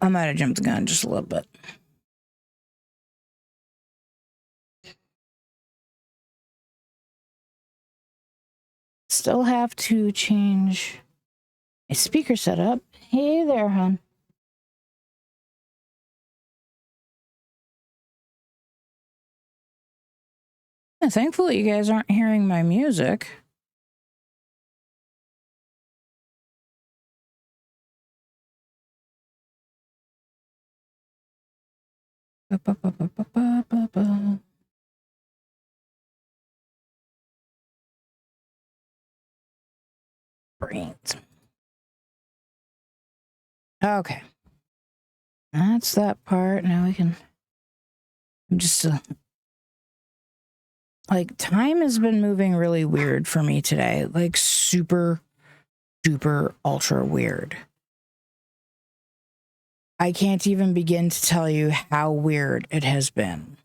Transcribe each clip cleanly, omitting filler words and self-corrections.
I might have jumped the gun just a little bit. Still have to change my speaker setup. Hey there, hon. Yeah, thankfully, you guys aren't hearing my music. Brains. Okay. That's that part. Now we can... I'm just... like, time has been moving really weird for me today. Like, super, duper, ultra weird. I can't even begin to tell you how weird it has been.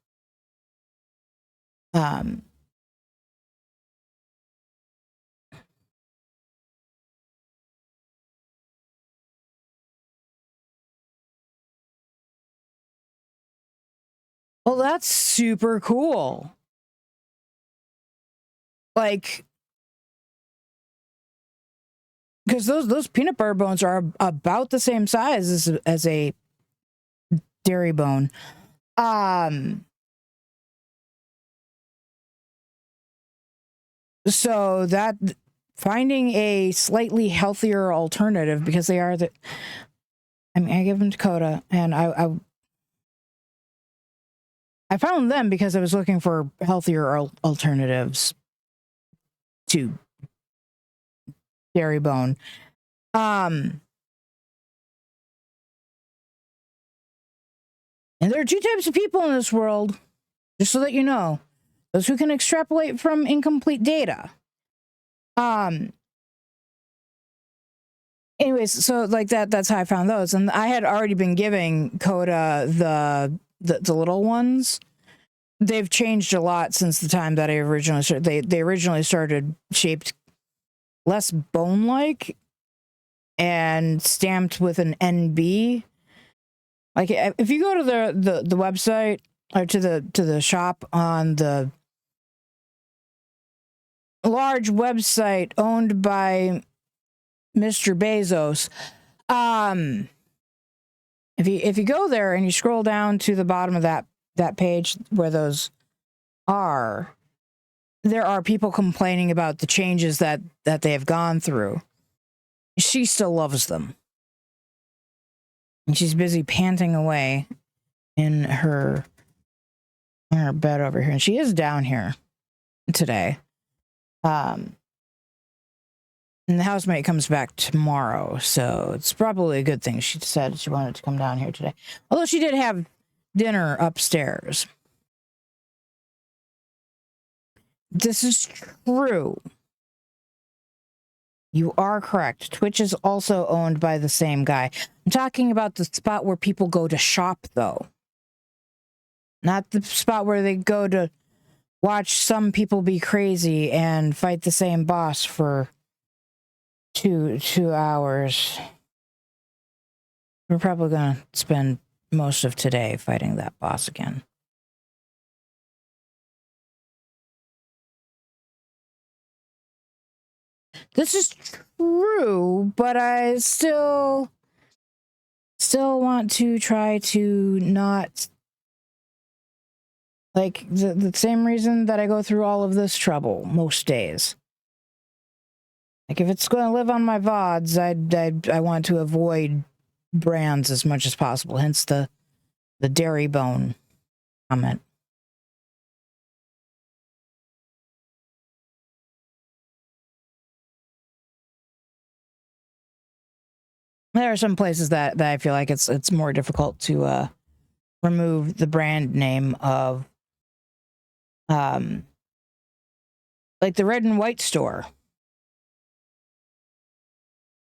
Well, that's super cool. Like, because those peanut butter bones are about the same size as a dairy bone. So that finding a slightly healthier alternative, because they are I mean, I give them to Coda, and I found them because I was looking for healthier alternatives to dairy bone. And there are two types of people in this world, just so that you know. Those who can extrapolate from incomplete data. Anyways, so like that's how I found those. And I had already been giving Coda the little ones. They've changed a lot since the time that I originally started. They originally started shaped less bone-like and stamped with an NB. Like, if you go to the website or to the shop on the large website owned by Mr. Bezos, if you go there and you scroll down to the bottom of that page where those are, there are people complaining about the changes that they have gone through. She still loves them. And she's busy panting away in her bed over here. And she is down here today. And the housemate comes back tomorrow, so it's probably a good thing she decided she wanted to come down here today. Although she did have dinner upstairs. This is true. You are correct. Twitch is also owned by the same guy. I'm talking about the spot where people go to shop, though. Not the spot where they go to watch some people be crazy and fight the same boss for two hours. We're probably going to spend most of today fighting that boss again. This is true, but I still want to try to not... like, the same reason that I go through all of this trouble most days. Like, if it's going to live on my VODs, I want to avoid brands as much as possible, hence the dairy bone comment. There are some places that I feel like it's more difficult to remove the brand name of, like the Red and White store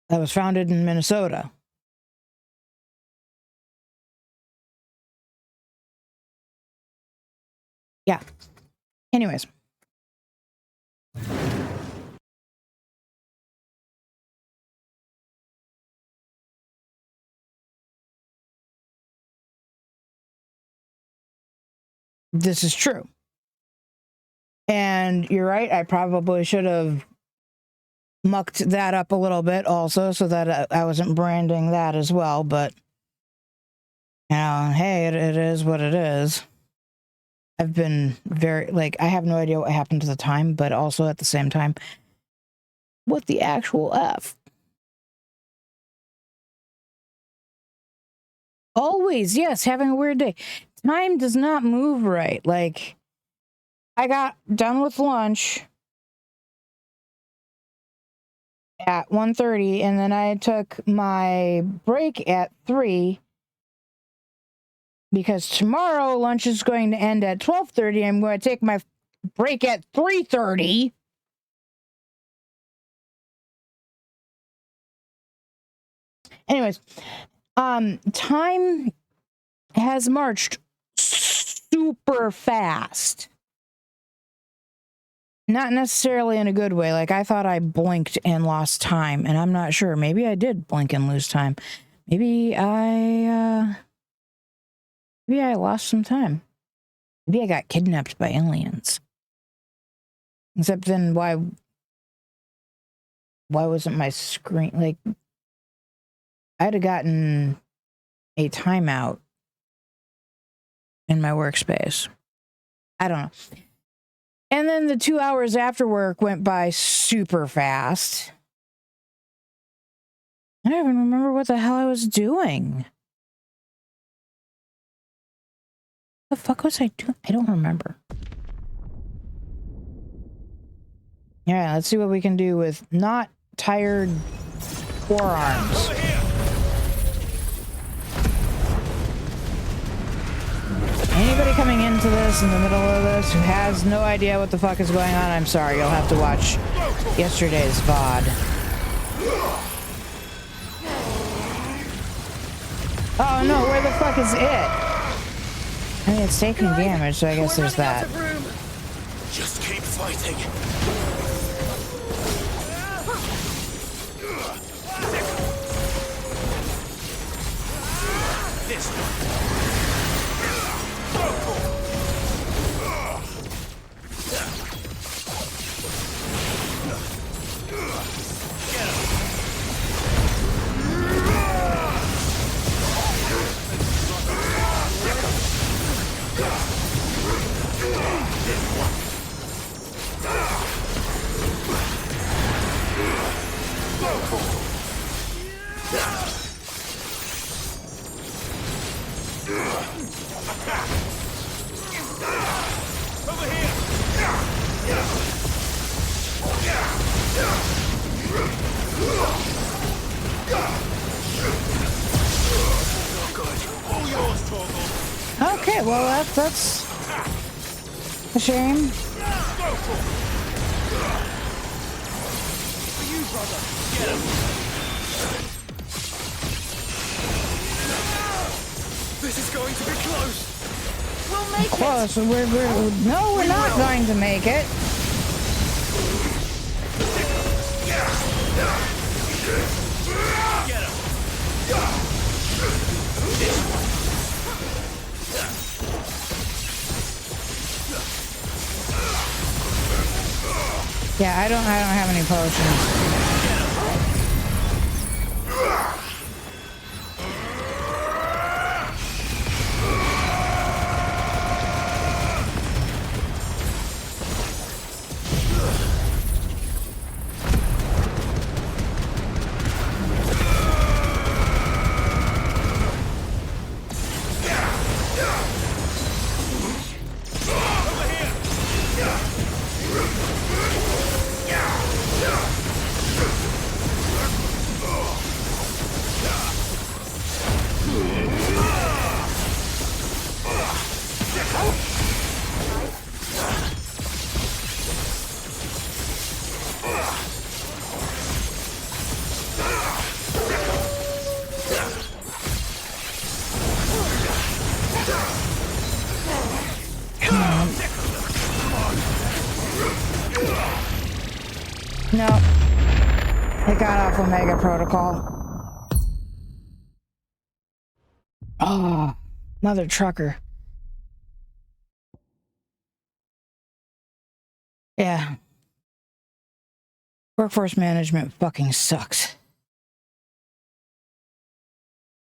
that was founded in Minnesota. Yeah. Anyways. this is true. And you're right, I probably should have mucked that up a little bit also so that I wasn't branding that as well. But, you know, hey, it is what it is. I've been very, like, I have no idea what happened to the time, but also at the same time, what the actual F? Always, yes, having a weird day. Time does not move right. Like, I got done with lunch at 1:30, and then I took my break at 3, because tomorrow lunch is going to end at 12:30. I'm going to take my break at 3:30. Anyways, time has marched super fast. Not necessarily in a good way. Like, I thought I blinked and lost time, and I'm not sure. Maybe I did blink and lose time. Maybe I lost some time. Maybe I got kidnapped by aliens. Except then why wasn't my screen, like, I'd have gotten a timeout in my workspace. I don't know. And then the 2 hours after work went by super fast. I don't even remember what the hell I was doing. The fuck was I doing? I don't remember. Yeah, let's see what we can do with not tired forearms. Anybody coming into this in the middle of this who has no idea what the fuck is going on, I'm sorry, you'll have to watch yesterday's VOD. Oh no, where the fuck is it? I mean, it's taking damage, so I guess there's that. Just keep fighting. This one. Okay, well that's a shame. This is going to be close. We'll make Close. it. We're not going to make it. Get him. Yeah, I don't have any potions. No. It got off Omega Protocol. Oh, mother trucker. Yeah. Workforce management fucking sucks.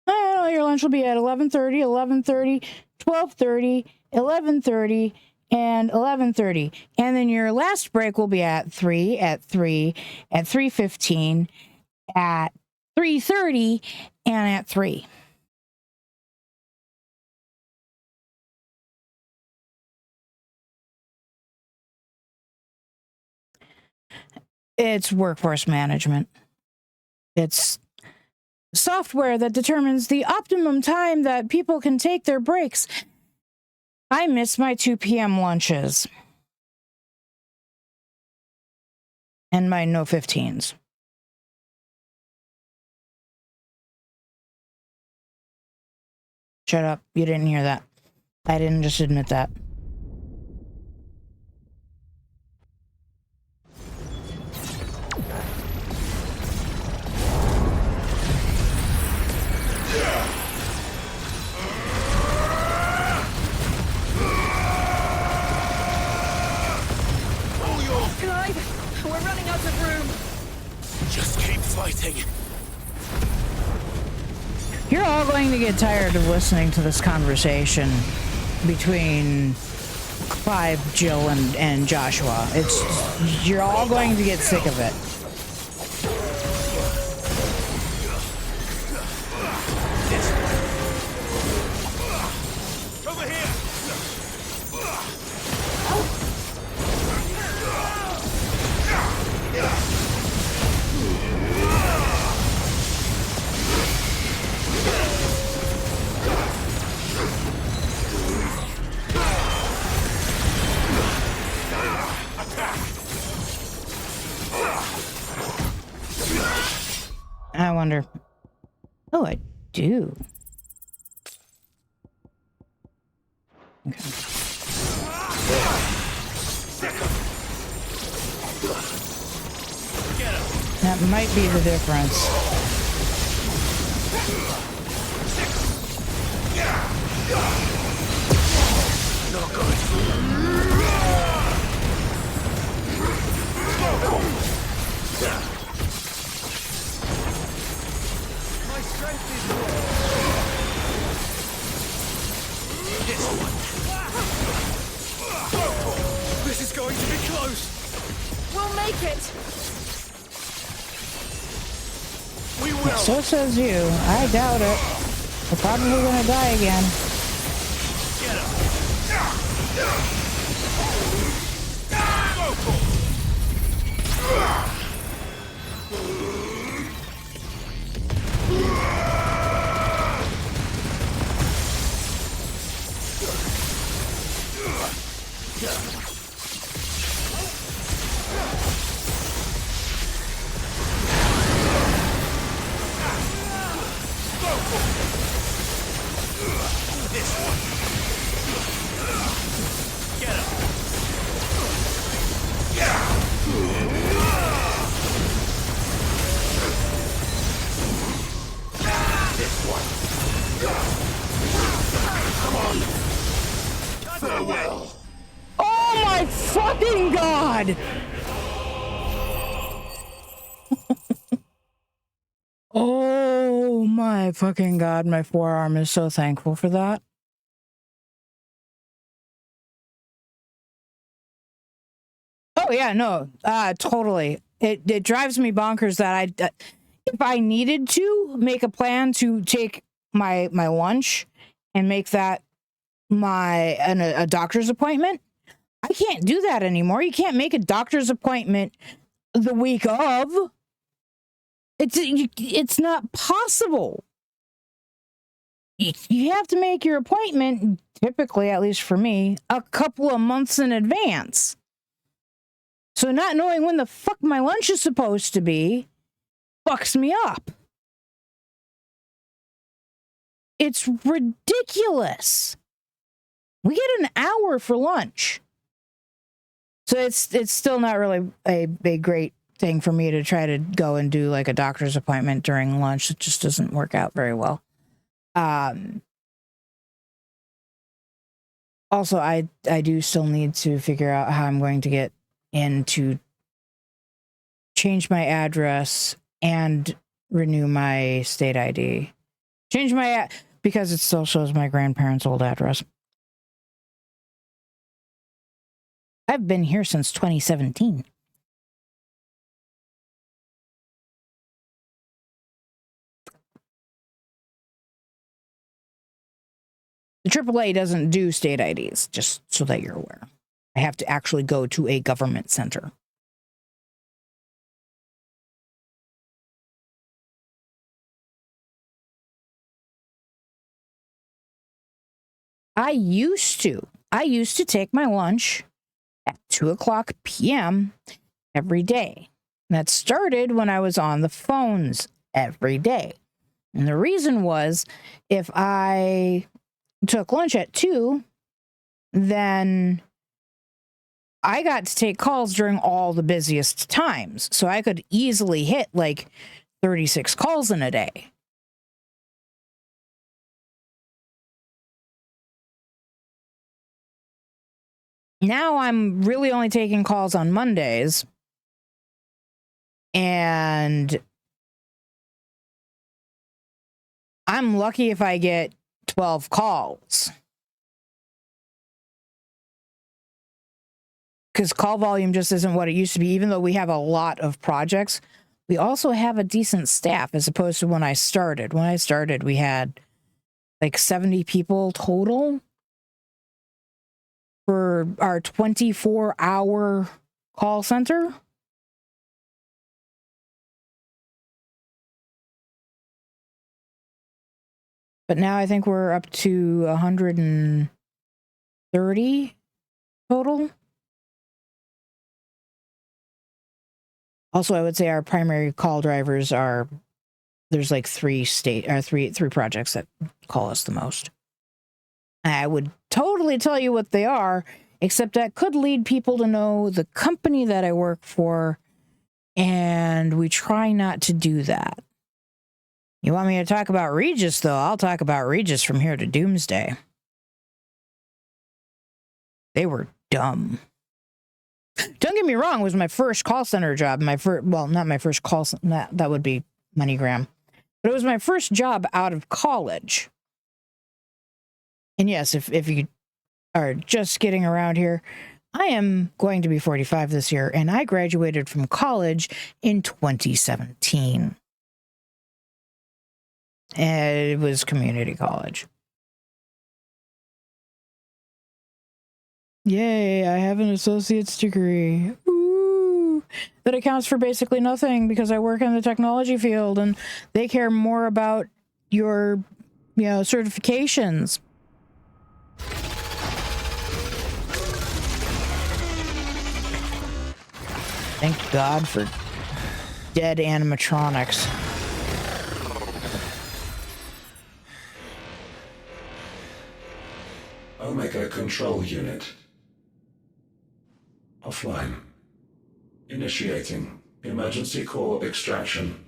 I don't know, your lunch will be at 11:30, 11:30, 12:30, 11:30, and 11:30. And then your last break will be at 3, at 3, at 3:15, at 3:30, and at 3. It's workforce management. It's software that determines the optimum time that people can take their breaks. I miss my 2 p.m. lunches. And my no 15s. Shut up. You didn't hear that. I didn't just admit that. Clive, we're running out of room. Just keep fighting. You're all going to get tired of listening to this conversation between Clive, Jill, and Joshua. You're all going to get sick of it. Over here. I wonder. Oh, I do. Okay. That might be the difference. Not good. My strength is this one. This is going to be close. We'll make it. We will. So says you. I doubt it. We're probably gonna die again. Get him. This one. Get him. This one. Come on. Farewell. Oh my fucking god! Oh my fucking god, my forearm is so thankful for that. Oh yeah, no, totally. It drives me bonkers that if I needed to make a plan to take my lunch and make that a doctor's appointment, I can't do that anymore. You can't make a doctor's appointment the week of. It's not possible. You have to make your appointment, typically, at least for me, a couple of months in advance. So not knowing when the fuck my lunch is supposed to be fucks me up. It's ridiculous. We get an hour for lunch. So it's still not really a great thing for me to try to go and do like a doctor's appointment during lunch. It just doesn't work out very well. Also, I do still need to figure out how I'm going to get in to change my address and renew my state ID. Change my because it still shows my grandparents' old address. I've been here since 2017. The AAA doesn't do state IDs, just so that you're aware. I have to actually go to a government center. I used to take my lunch at 2:00 p.m. every day. That started when I was on the phones every day. And the reason was, if I took lunch at 2, then I got to take calls during all the busiest times. So I could easily hit like 36 calls in a day. Now I'm really only taking calls on Mondays. And I'm lucky if I get 12 calls. Because call volume just isn't what it used to be. Even though we have a lot of projects, we also have a decent staff as opposed to when I started. When I started, we had like 70 people total for our 24-hour call center. But now I think we're up to 130 total. Also, I would say our primary call drivers are, there's like three projects that call us the most. I would totally tell you what they are, except that could lead people to know the company that I work for, and we try not to do that. You want me to talk about Regis, though? I'll talk about Regis from here to Doomsday. They were dumb. Don't get me wrong, it was my first call center job. Not my first call center, that would be MoneyGram. But it was my first job out of college. And yes, if you are just getting around here, I am going to be 45 this year, and I graduated from college in 2017. And it was community college. Yay, I have an associate's degree. Ooh, that accounts for basically nothing because I work in the technology field and they care more about your, certifications. Thank God for dead animatronics. Omega Control Unit. Offline. Initiating emergency core extraction.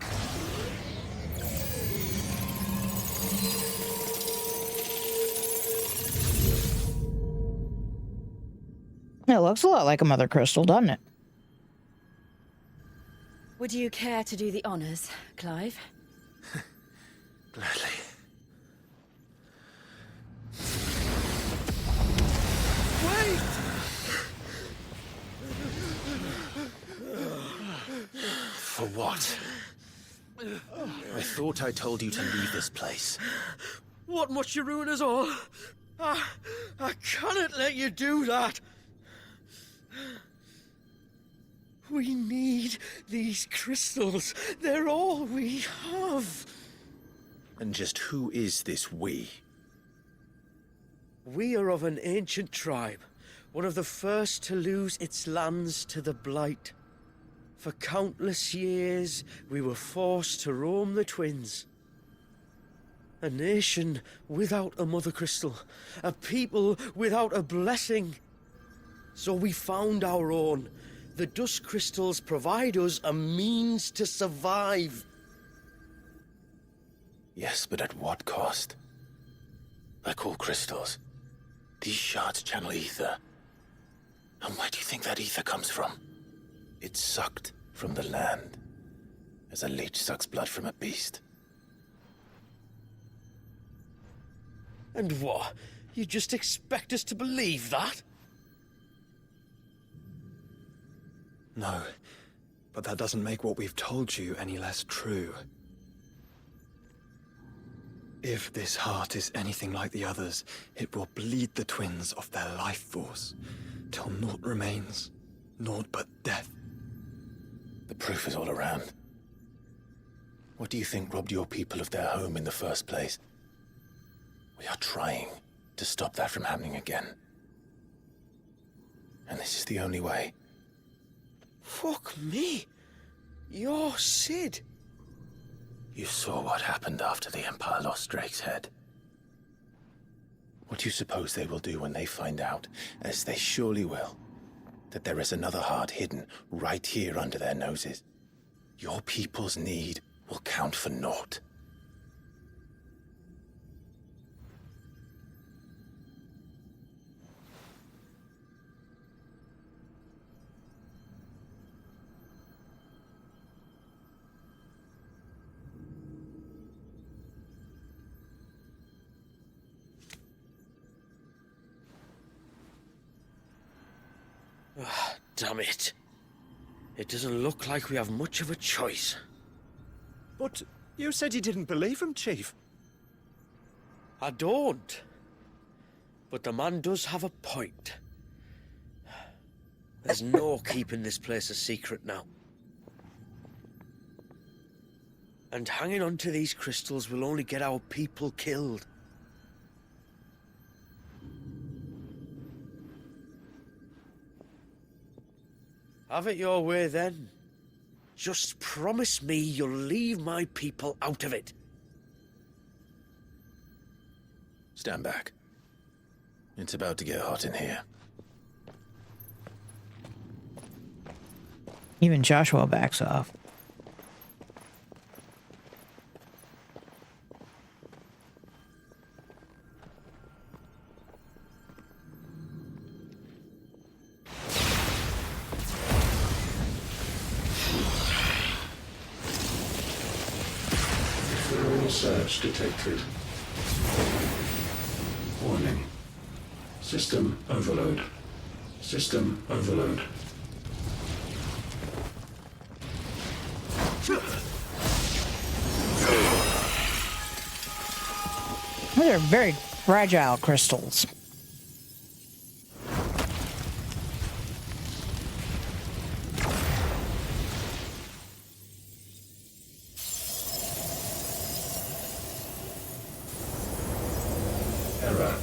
It looks a lot like a Mother Crystal, doesn't it? Would you care to do the honors, Clive? Gladly. Wait! For what? I thought I told you to leave this place. What must you ruin us all? I cannot let you do that. We need these crystals. They're all we have. And just who is this we? We are of an ancient tribe, one of the first to lose its lands to the Blight. For countless years, we were forced to roam the Twins. A nation without a Mother Crystal, a people without a blessing. So we found our own. The Dusk Crystals provide us a means to survive. Yes, but at what cost? Like all crystals, these shards channel ether. And where do you think that ether comes from? It sucked from the land, as a leech sucks blood from a beast. And what? You just expect us to believe that? No, but that doesn't make what we've told you any less true. If this heart is anything like the others, it will bleed the twins of their life force, till naught remains, naught but death. The proof is all around. What do you think robbed your people of their home in the first place? We are trying to stop that from happening again. And this is the only way. Fuck me. You're Sid. You saw what happened after the Empire lost Drake's head. What do you suppose they will do when they find out, as they surely will, that there is another heart hidden right here under their noses? Your people's need will count for naught. Damn it. It doesn't look like we have much of a choice. But you said you didn't believe him, Chief. I don't. But the man does have a point. There's no keeping this place a secret now. And hanging on to these crystals will only get our people killed. Have it your way, then. Just promise me you'll leave my people out of it. Stand back. It's about to get hot in here. Even Joshua backs off. Surge detected. Warning. System overload. System overload. They're very fragile crystals. Error.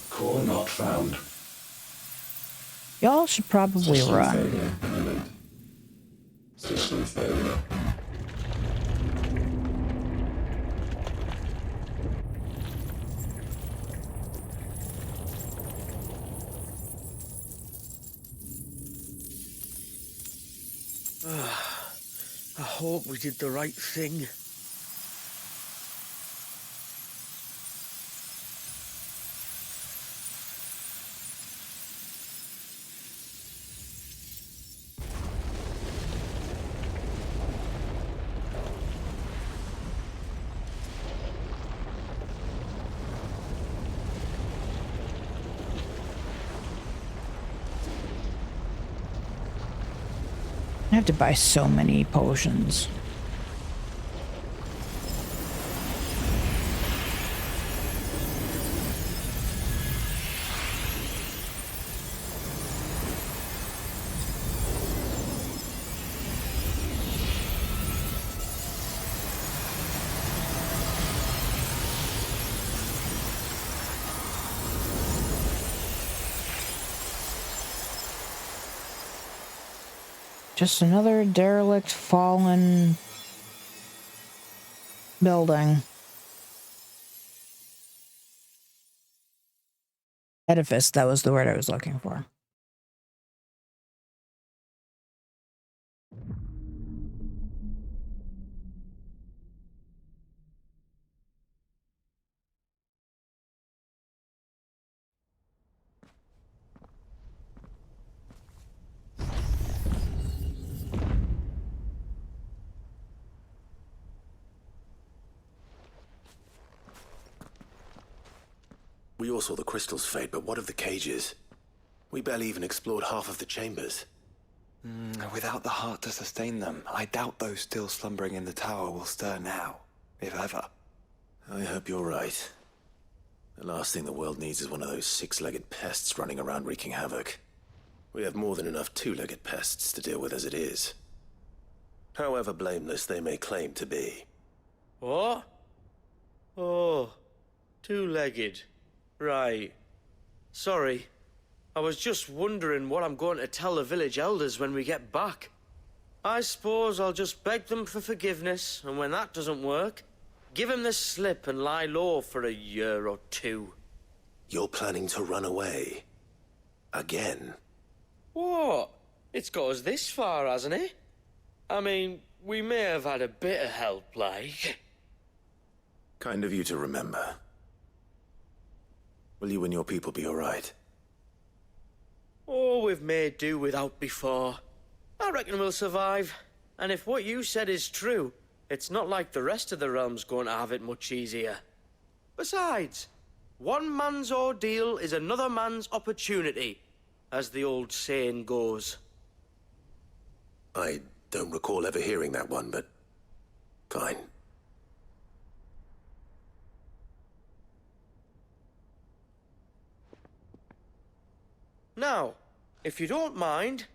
Core not found. Y'all should probably System run. failure imminent. System failure. I hope we did the right thing. I have to buy so many potions. Just another derelict, fallen building. Edifice, that was the word I was looking for. We all saw the crystals fade, but what of the cages? We barely even explored half of the chambers. Without the heart to sustain them, I doubt those still slumbering in the tower will stir now, if ever. I hope you're right. The last thing the world needs is one of those six-legged pests running around wreaking havoc. We have more than enough two-legged pests to deal with as it is. However blameless they may claim to be. What? Oh, two-legged. Right. Sorry. I was just wondering what I'm going to tell the village elders when we get back. I suppose I'll just beg them for forgiveness, and when that doesn't work, give them the slip and lie low for a year or two. You're planning to run away? Again? What? It's got us this far, hasn't it? I mean, we may have had a bit of help, like. Kind of you to remember. Will you and your people be alright? Oh, we've made do without before. I reckon we'll survive. And if what you said is true, it's not like the rest of the realm's going to have it much easier. Besides, one man's ordeal is another man's opportunity, as the old saying goes. I don't recall ever hearing that one, but fine. Now, if you don't mind,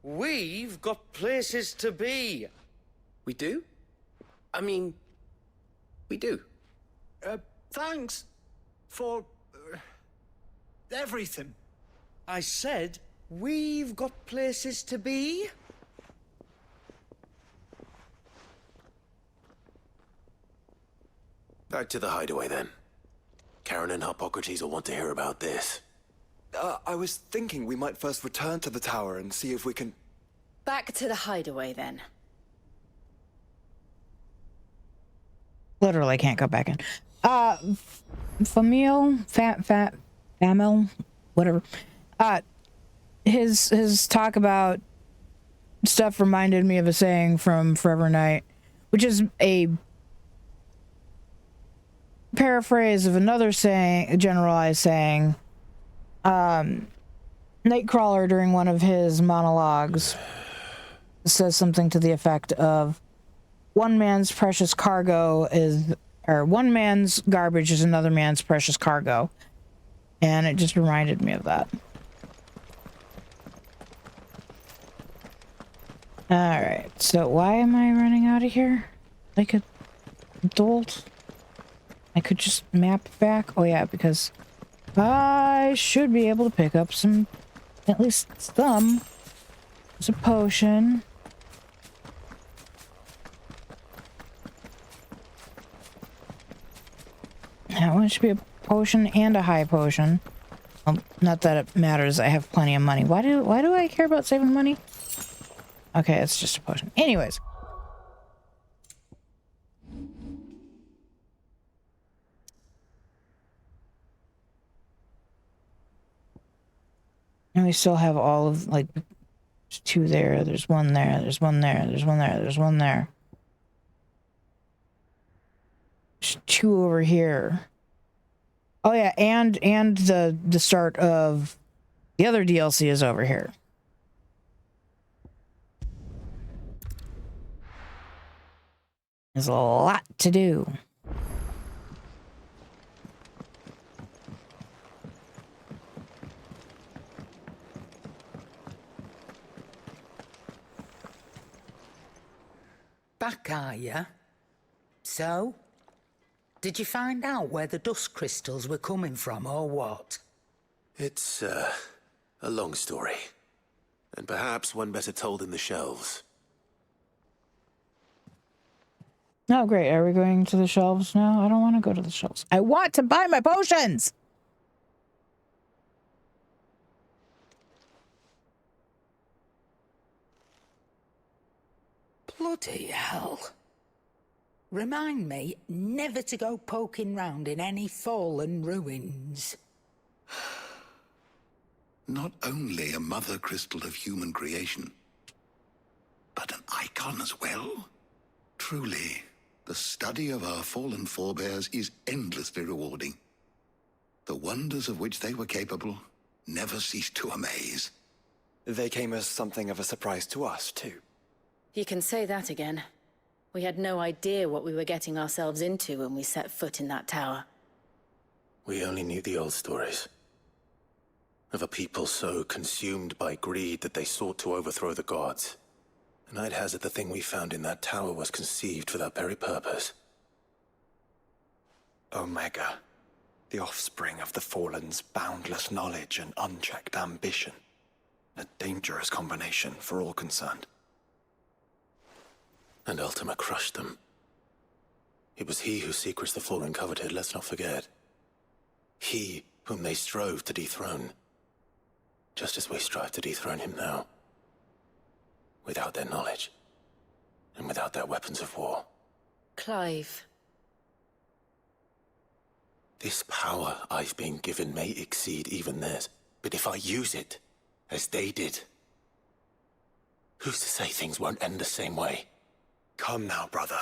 we've got places to be. We do? I mean, we do. Thanks for everything. I said, we've got places to be. Back to the hideaway, then. Karen and Hippocrates will want to hear about this. I was thinking we might first return to the tower and see if we can... Back to the hideaway, then. Literally can't go back in. Famil, whatever. His talk about stuff reminded me of a saying from Forever Night, which is a paraphrase of another saying, a generalized saying. Nightcrawler, during one of his monologues, says something to the effect of, one man's precious cargo is, or one man's garbage is another man's precious cargo. And it just reminded me of that. Alright, so why am I running out of here? Like a dolt? I could just map back? Oh yeah, because I should be able to pick up some, at least some. There's a potion. That one should be a potion and a high potion. Well, not that it matters. I have plenty of money. Why do I care about saving money? Okay, it's just a potion. Anyways. And we still have all of, like, there's two there, there's one there, there's one there, there's one there, there's one there. There's two over here. Oh yeah, and the start of the other DLC is over here. There's a lot to do. Back, are you? So? Did you find out where the dust crystals were coming from, or what? It's, a long story. And perhaps one better told in the shelves. Oh, great. Are we going to the shelves now? I don't want to go to the shelves. I want to buy my potions! Bloody hell. Remind me never to go poking round in any fallen ruins. Not only a mother crystal of human creation, but an icon as well. Truly, the study of our fallen forebears is endlessly rewarding. The wonders of which they were capable never ceased to amaze. They came as something of a surprise to us, too. You can say that again. We had no idea what we were getting ourselves into when we set foot in that tower. We only knew the old stories. Of a people so consumed by greed that they sought to overthrow the gods. And I'd hazard the thing we found in that tower was conceived for that very purpose. Omega, the offspring of the Fallen's boundless knowledge and unchecked ambition. A dangerous combination for all concerned. And Ultima crushed them. It was he whose secrets the Fallen coveted, let's not forget. He whom they strove to dethrone. Just as we strive to dethrone him now. Without their knowledge. And without their weapons of war. Clive. This power I've been given may exceed even theirs. But if I use it, as they did, who's to say things won't end the same way? Come now, brother.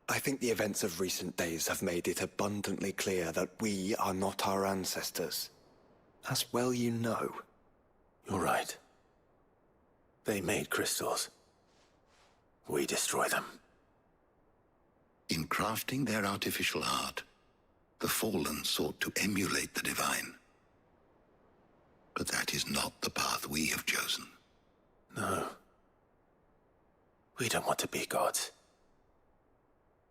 I think the events of recent days have made it abundantly clear that we are not our ancestors. As well you know. You're right. They made crystals. We destroy them. In crafting their artificial art, the Fallen sought to emulate the divine. But that is not the path we have chosen. No. We don't want to be gods.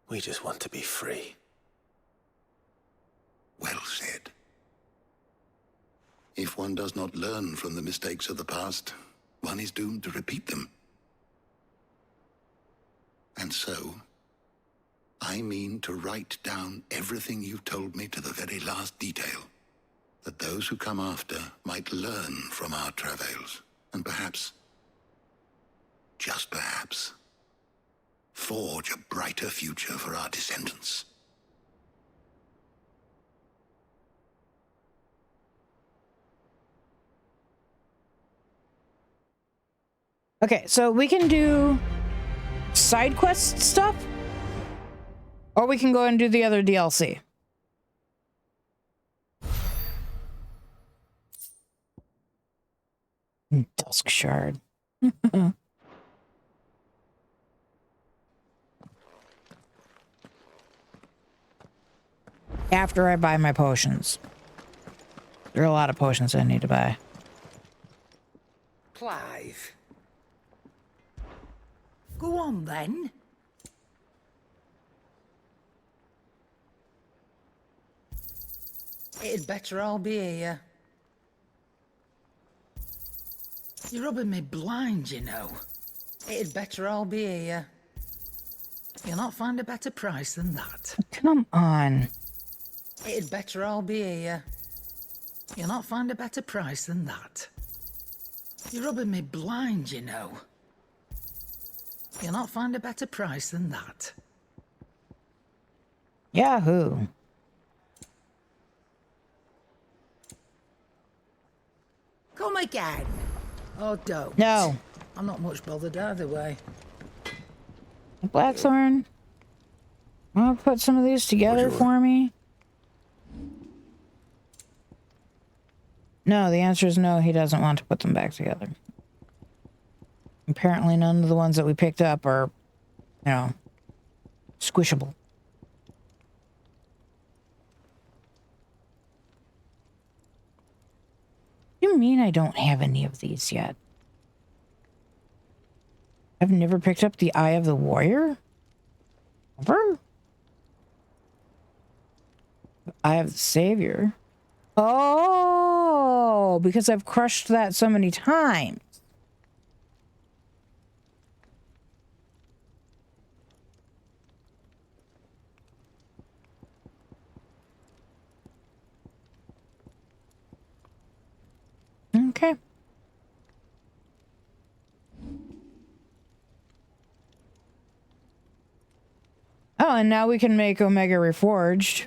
We just want to be free. Well said. If one does not learn from the mistakes of the past, one is doomed to repeat them. And so, I mean to write down everything you've told me to the very last detail, that those who come after might learn from our travails, and perhaps, just perhaps, forge a brighter future for our descendants. Okay, so we can do side quest stuff, or we can go and do the other DLC. Dusk Shard. After I buy my potions. There are a lot of potions I need to buy. Clive. Go on, then. It'd better all be here. You're rubbing me blind, you know. It'd better all be here. You'll not find a better price than that. Come on. It'd better all be here. You'll not find a better price than that. You're rubbing me blind, you know. You'll not find a better price than that. Yahoo. Come again. Oh, don't. No. I'm not much bothered either way. Blackthorn. Want to put some of these together for me? No, the answer is no, he doesn't want to put them back together. Apparently none of the ones that we picked up are, you know, squishable. You mean I don't have any of these yet? I've never picked up the Eye of the Warrior? Ever? Eye of the Savior? Oh, because I've crushed that so many times. Okay. Oh, and now we can make Omega Reforged.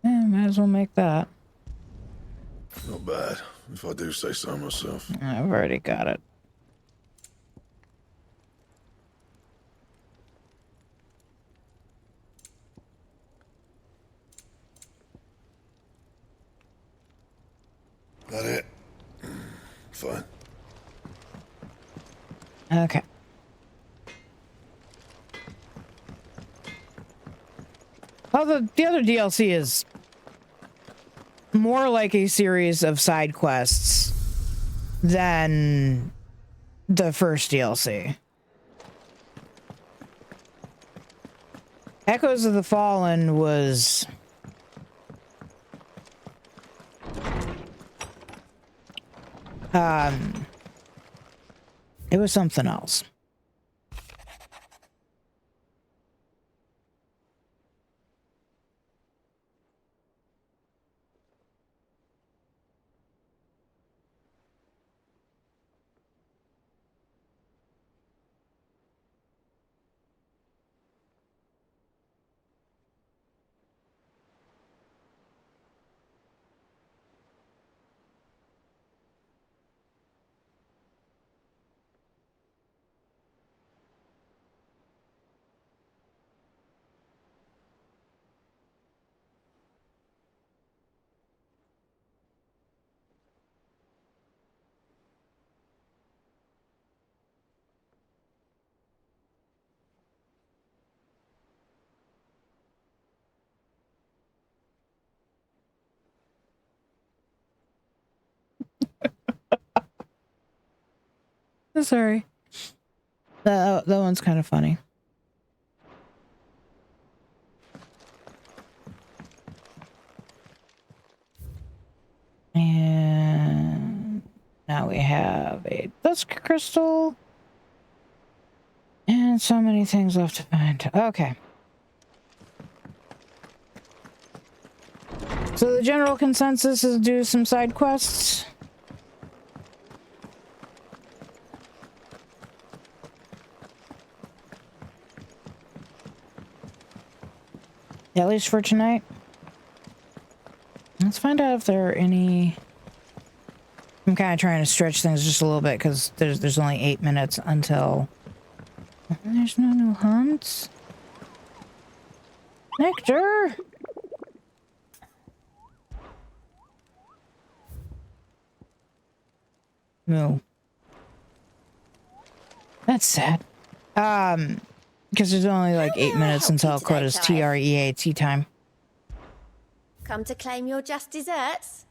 Yeah, might as well make that. Not bad, if I do say so myself. I've already got it. That it? Fine. Okay. Well, the other DLC is more like a series of side quests than the first DLC. Echoes of the Fallen was it was something else. Sorry. That one's kind of funny. And now we have a dusk crystal. And so many things left to find. Okay. So the general consensus is do some side quests. At least for tonight. Let's find out if there are any... I'm kind of trying to stretch things just a little bit because there's only 8 minutes until... There's no new hunts. Nectar! No. That's sad. Because there's only like 8 minutes until Coda's TREAT time. Come to claim your just desserts?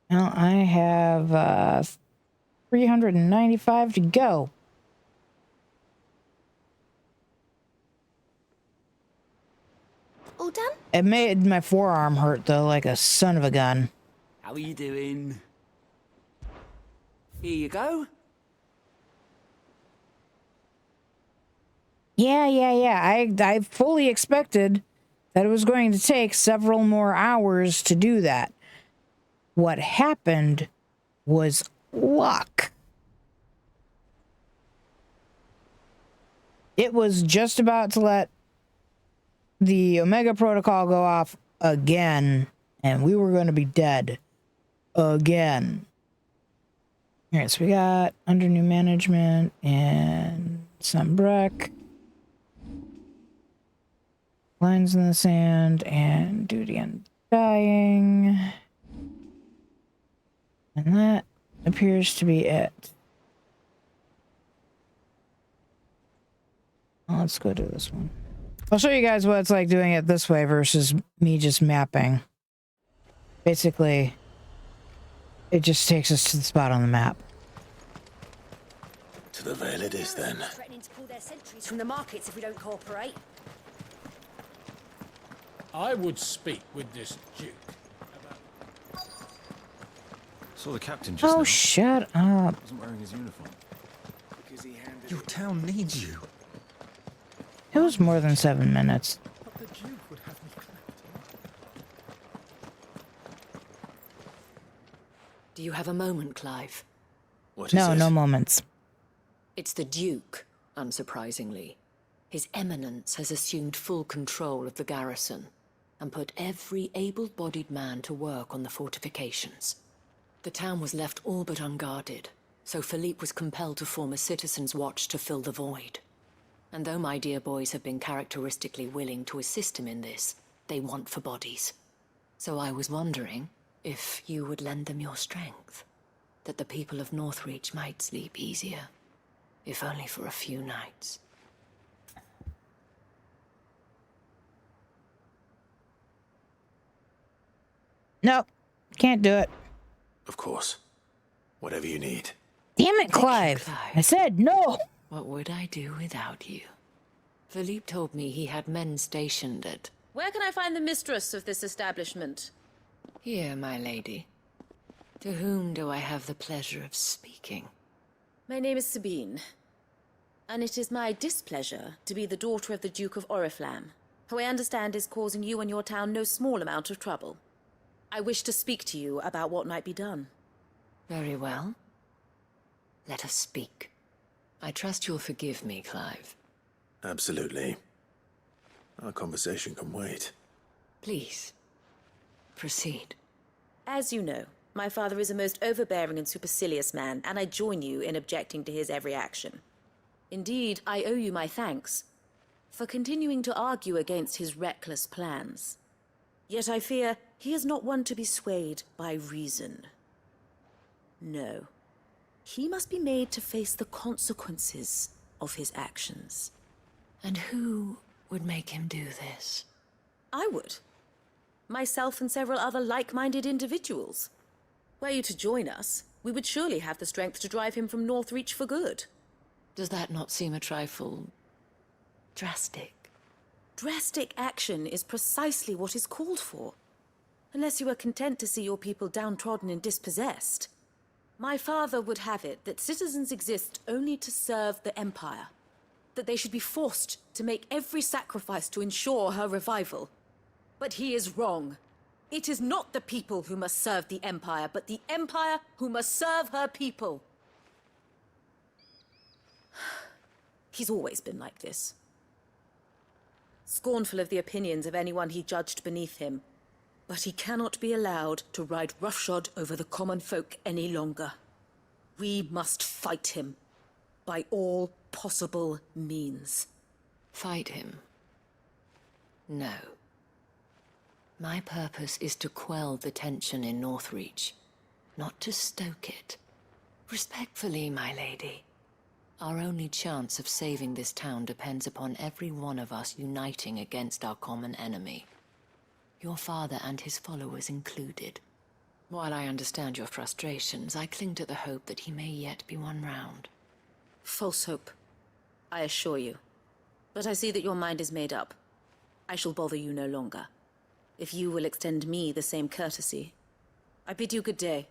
Well, I have 395 to go. All done? It made my forearm hurt though, like a son of a gun. How are you doing? Here you go. Yeah. I fully expected that it was going to take several more hours to do that. What happened was luck. It was just about to let the Omega Protocol go off again, and we were going to be dead again. All right, so we got under new management and some Breck. Lines in the sand and duty undying. And that appears to be it. Well, let's go do this one. I'll show you guys what it's like doing it this way versus me just mapping. Basically, it just takes us to the spot on the map. To the Vale it is then. Threatening to pull their sentries from the markets if we don't cooperate. I would speak with this Duke. Saw the captain just now. Oh, shut up. He wasn't wearing his uniform. Your town needs you. It was more than 7 minutes. But the Duke would have me clapped. Do you have a moment, Clive? What is it? No moments. It's the Duke, unsurprisingly. His Eminence has assumed full control of the garrison and put every able-bodied man to work on the fortifications. The town was left all but unguarded, so Philippe was compelled to form a citizens' watch to fill the void. And though my dear boys have been characteristically willing to assist him in this, they want for bodies. So I was wondering if you would lend them your strength, that the people of Northreach might sleep easier, if only for a few nights. Nope, can't do it. Of course. Whatever you need. Damn it, Clive. I said no. What would I do without you? Philippe told me he had men stationed at... Where can I find the mistress of this establishment? Here, my lady. To whom do I have the pleasure of speaking? My name is Sabine, and it is my displeasure to be the daughter of the Duke of Oriflamme, who I understand is causing you and your town no small amount of trouble. I wish to speak to you about what might be done. Very well. Let us speak. I trust you'll forgive me, Clive. Absolutely. Our conversation can wait. Please, proceed. As you know, my father is a most overbearing and supercilious man, and I join you in objecting to his every action. Indeed, I owe you my thanks for continuing to argue against his reckless plans. Yet I fear he is not one to be swayed by reason. No. He must be made to face the consequences of his actions. And who would make him do this? I would. Myself and several other like-minded individuals. Were you to join us, we would surely have the strength to drive him from Northreach for good. Does that not seem a trifle... drastic? Drastic action is precisely what is called for. Unless you are content to see your people downtrodden and dispossessed. My father would have it that citizens exist only to serve the Empire. That they should be forced to make every sacrifice to ensure her revival. But he is wrong. It is not the people who must serve the Empire, but the Empire who must serve her people. He's always been like this. Scornful of the opinions of anyone he judged beneath him. But he cannot be allowed to ride roughshod over the common folk any longer. We must fight him. By all possible means. Fight him? No. My purpose is to quell the tension in Northreach, not to stoke it. Respectfully, my lady. Our only chance of saving this town depends upon every one of us uniting against our common enemy. Your father and his followers included. While I understand your frustrations, I cling to the hope that he may yet be won round. False hope, I assure you. But I see that your mind is made up. I shall bother you no longer. If you will extend me the same courtesy, I bid you good day.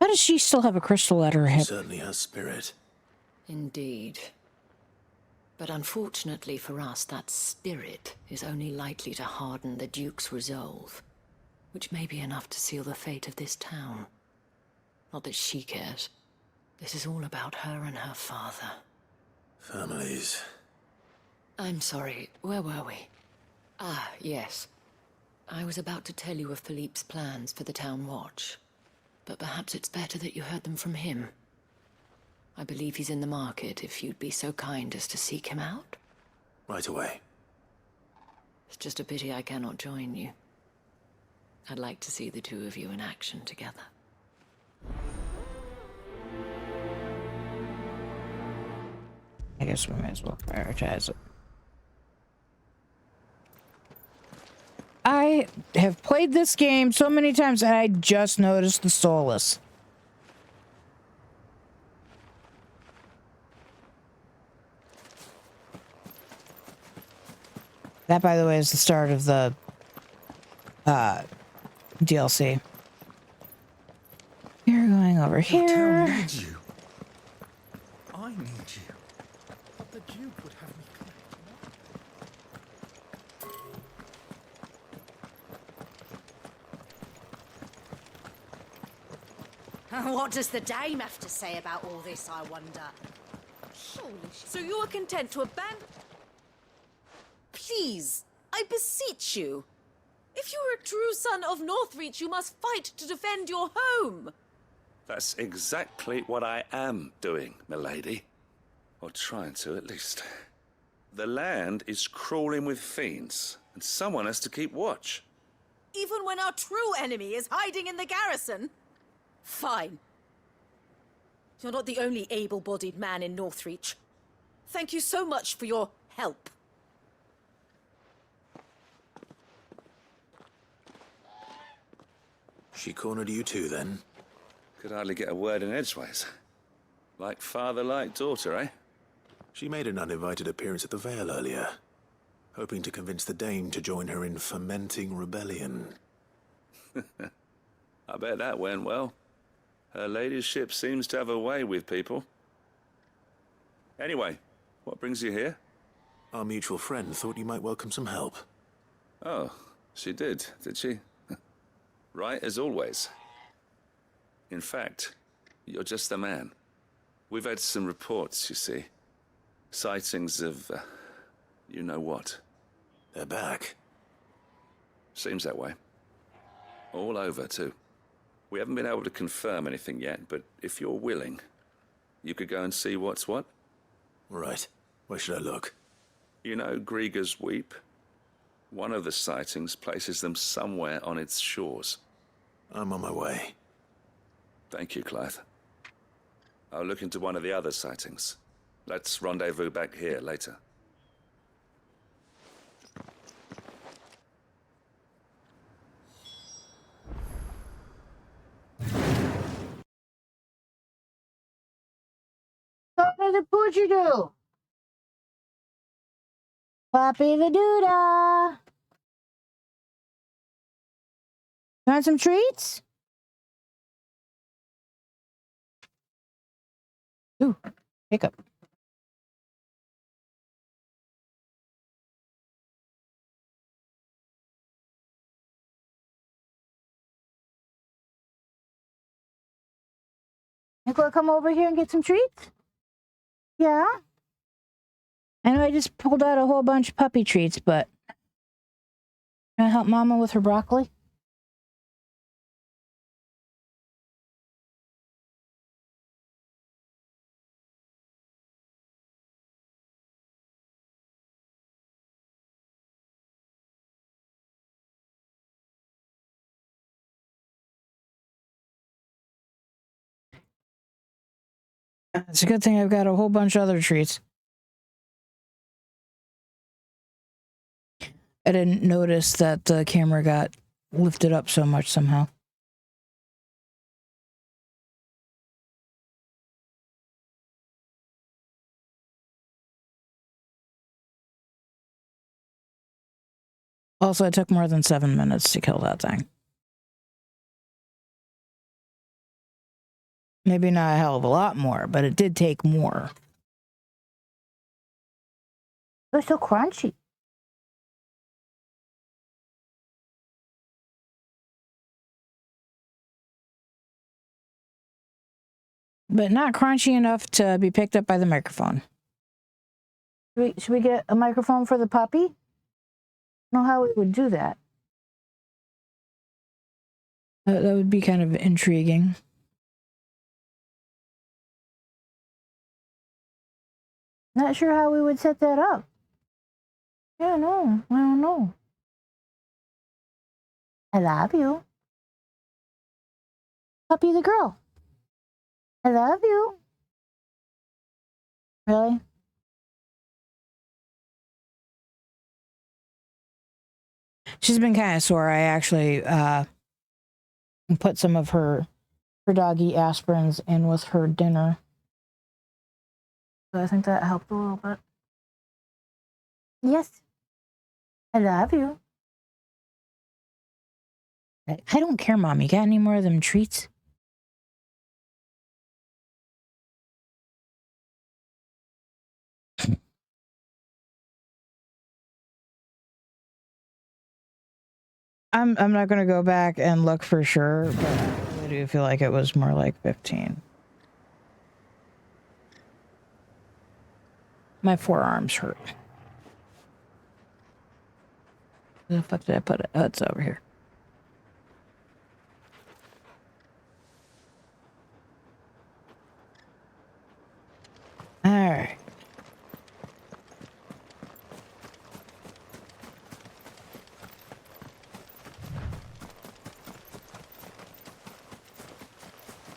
How does she still have a crystal at her hip? She certainly has spirit. Indeed. But unfortunately for us, that spirit is only likely to harden the Duke's resolve, which may be enough to seal the fate of this town. Not that she cares. This is all about her and her father. Families. I'm sorry, where were we? Ah, yes. I was about to tell you of Philippe's plans for the town watch, but perhaps it's better that you heard them from him. I believe he's in the market, if you'd be so kind as to seek him out. Right away. It's just a pity I cannot join you. I'd like to see the two of you in action together. I guess we might as well prioritize it. I have played this game so many times and I just noticed the Solus. That, by the way, is the start of the DLC. You're going over here. I need you. I need you. The Duke would have me collect. What does the dame have to say about all this, I wonder? Surely. So you are content to abandon... Please, I beseech you. If you are a true son of Northreach, you must fight to defend your home. That's exactly what I am doing, milady. Or trying to, at least. The land is crawling with fiends, and someone has to keep watch. Even when our true enemy is hiding in the garrison? Fine. You're not the only able-bodied man in Northreach. Thank you so much for your help. She cornered you too, then? Could hardly get a word in edgeways. Like father, like daughter, eh? She made an uninvited appearance at the Vale earlier, hoping to convince the Dame to join her in fomenting rebellion. I bet that went well. Her ladyship seems to have a way with people. Anyway, what brings you here? Our mutual friend thought you might welcome some help. Oh, she did she? Right as always. In fact, you're just the man. We've had some reports, you see. Sightings of, you know what. They're back. Seems that way. All over, too. We haven't been able to confirm anything yet, but if you're willing, you could go and see what's what. Right. Where should I look? You know Grieger's Weep? One of the sightings places them somewhere on its shores. I'm on my way. Thank you, Clive. I'll look into one of the other sightings. Let's rendezvous back here later. What does the poochie do? Papi the doodah. Want some treats? Ooh, hiccup. You gonna come over here and get some treats? Yeah? I know I just pulled out a whole bunch of puppy treats, but can I help Mama with her broccoli? It's a good thing I've got a whole bunch of other treats. I didn't notice that the camera got lifted up so much somehow. Also, it took more than 7 minutes to kill that thing. Maybe not a hell of a lot more, but it did take more. It was so crunchy. But not crunchy enough to be picked up by the microphone. Should we get a microphone for the puppy? I don't know how we would do that. That would be kind of intriguing. Not sure how we would set that up. Yeah, no, I don't know. I love you. Puppy the girl. I love you. Really? She's been kind of sore. I actually put some of her doggy aspirins in with her dinner. So I think that helped a little bit. Yes. I love you. I don't care, Mom. You got any more of them treats? I'm not gonna go back and look for sure, but I really do feel like it was more like 15. My forearms hurt. Where the fuck did I put it? Oh, it's over here. All right.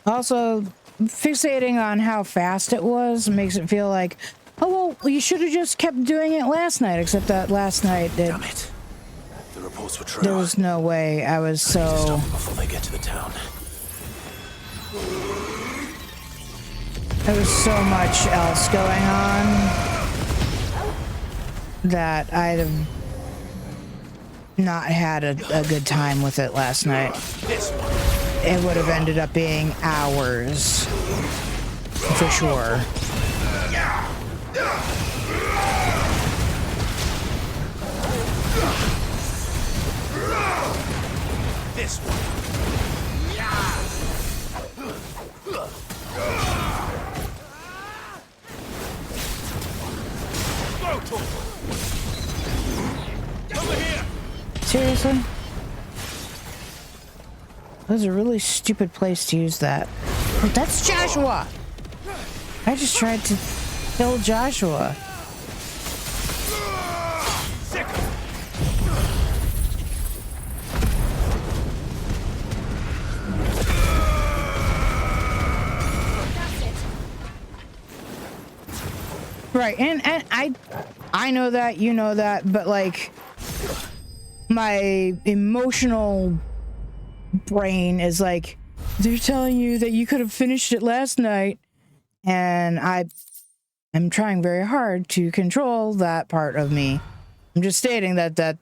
Also, fixating on how fast it was makes it feel like, oh, well, you should have just kept doing it last night, except that last night, Damn it. The reports were true. there was no way. I was I need to so... stop them before they get to the town. There was so much else going on that I'd have not had a good time with it last night. It would have ended up being hours, for sure. This one. Over here. Seriously? That was a really stupid place to use that. Oh, that's Joshua! I just tried to kill Joshua. Right, and I know that, you know that, but like my emotional brain is like, they're telling you that you could have finished it last night, and I'm trying very hard to control that part of me. I'm just stating that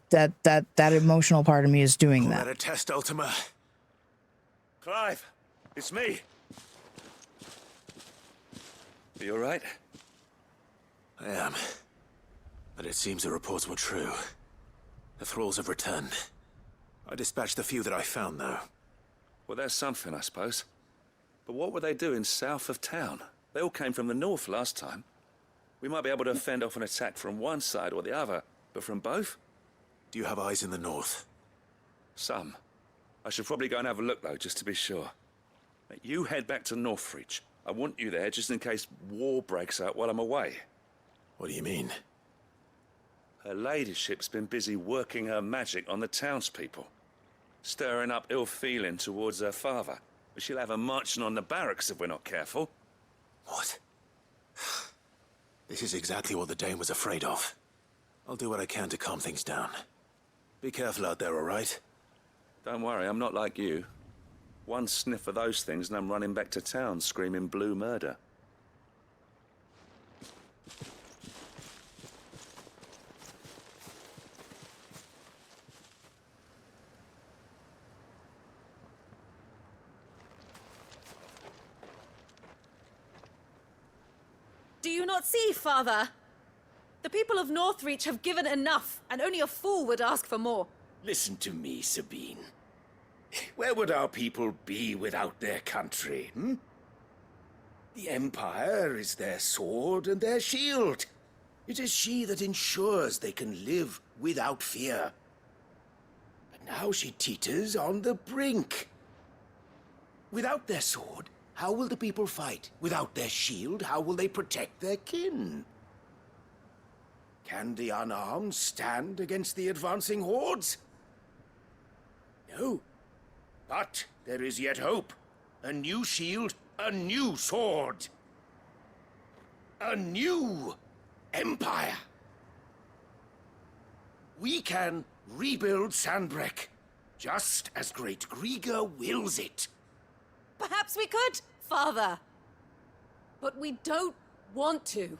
emotional part of me is doing Call that. that a test, Ultima? Clive, it's me. Are you all right? I am. But it seems the reports were true. The thralls have returned. I dispatched the few that I found, though. Well, that's something, I suppose. But what were they doing south of town? They all came from the north last time. We might be able to fend off an attack from one side or the other, but from both? Do you have eyes in the north? Some. I should probably go and have a look, though, just to be sure. You head back to Northreach. I want you there just in case war breaks out while I'm away. What do you mean? Her ladyship's been busy working her magic on the townspeople, stirring up ill feeling towards her father. But she'll have her marching on the barracks if we're not careful. What? This is exactly what the Dane was afraid of. I'll do what I can to calm things down. Be careful out there, all right? Don't worry, I'm not like you. One sniff of those things and I'm running back to town screaming blue murder. Do you not see, Father? The people of Northreach have given enough, and only a fool would ask for more. Listen to me, Sabine. Where would our people be without their country, hmm? The Empire is their sword and their shield. It is she that ensures they can live without fear. But now she teeters on the brink. Without their sword, how will the people fight? Without their shield, how will they protect their kin? Can the unarmed stand against the advancing hordes? No. But there is yet hope. A new shield, a new sword. A new empire. We can rebuild Sandbreck, just as Great Grieger wills it. Perhaps we could, Father. But we don't want to.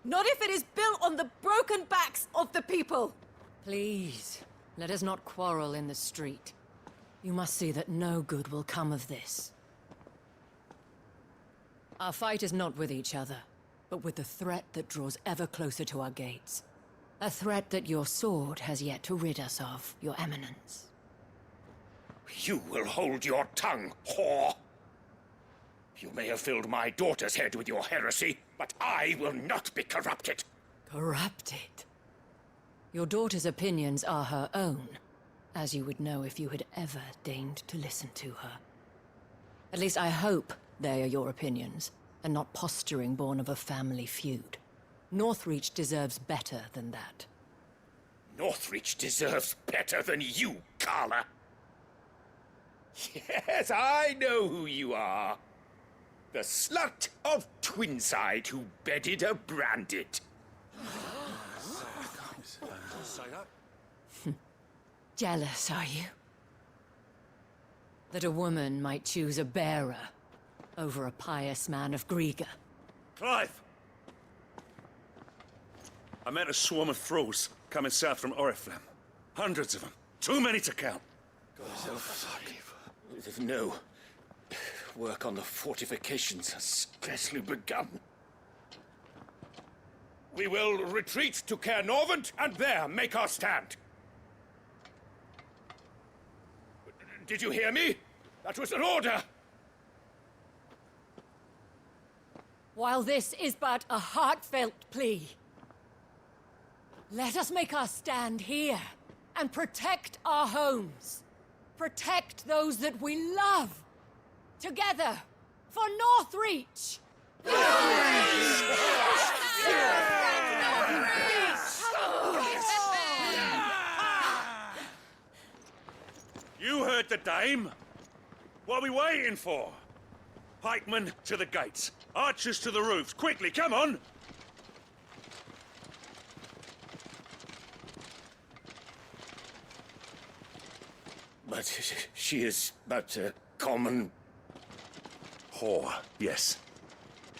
Not if it is built on the broken backs of the people. Please, let us not quarrel in the street. You must see that no good will come of this. Our fight is not with each other, but with the threat that draws ever closer to our gates. A threat that your sword has yet to rid us of, Your Eminence. You will hold your tongue, whore! You may have filled my daughter's head with your heresy, but I will not be corrupted. Corrupted? Your daughter's opinions are her own, as you would know if you had ever deigned to listen to her. At least I hope they are your opinions, and not posturing born of a family feud. Northreach deserves better than that. Northreach deserves better than you, Carla. Yes, I know who you are. The slut of Twinside who bedded a Brandit. Jealous, are you? That a woman might choose a bearer over a pious man of Griega. Clive! I met a swarm of thralls coming south from Oriflamme. Hundreds of them. Too many to count. No. Work on the fortifications has scarcely begun. We will retreat to Caer Norvent and there make our stand. Did you hear me? That was an order! While this is but a heartfelt plea, let us make our stand here and protect our homes. Protect those that we love. Together, for Northreach! You heard the dame. What are we waiting for? Pikemen to the gates. Archers to the roofs. Quickly, come on! But she is but a common... whore, yes.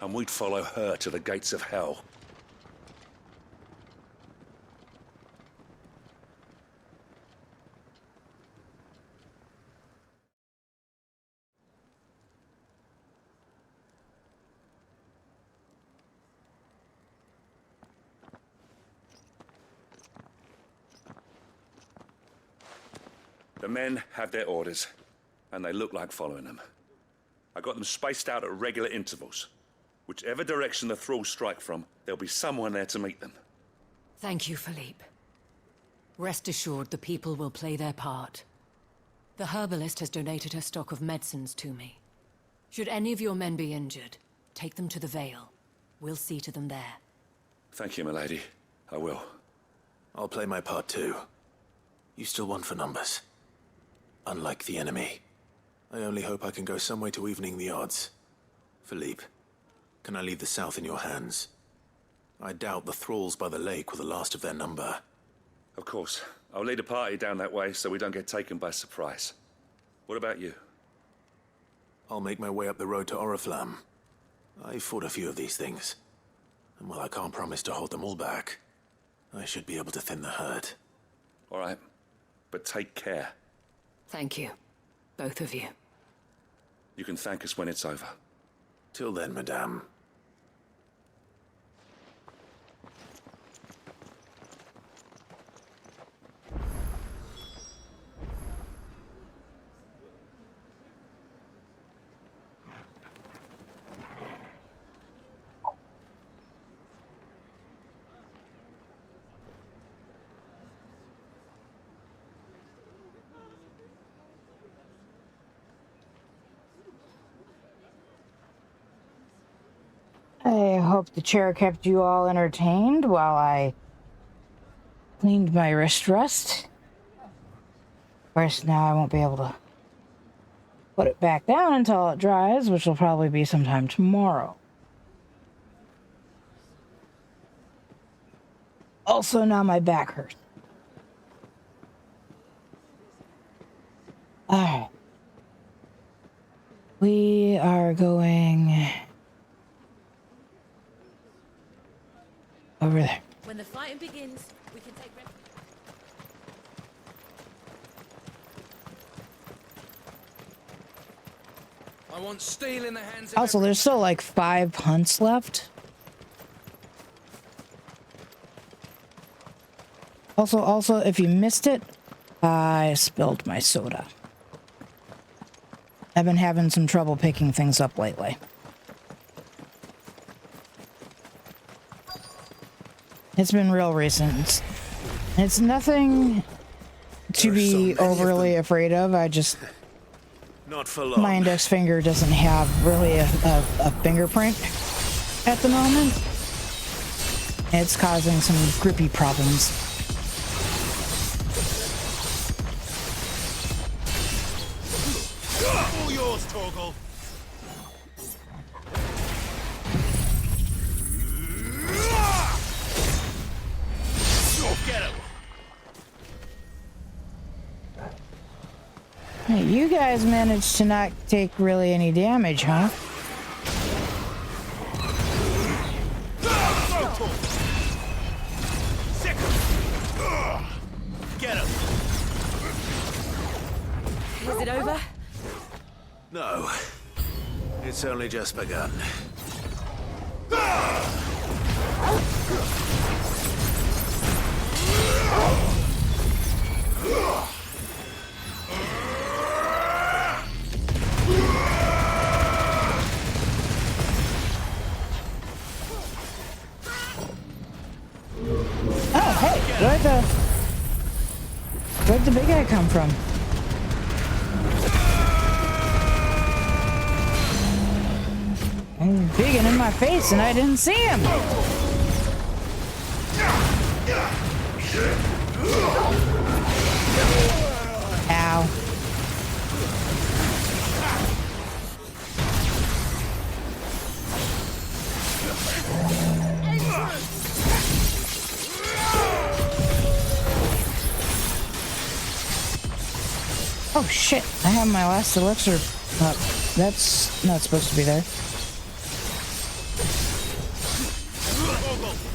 And we'd follow her to the gates of hell. The men have their orders, and they look like following them. I got them spaced out at regular intervals. Whichever direction the thralls strike from, there'll be someone there to meet them. Thank you, Philippe. Rest assured the people will play their part. The herbalist has donated her stock of medicines to me. Should any of your men be injured, take them to the Vale. We'll see to them there. Thank you, milady. I will. I'll play my part too. You still want for numbers. Unlike the enemy. I only hope I can go some way to evening the odds. Philippe, can I leave the south in your hands? I doubt the thralls by the lake were the last of their number. Of course. I'll lead a party down that way so we don't get taken by surprise. What about you? I'll make my way up the road to Oriflamme. I've fought a few of these things. And while I can't promise to hold them all back, I should be able to thin the herd. All right. But take care. Thank you. Both of you. You can thank us when it's over. Till then, madame. I hope the chair kept you all entertained while I cleaned my wrist rest. Of course, now I won't be able to put it back down until it dries, which will probably be sometime tomorrow. Also, now my back hurts. Alright. We are going over there. When the fighting begins, we can take refuge. I want steel in the hands of Also, there's still like 5 hunts left. Also, if you missed it, I spilled my soda. I've been having some trouble picking things up lately. It's been real recent. It's nothing to be overly afraid of. I just... Not for long. My index finger doesn't have really a fingerprint at the moment. It's causing some grippy problems. Torgal. Get him. Hey, you guys managed to not take really any damage, huh? Get him. Is it over? No. It's only just begun. Oh, hey, where'd the big guy come from? I'm big and in my face and I didn't see him. Ow. Oh shit, I have my last elixir up. That's not supposed to be there.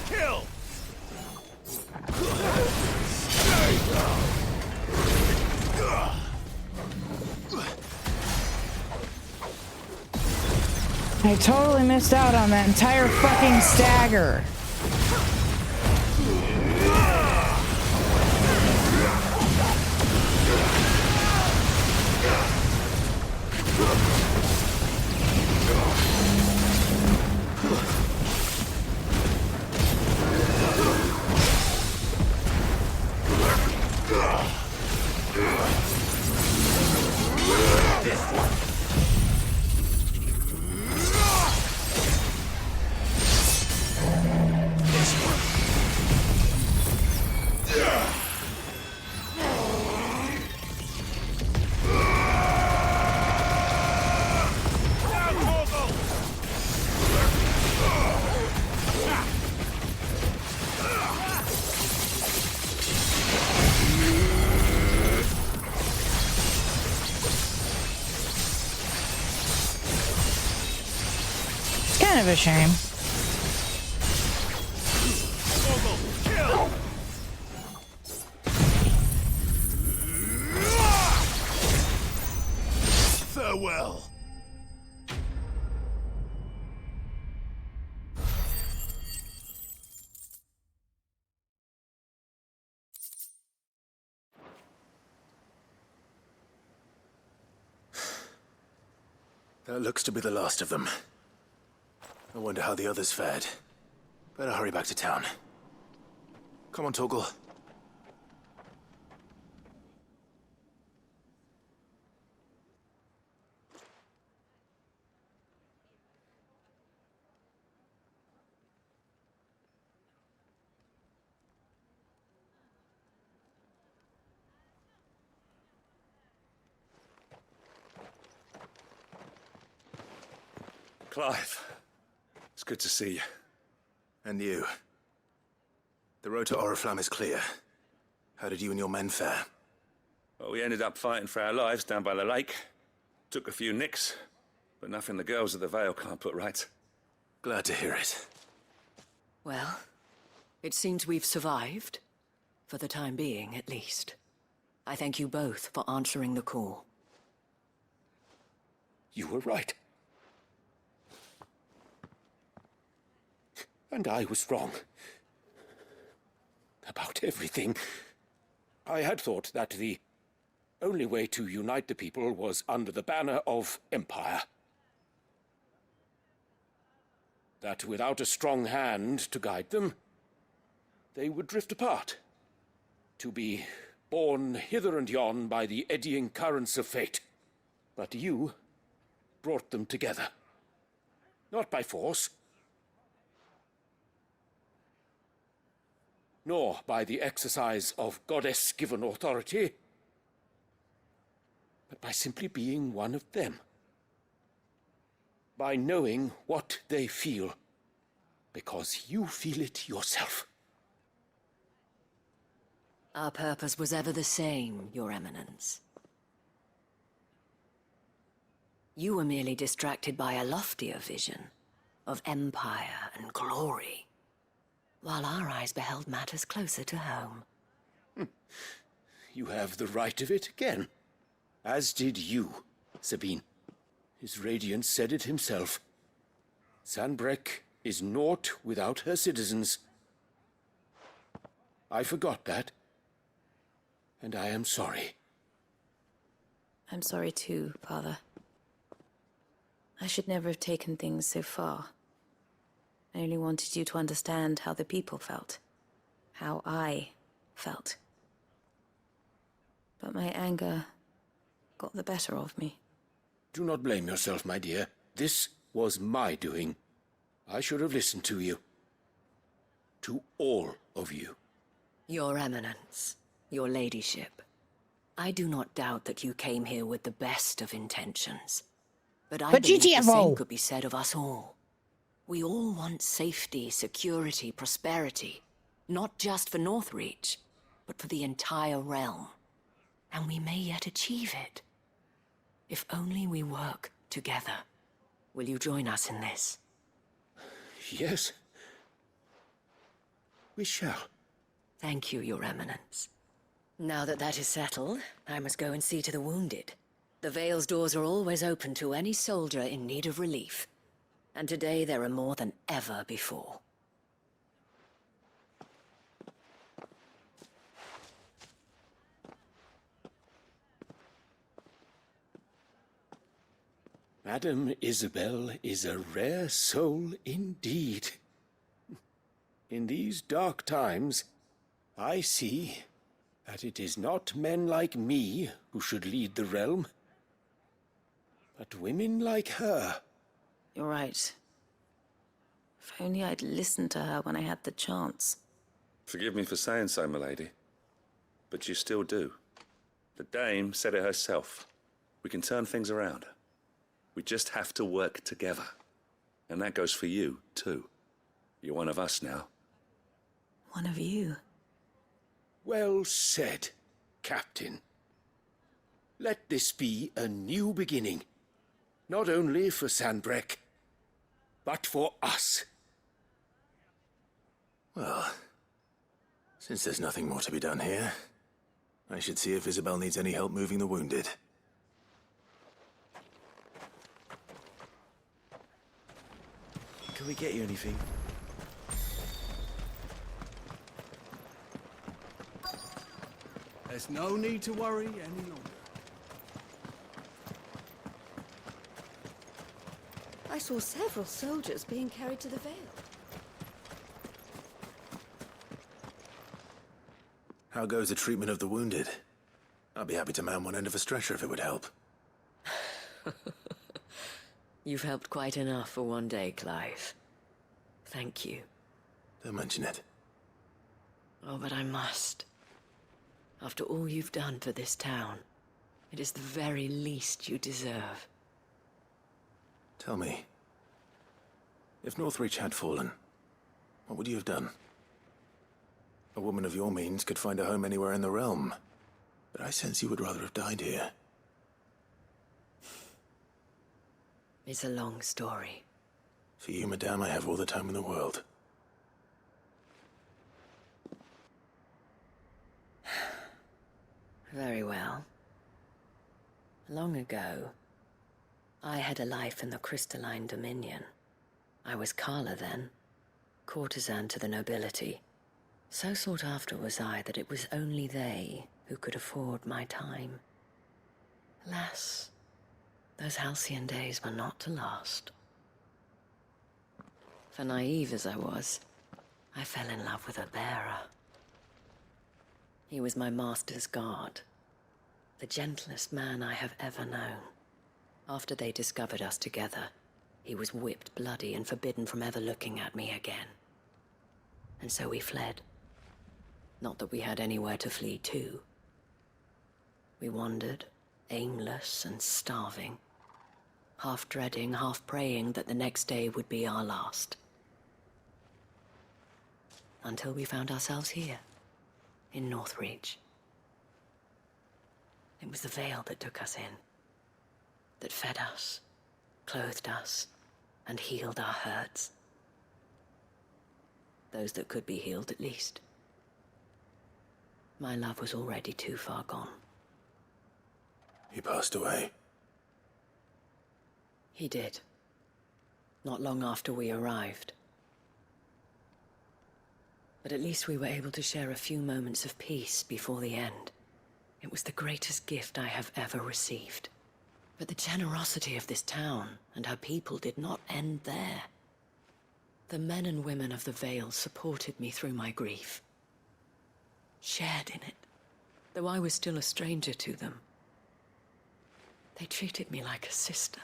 Kill. I totally missed out on that entire fucking stagger. Kind of a shame. Farewell. That looks to be the last of them. I wonder how the others fared. Better hurry back to town. Come on, Torgal. Clive, it's good to see you. And you. The road to Oriflamme is clear. How did you and your men fare? Well, we ended up fighting for our lives down by the lake. Took a few nicks, but nothing the girls of the Vale can't put right. Glad to hear it. Well, it seems we've survived. For the time being, at least. I thank you both for answering the call. You were right. And I was wrong. About everything. I had thought that the only way to unite the people was under the banner of Empire. That without a strong hand to guide them, they would drift apart. To be borne hither and yon by the eddying currents of fate. But you brought them together. Not by force, nor by the exercise of goddess-given authority, but by simply being one of them. by knowing what they feel, because you feel it yourself. Our purpose was ever the same, Your Eminence. You were merely distracted by a loftier vision of empire and glory, while our eyes beheld matters closer to home. You have the right of it again, as did you, Sabine. His radiance said it himself. Sanbreque is naught without her citizens. I forgot that, and I am sorry. I'm sorry too, Father. I should never have taken things so far. I only wanted you to understand how the people felt. How I felt. But my anger got the better of me. Do not blame yourself, my dear. This was my doing. I should have listened to you. To all of you. Your Eminence, your ladyship, I do not doubt that you came here with the best of intentions. But I believe the same could be said of us all. We all want safety, security, prosperity. Not just for Northreach, but for the entire realm. And we may yet achieve it. If only we work together. Will you join us in this? Yes. We shall. Thank you, Your Eminence. Now that that is settled, I must go and see to the wounded. The Vale's doors are always open to any soldier in need of relief. And today there are more than ever before. Madame Isabel is a rare soul indeed. In these dark times, I see that it is not men like me who should lead the realm, but women like her. You're right. If only I'd listened to her when I had the chance. Forgive me for saying so, milady, but you still do. The dame said it herself. We can turn things around. We just have to work together. And that goes for you, too. You're one of us now. One of you. Well said, Captain. Let this be a new beginning. Not only for Sanbreque, but for us. Well, since there's nothing more to be done here, I should see if Isabel needs any help moving the wounded. Can we get you anything? There's no need to worry any longer. I saw several soldiers being carried to the Vale. How goes the treatment of the wounded? I'd be happy to man one end of a stretcher if it would help. You've helped quite enough for one day, Clive. Thank you. Don't mention it. Oh, but I must. After all you've done for this town, it is the very least you deserve. Tell me, if Northreach had fallen, what would you have done? A woman of your means could find a home anywhere in the realm, but I sense you would rather have died here. It's a long story. For you, madame, I have all the time in the world. Very well. Long ago, I had a life in the Crystalline Dominion. I was Carla then, courtesan to the nobility. So sought after was I that it was only they who could afford my time. Alas, those halcyon days were not to last. For naive as I was, I fell in love with a bearer. He was my master's guard, the gentlest man I have ever known. After they discovered us together, he was whipped bloody and forbidden from ever looking at me again. And so we fled. Not that we had anywhere to flee to. We wandered, aimless and starving, half dreading, half praying that the next day would be our last. Until we found ourselves here, in Northreach. It was the veil that took us in, that fed us, clothed us, and healed our hurts. Those that could be healed, at least. My love was already too far gone. He passed away. He did. Not long after we arrived. But at least we were able to share a few moments of peace before the end. It was the greatest gift I have ever received. But the generosity of this town and her people did not end there. The men and women of the Vale supported me through my grief. Shared in it, though I was still a stranger to them. They treated me like a sister.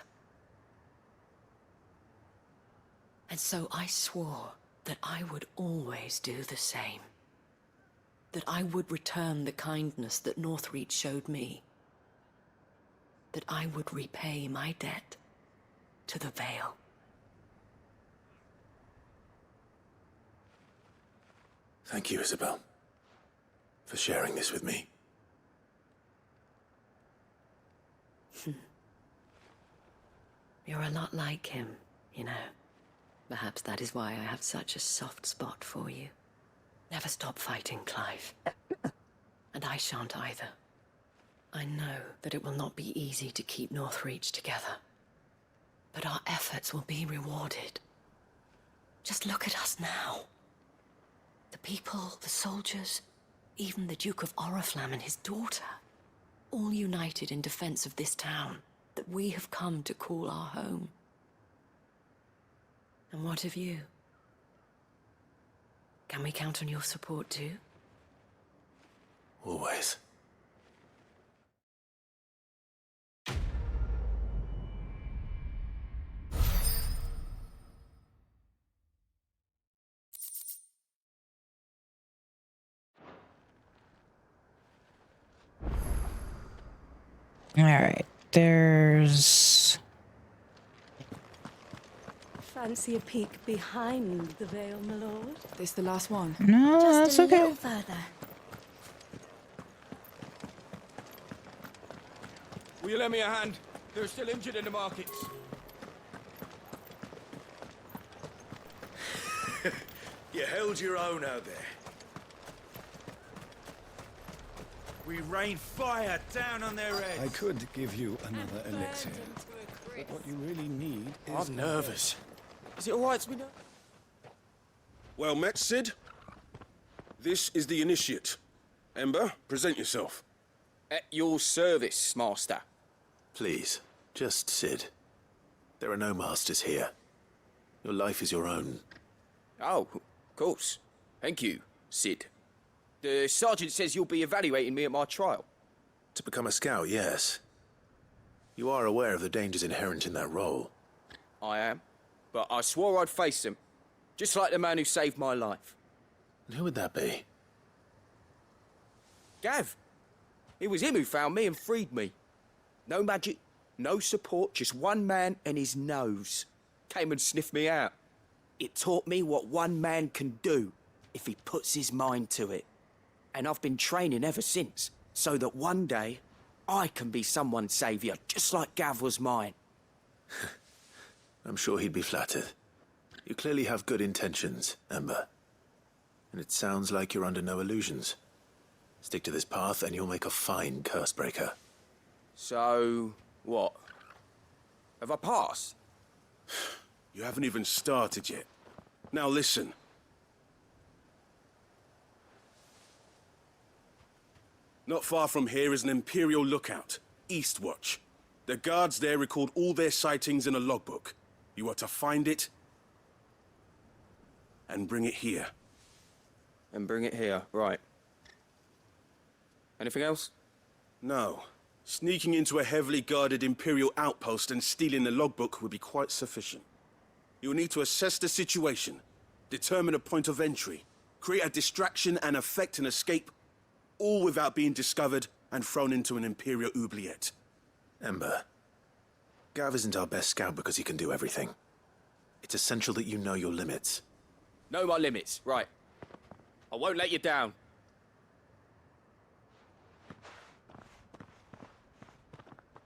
And so I swore that I would always do the same. That I would return the kindness that Northreach showed me. That I would repay my debt to the Vale. Thank you, Isabel, for sharing this with me. You're a lot like him, you know. Perhaps that is why I have such a soft spot for you. Never stop fighting, Clive. And I shan't either. I know that it will not be easy to keep Northreach together. But our efforts will be rewarded. Just look at us now. The people, the soldiers, even the Duke of Oriflamme and his daughter. All united in defense of this town that we have come to call our home. And what of you? Can we count on your support too? Always. All right, there's... Fancy a peek behind the veil, my lord? This the last one? No, Just that's a okay. little further. Will you lend me a hand? They're still injured in the markets. You held your own out there. We rain fire down on their heads. I could give you another elixir, but what you really need is... I'm nervous. Is it all right to be nervous? Well met, Sid. This is the initiate. Ember, present yourself. At your service, master. Please, just Sid. There are no masters here. Your life is your own. Oh, of course. Thank you, Sid. The sergeant says you'll be evaluating me at my trial. To become a scout, yes. You are aware of the dangers inherent in that role. I am. But I swore I'd face them. Just like the man who saved my life. And who would that be? Gav. It was him who found me and freed me. No magic, no support, just one man and his nose. Came and sniffed me out. It taught me what one man can do if he puts his mind to it. And I've been training ever since, so that one day I can be someone's saviour, just like Gav was mine. I'm sure he'd be flattered. You clearly have good intentions, Ember. And it sounds like you're under no illusions. Stick to this path and you'll make a fine curse breaker. So, what? Have I passed? You haven't even started yet. Now listen. Not far from here is an Imperial lookout, Eastwatch. The guards there record all their sightings in a logbook. You are to find it and bring it here. And bring it here, right. Anything else? No. Sneaking into a heavily guarded Imperial outpost and stealing the logbook would be quite sufficient. You will need to assess the situation, determine a point of entry, create a distraction and effect an escape, all without being discovered and thrown into an Imperial oubliette. Ember, Gav isn't our best scout because he can do everything. It's essential that you know your limits. Know my limits, right. I won't let you down.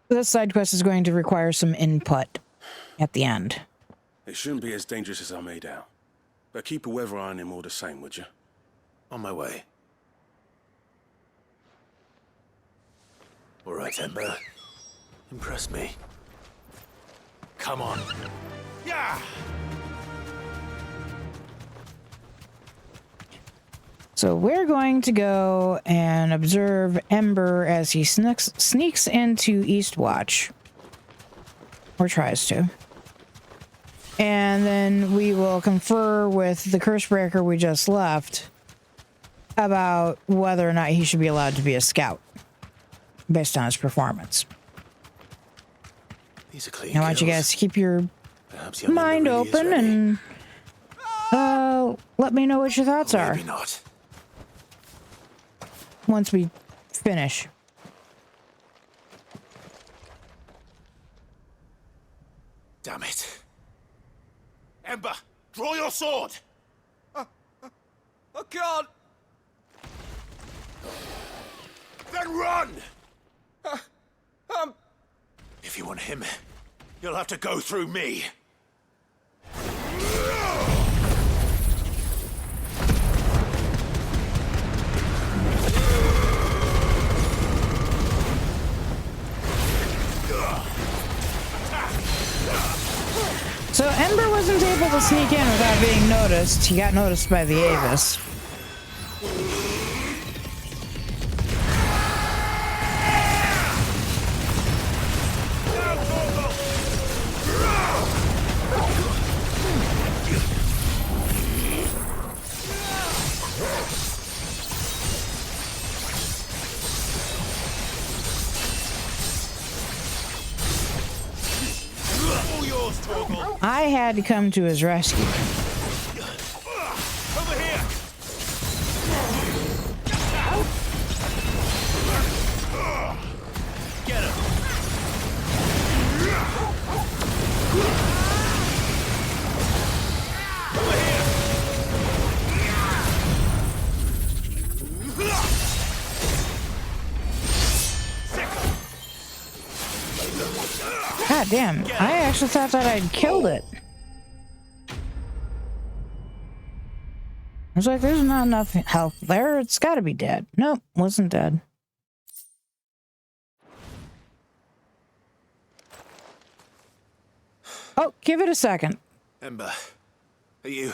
This side quest is going to require some input at the end. It shouldn't be as dangerous as I made out. But keep a weather eye on him all the same, would you? On my way. All right, Ember. Impress me. Come on. Yeah! So we're going to go and observe Ember as he sneaks into Eastwatch. Or tries to. And then we will confer with the Cursebreaker we just left about whether or not he should be allowed to be a scout based on his performance. These are clean I want you kills. guys to keep your Perhaps young mind Ember really is open ready. and let me know what your thoughts Or are maybe not. once we finish. Damn it. Ember, draw your sword! I can't. Then run! If you want him, you'll have to go through me. So Ember wasn't able to sneak in without being noticed. He got noticed by the Avis. I had to come to his rescue. Over here. Get him. Over here. God damn, I actually thought that I'd killed it. I was like, there's not enough health there. It's gotta be dead. Nope, wasn't dead. Oh, give it a second. Ember, are you...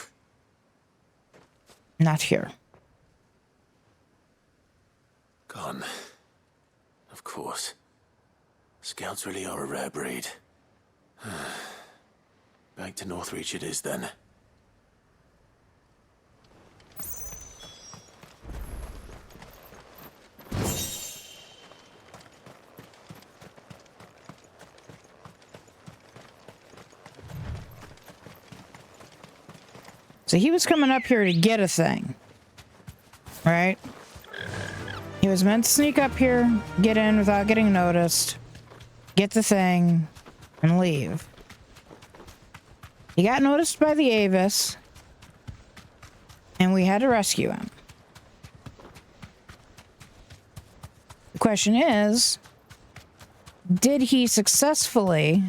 Not here. Gone. Of course. Scouts really are a rare breed. Back to Northreach it is then. So he was coming up here to get a thing. Right? He was meant to sneak up here, get in without getting noticed, get the thing, and leave. He got noticed by the Avis, and we had to rescue him. The question is, did he successfully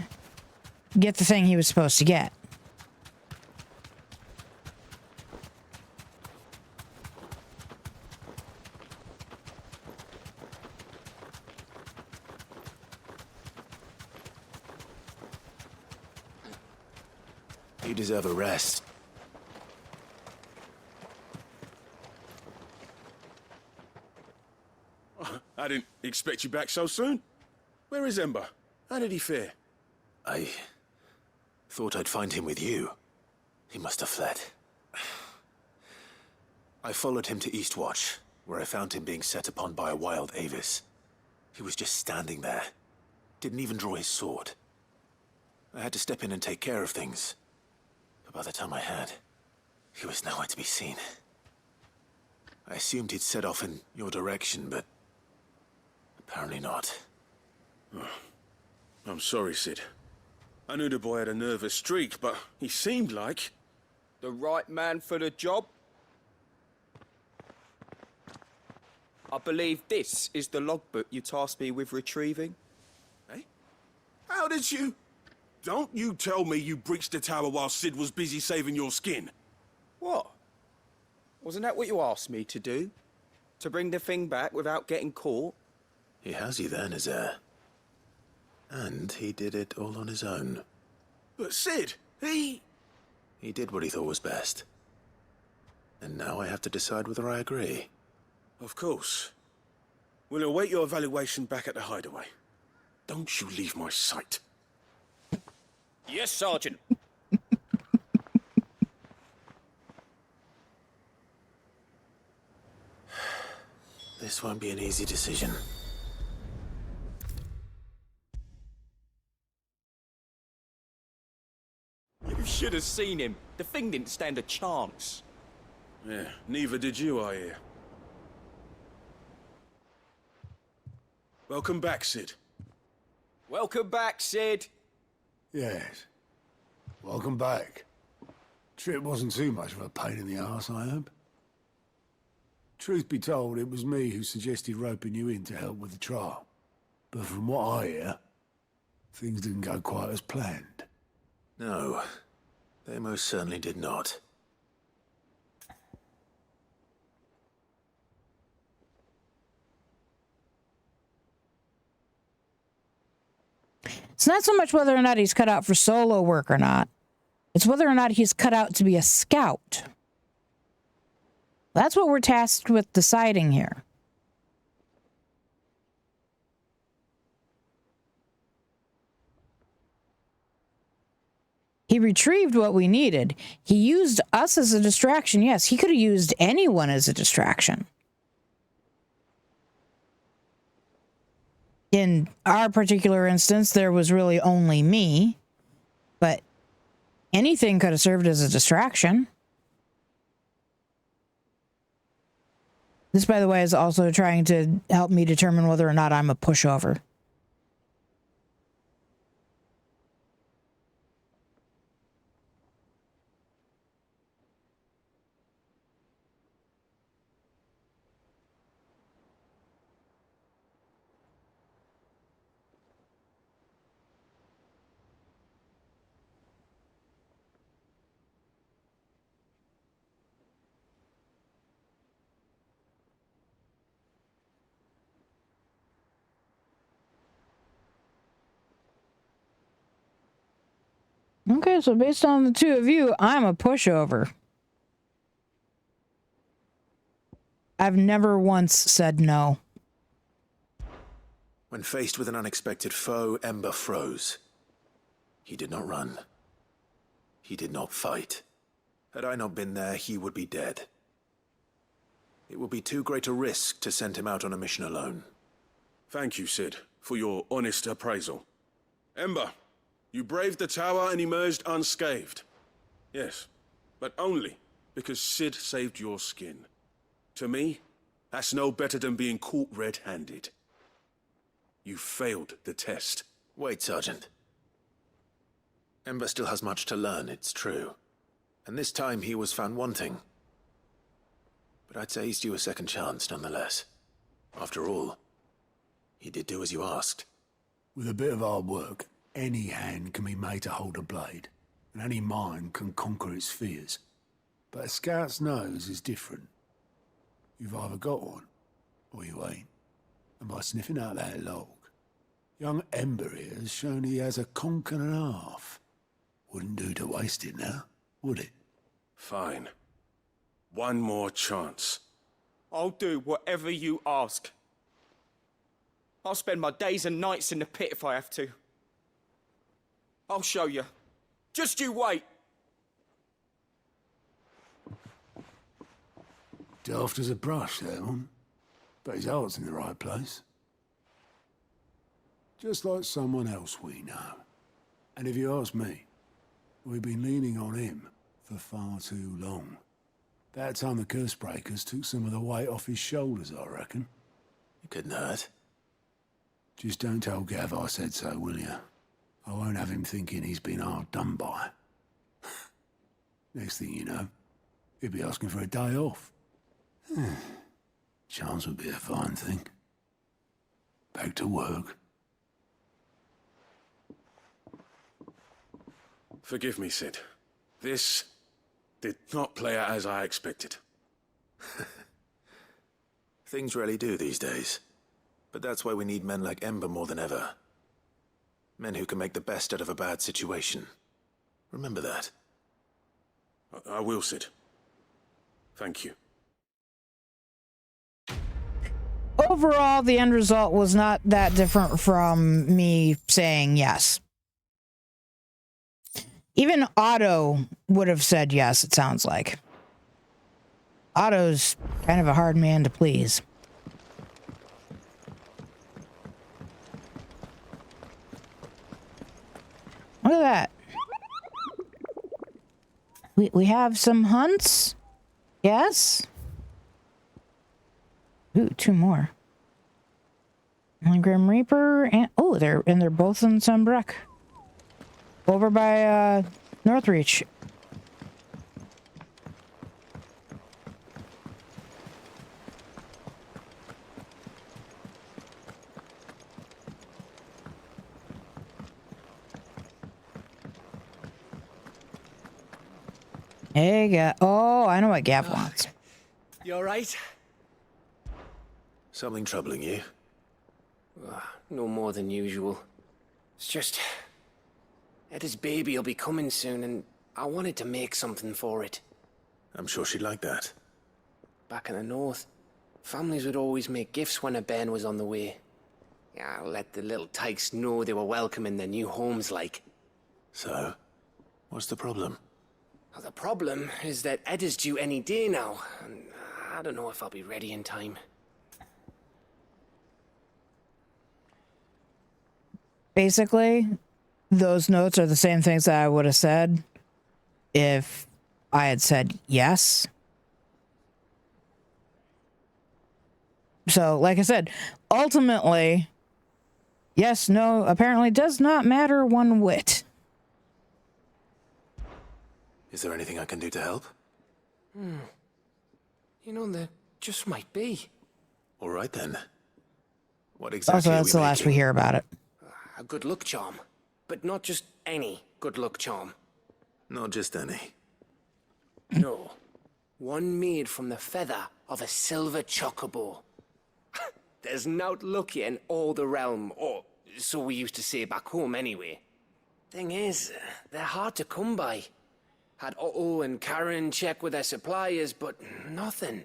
get the thing he was supposed to get? You deserve a rest. I didn't expect you back so soon. Where is Ember? How did he fare? I thought I'd find him with you. He must have fled. I followed him to Eastwatch, where I found him being set upon by a wild Avis. He was just standing there. Didn't even draw his sword. I had to step in and take care of things. But by the time I had, he was nowhere to be seen. I assumed he'd set off in your direction, but apparently not. I'm sorry, Sid. I knew the boy had a nervous streak, but he seemed like... The right man for the job? I believe this is the logbook you tasked me with retrieving. Eh? How did you... Don't you tell me you breached the tower while Sid was busy saving your skin. What? Wasn't that what you asked me to do? To bring the thing back without getting caught? He has you then, his heir. And he did it all on his own. But Sid, he did what he thought was best. And now I have to decide whether I agree. Of course. We'll await your evaluation back at the hideaway. Don't you leave my sight. Yes, Sergeant. This won't be an easy decision. You should have seen him. The thing didn't stand a chance. Yeah, neither did you, I hear. Welcome back, Sid. Welcome back, Sid. Yes. Welcome back. Trip wasn't too much of a pain in the arse, I hope. Truth be told, it was me who suggested roping you in to help with the trial. But from what I hear, things didn't go quite as planned. No, they most certainly did not. It's not so much whether or not he's cut out for solo work or not. It's whether or not he's cut out to be a scout. That's what we're tasked with deciding here. He retrieved what we needed. He used us as a distraction. Yes, he could have used anyone as a distraction. In our particular instance, there was really only me, but anything could have served as a distraction. This, by the way, is also trying to help me determine whether or not I'm a pushover. Okay, so based on the two of you, I'm a pushover. I've never once said no. When faced with an unexpected foe, Ember froze. He did not run. He did not fight. Had I not been there, he would be dead. It would be too great a risk to send him out on a mission alone. Thank you, Sid, for your honest appraisal. Ember, you braved the tower and emerged unscathed. Yes, but only because Sid saved your skin. To me, that's no better than being caught red-handed. You failed the test. Wait, Sergeant. Ember still has much to learn, it's true. And this time he was found wanting. But I'd say he's due a second chance, nonetheless. After all, he did do as you asked. With a bit of hard work, any hand can be made to hold a blade, and any mind can conquer its fears. But a scout's nose is different. You've either got one, or you ain't. And by sniffing out that log, young Ember here has shown he has a conch and a half. Wouldn't do to waste it now, would it? Fine. One more chance. I'll do whatever you ask. I'll spend my days and nights in the pit if I have to. I'll show you. Just you wait. Daft as a brush, that one. But his heart's in the right place. Just like someone else we know. And if you ask me, we've been leaning on him for far too long. That time the curse breakers took some of the weight off his shoulders, I reckon. It couldn't hurt. Just don't tell Gav I said so, will you? I won't have him thinking he's been hard done by. Next thing you know, he'll be asking for a day off. Chance would be a fine thing. Back to work. Forgive me, Sid. This did not play out as I expected. Things really do these days. But that's why we need men like Ember more than ever. Men who can make the best out of a bad situation. Remember that. I will, Sid. Thank you. Overall, the end result was not that different from me saying yes. Even Otto would have said yes, it sounds like. Otto's kind of a hard man to please. Look at that. We have some hunts. Yes. Ooh, 2 more. And Grim Reaper and they're both in Sunbreck. Over by Northreach. Hey, I know what Gav wants. You alright? Something troubling you? No more than usual. It's just... Etta's baby will be coming soon, and I wanted to make something for it. I'm sure she'd like that. Back in the north, families would always make gifts when a bairn was on the way. Yeah, let the little tykes know they were welcome in their new homes, like. So, what's the problem? Well, the problem is that Etta's due any day now, and I don't know if I'll be ready in time. Basically, those notes are the same things that I would have said if I had said yes. So, like I said, ultimately, yes, no, apparently does not matter one whit. Is there anything I can do to help? You know, there just might be. All right, then. What exactly Also, are that's we the last we making? hear about it. A good luck charm. But not just any good luck charm. Not just any. No. One made from the feather of a silver chocobo. There's naught lucky in all the realm, or so we used to say back home anyway. Thing is, they're hard to come by. Had Otto and Karen check with their suppliers, but nothing.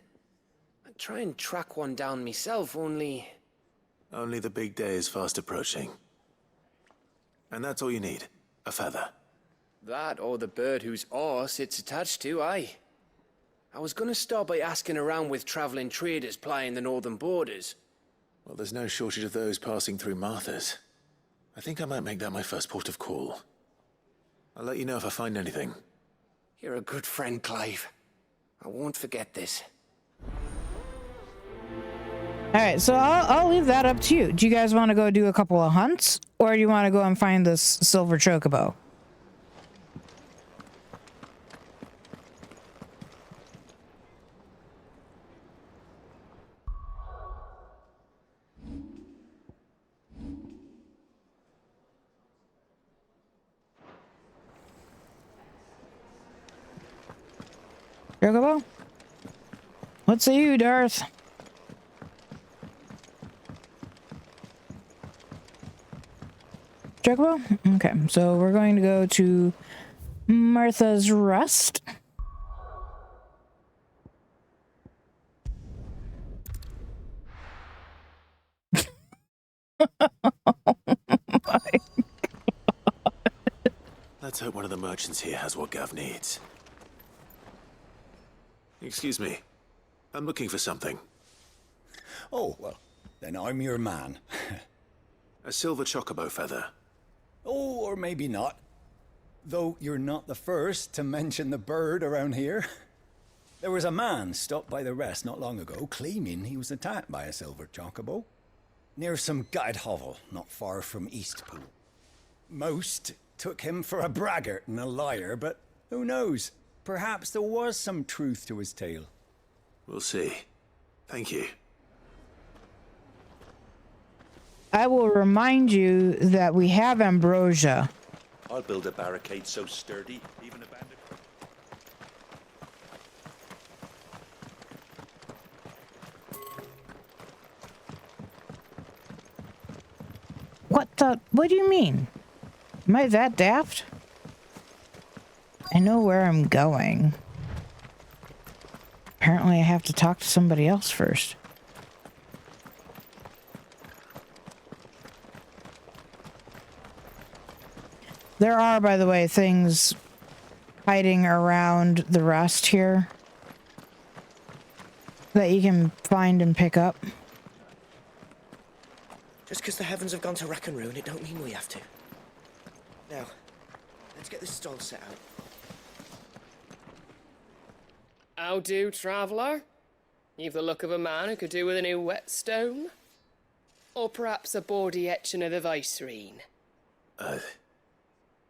I'd try and track one down myself, only... Only the big day is fast approaching. And that's all you need, a feather. That or the bird whose arse it's attached to, aye. I was gonna start by asking around with traveling traders plying the northern borders. Well, there's no shortage of those passing through Martha's. I think I might make that my first port of call. I'll let you know if I find anything. You're a good friend, Clive. I won't forget this. All right, so I'll leave that up to you. Do you guys want to go do a couple of hunts, or do you want to go and find this silver chocobo? Chocobo? What say you, Darth? Chocobo? Okay, so we're going to go to Martha's Rest. Let's hope one of the merchants here has what Gav needs. Excuse me. I'm looking for something. Oh, well, then I'm your man. A silver chocobo feather. Oh, or maybe not. Though you're not the first to mention the bird around here. There was a man stopped by the rest not long ago claiming he was attacked by a silver chocobo. Near some gutted hovel not far from Eastpool. Most took him for a braggart and a liar, but who knows? Perhaps there was some truth to his tale. We'll see. Thank you. I will remind you that we have ambrosia. I'll build a barricade so sturdy, even a bandit. What do you mean? Am I that daft? I know where I'm going. Apparently I have to talk to somebody else first. There are, by the way, things hiding around the rest here that you can find and pick up. Just because the heavens have gone to rack and ruin, it don't mean we have to. Now, let's get this stall set out. How do, traveller? You've the look of a man who could do with a new whetstone. Or perhaps a bawdy etching of the Vicerine.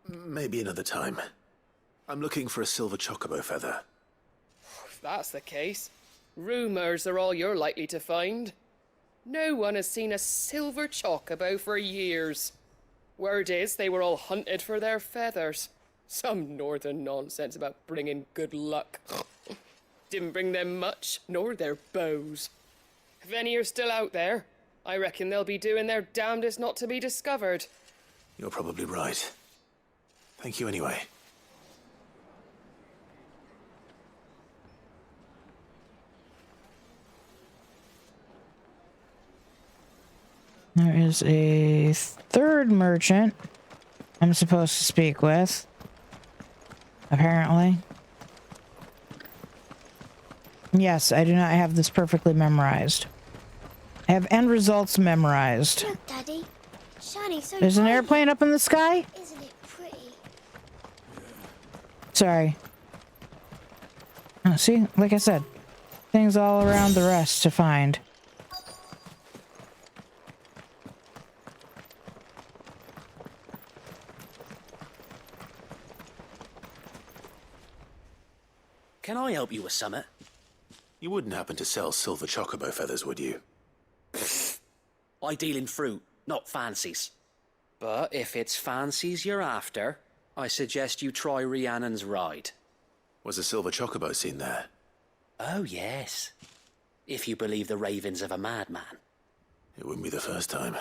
Maybe another time. I'm looking for a silver chocobo feather. If that's the case, rumours are all you're likely to find. No one has seen a silver chocobo for years. Word is they were all hunted for their feathers. Some northern nonsense about bringing good luck. Didn't bring them much, nor their bows. If any are still out there, I reckon they'll be doing their damnedest not to be discovered. You're probably right. Thank you anyway. There is a third merchant I'm supposed to speak with. Apparently. Yes, I do not have this perfectly memorized. I have end results memorized. Look, Daddy. Shiny, so There's an bright. airplane up in the sky? Isn't it pretty? Sorry. Oh, see, like I said, things all around the rest to find. Can I help you with summit? You wouldn't happen to sell silver chocobo feathers, would you? I deal in fruit, not fancies. But if it's fancies you're after, I suggest you try Rhiannon's ride. Was a silver chocobo seen there? Oh, yes. If you believe the ravings of a madman. It wouldn't be the first time.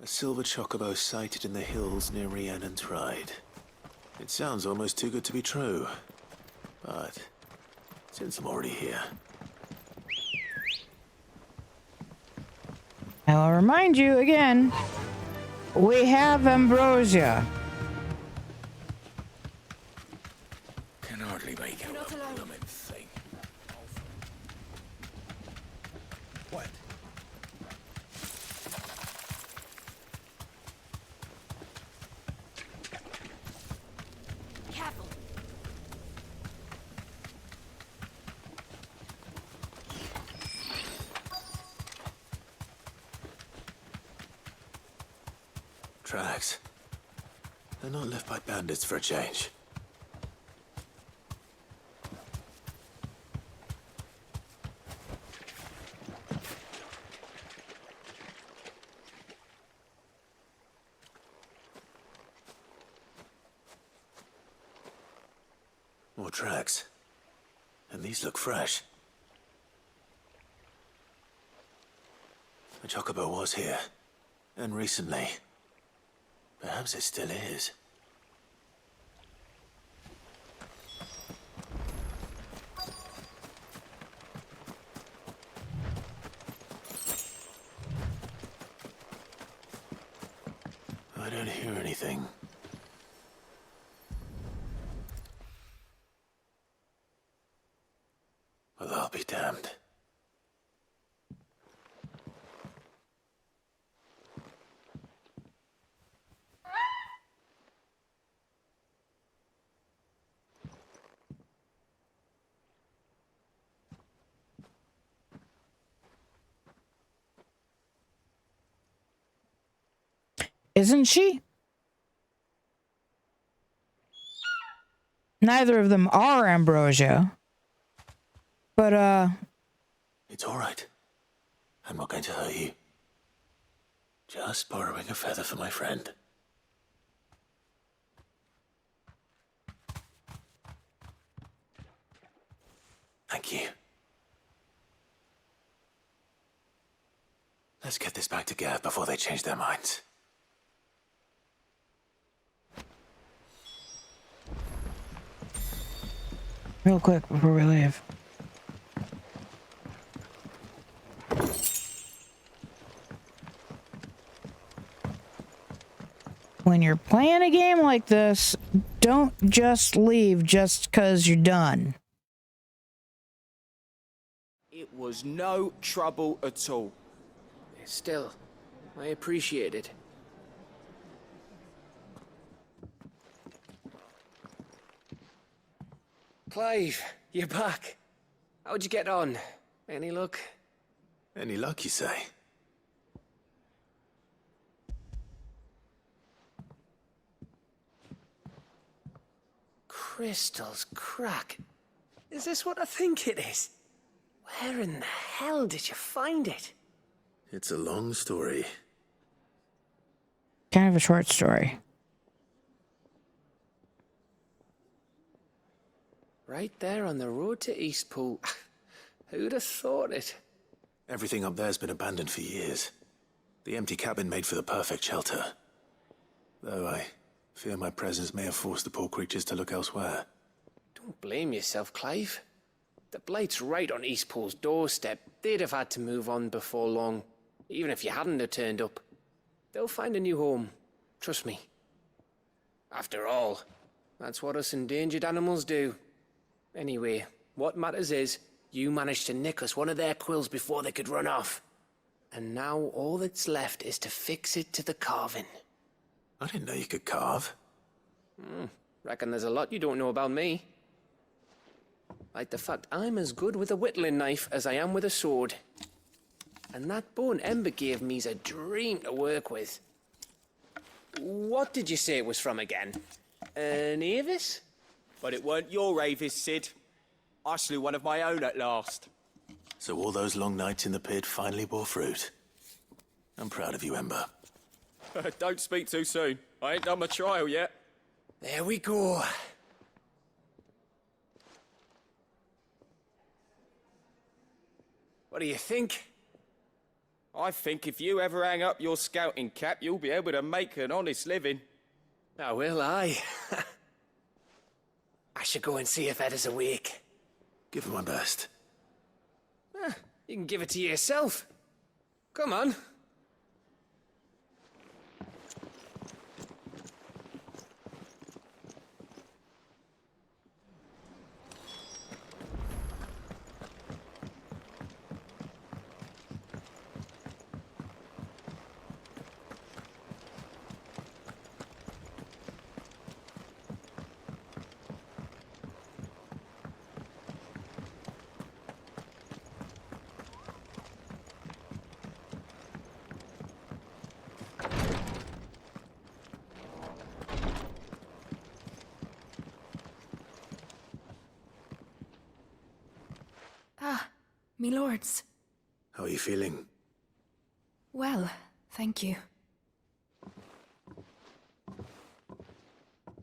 A silver chocobo sighted in the hills near Rhiannon's ride. It sounds almost too good to be true. But since I'm already here... I'll remind you again, we have ambrosia. Can hardly make out the blooming thing. What? Careful. Tracks. They're not left by bandits for a change. More tracks. And these look fresh. The chocobo was here. And recently. Perhaps it still is. I don't hear anything. Well, I'll be damned. Isn't she? Neither of them are Ambrosia. But, It's all right. I'm not going to hurt you. Just borrowing a feather for my friend. Thank you. Let's get this back to Gav before they change their minds. real quick before we leave. When you're playing a game like this, don't just leave just because you're done. It was no trouble at all. Still, I appreciate it. Clive, you're back. How'd you get on? Any luck? Any luck, you say? Crystal's crack. Is this what I think it is? Where in the hell did you find it? It's a long story. Kind of a short story. Right there on the road to Eastpool. Who'd have thought it? Everything up there's been abandoned for years. The empty cabin made for the perfect shelter. Though I fear my presence may have forced the poor creatures to look elsewhere. Don't blame yourself, Clive. The Blight's right on Eastpool's doorstep. They'd have had to move on before long, even if you hadn't have turned up. They'll find a new home. Trust me. After all, that's what us endangered animals do. Anyway, what matters is, you managed to nick us one of their quills before they could run off. And now all that's left is to fix it to the carving. I didn't know you could carve. Reckon there's a lot you don't know about me. Like the fact I'm as good with a whittling knife as I am with a sword. And that bone Ember gave me's a dream to work with. What did you say it was from again? An Avis? But it weren't your Avis, Sid. I slew one of my own at last. So all those long nights in the pit finally bore fruit. I'm proud of you, Ember. Don't speak too soon. I ain't done my trial yet. There we go. What do you think? I think if you ever hang up your scouting cap, you'll be able to make an honest living. Now will I? I should go and see if Ed is awake. Give it my best. You can give it to yourself. Come on. Me lords. How are you feeling? Well, thank you.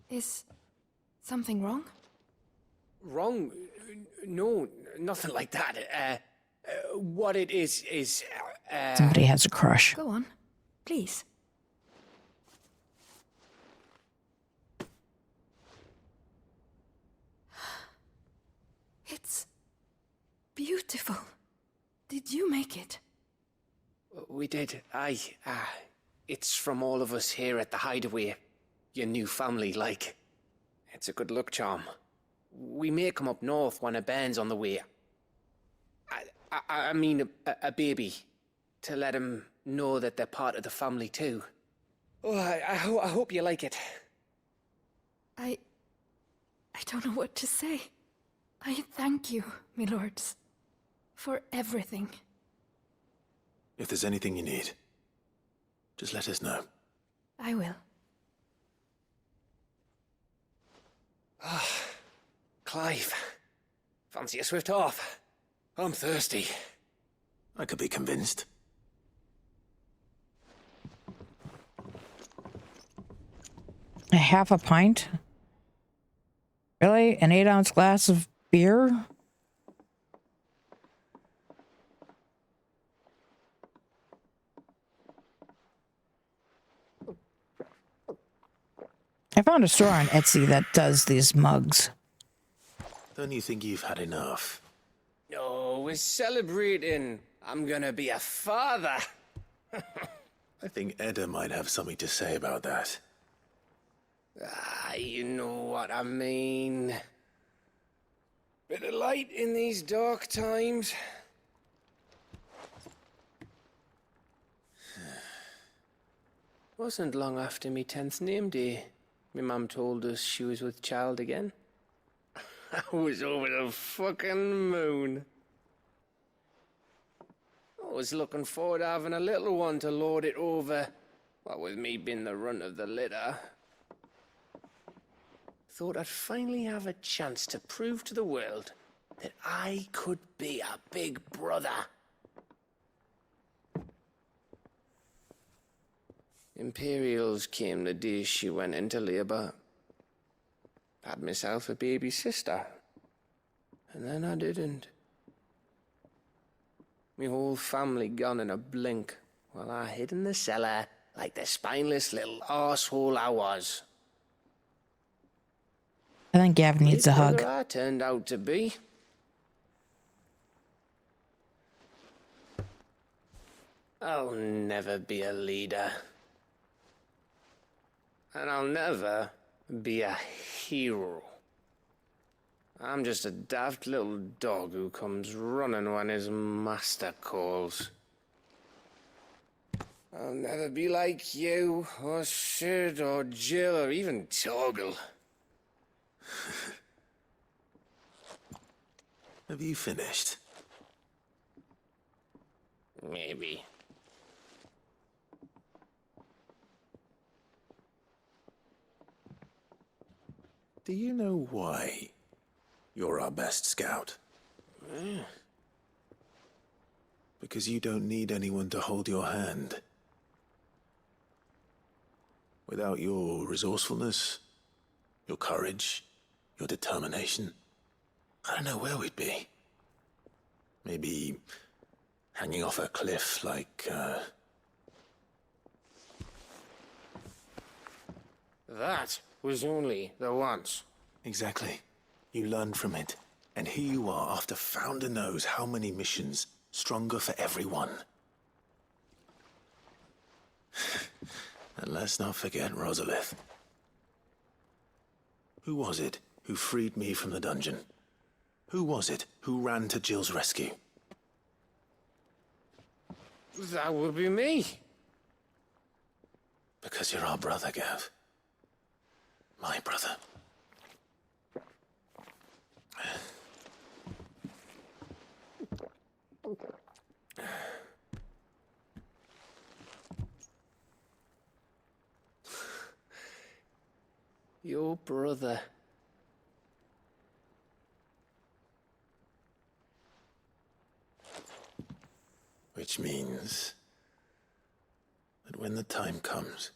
Is something wrong? Wrong? No, nothing like that. What it is... Somebody has a crush. Go on, please. It's beautiful. Did you make it? We did. Aye. It's from all of us here at the Hideaway. Your new family, like. It's a good luck charm. We may come up north when a band's on the way. I mean a baby. To let him know that they're part of the family too. Oh, I hope you like it. I don't know what to say. I thank you, my lords, for everything. If there's anything you need, just let us know. I will. Clive, fancy a swift off? I'm thirsty. I could be convinced. A half a pint? Really? An 8-ounce glass of beer? I found a store on Etsy that does these mugs. Don't you think you've had enough? Oh, we're celebrating. I'm gonna be a father. I think Edda might have something to say about that. You know what I mean. Bit of light in these dark times. Wasn't long after me 10th name day. My mum told us she was with child again. I was over the fucking moon. I was looking forward to having a little one to lord it over, what with me being the runt of the litter. Thought I'd finally have a chance to prove to the world that I could be a big brother. Imperials came the day she went into labour. Had myself a baby sister. And then I didn't. Me whole family gone in a blink, while I hid in the cellar like the spineless little arsehole I was. I think Gavin needs a hug. I turned out to be. I'll never be a leader. And I'll never be a hero. I'm just a daft little dog who comes running when his master calls. I'll never be like you, or Sid, or Jill, or even Torgal. Have you finished? Maybe. Do you know why you're our best scout? Because you don't need anyone to hold your hand. Without your resourcefulness, your courage, your determination, I don't know where we'd be. Maybe hanging off a cliff like, That was only the once. Exactly. You learned from it. And here you are after Founder knows how many missions, stronger for everyone. And let's not forget Rosalith. Who was it who freed me from the dungeon? Who was it who ran to Jill's rescue? That would be me. Because you're our brother, Gav. My brother. Your brother. Which means that when the time comes,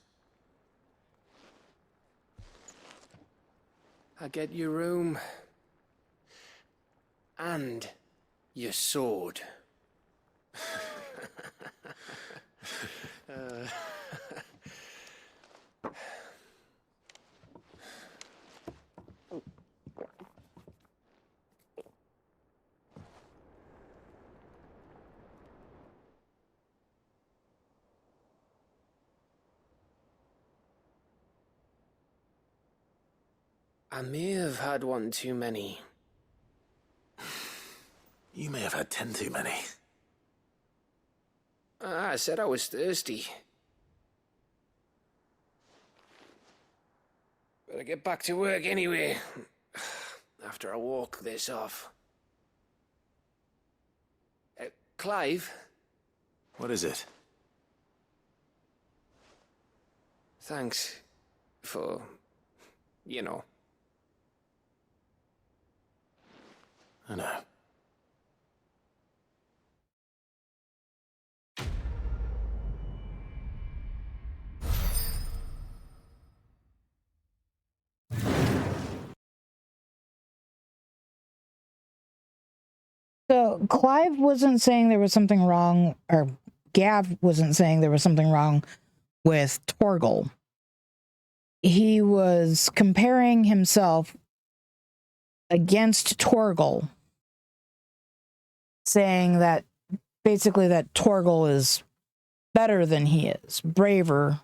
I get your room. And your sword. I may have had one too many. you may have had 10 too many. I said I was thirsty. Better get back to work anyway. After I walk this off. Clive? What is it? Thanks for, you know. I know. So Clive wasn't saying there was something wrong, or Gav wasn't saying there was something wrong with Torgal. He was comparing himself against Torgal, saying that basically that Torgal is better than he is, braver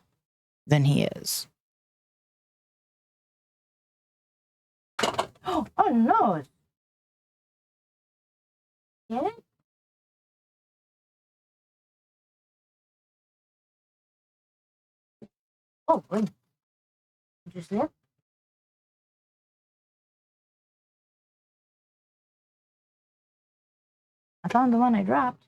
than he is. Oh no! Get it? Oh, good. Did you see it? I found the one I dropped.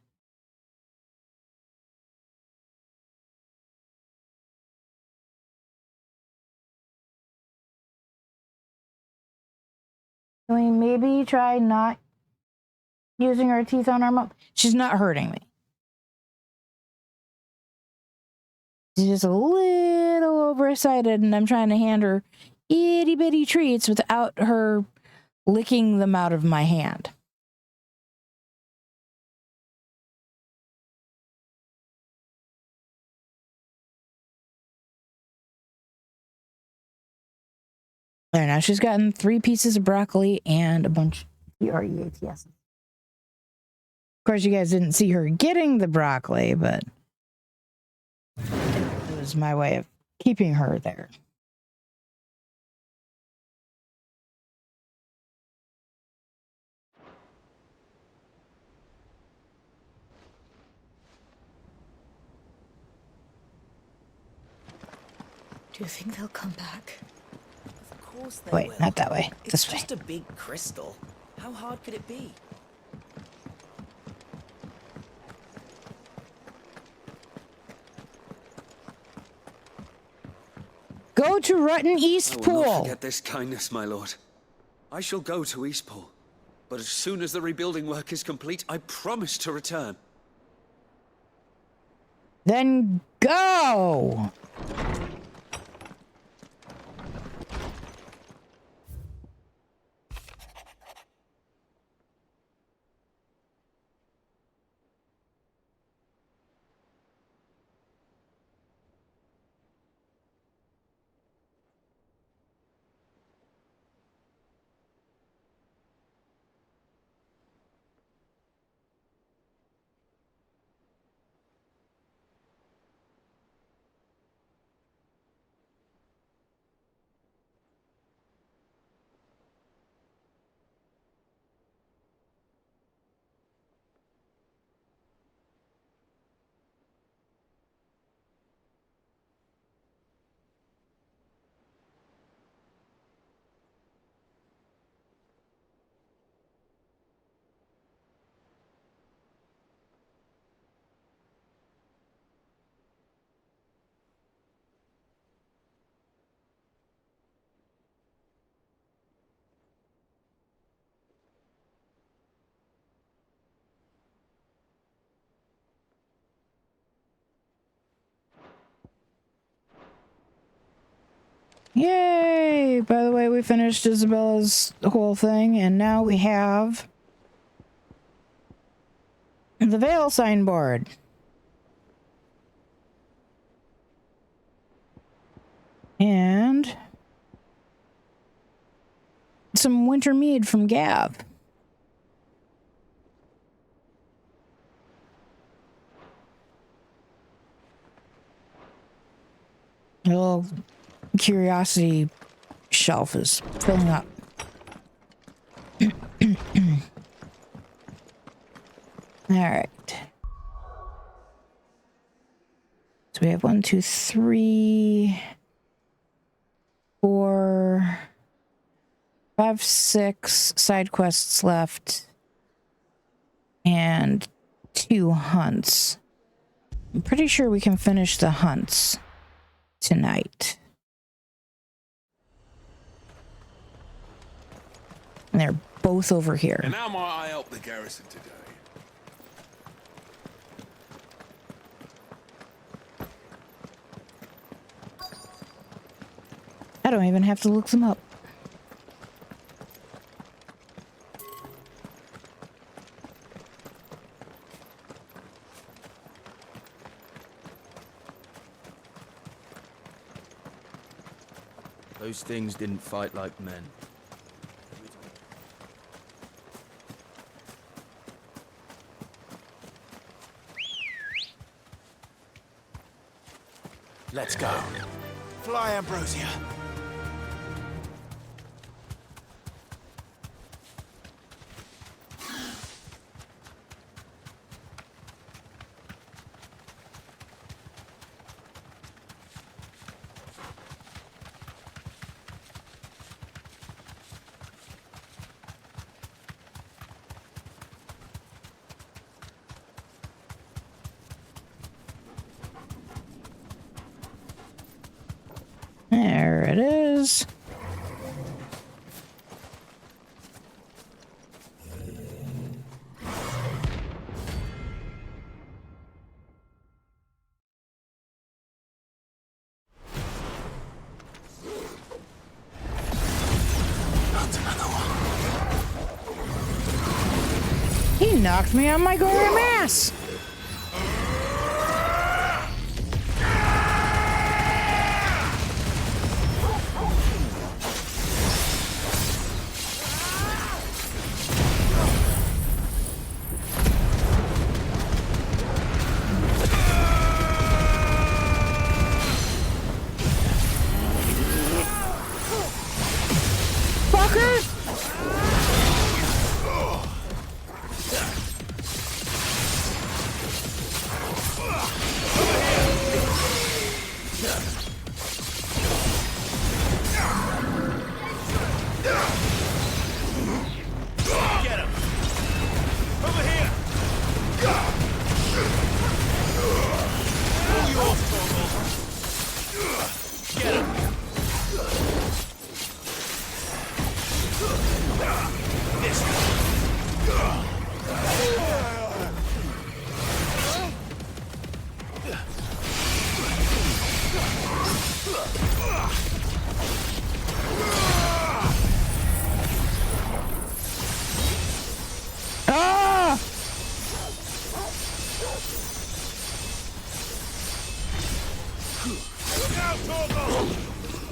Can we maybe try not using our teeth on our mouth? She's not hurting me. She's just a little overexcited, and I'm trying to hand her itty bitty treats without her licking them out of my hand. There, now she's gotten 3 pieces of broccoli and a bunch of TREATS. Of course, you guys didn't see her getting the broccoli, but it was my way of keeping her there. Do you think they'll come back? Of course they Wait, will. not that way. It's This way. just a big crystal. How hard could it be? Go to Rutten East I will Pool. not forget this kindness, my lord. I shall go to Eastpool, but as soon as the rebuilding work is complete, I promise to return. Then go. Yay! By the way, we finished Isabella's whole thing, and now we have the Veil signboard. And some winter mead from Gav. A little curiosity shelf is filling up. All right. So we have 1, 2, 3, 4, 5, 6 side quests left, and 2 hunts. I'm pretty sure we can finish the hunts. tonight. And they're both over here. And how might I help the garrison today? I don't even have to look them up. Those things didn't fight like men. Let's go. Fly, Ambrosia. There it is. He knocked me on my gory ass.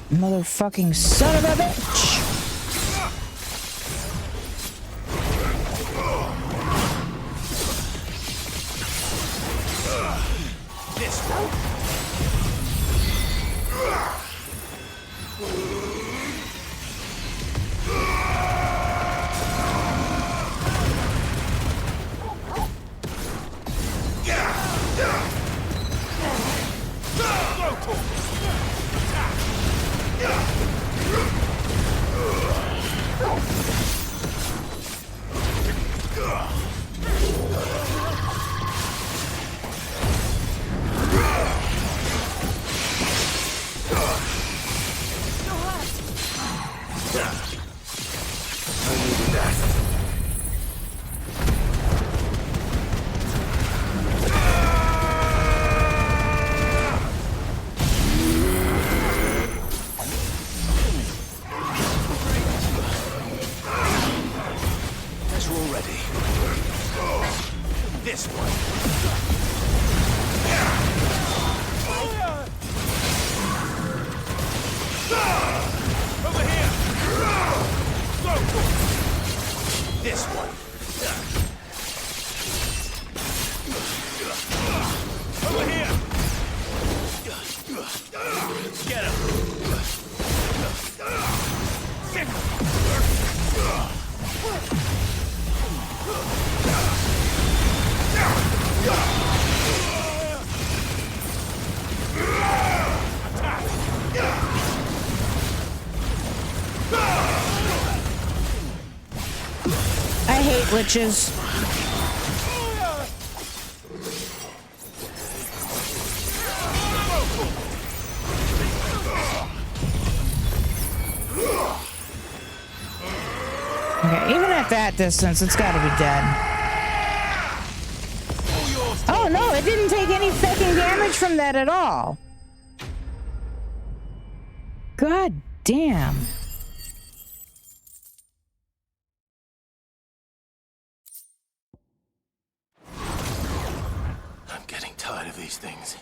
Motherfucking son of a bitch! I hate witches. Okay, even at that distance, it's got to be dead. Oh no, it didn't take any fucking damage from that at all. God damn. I'm getting tired of these things.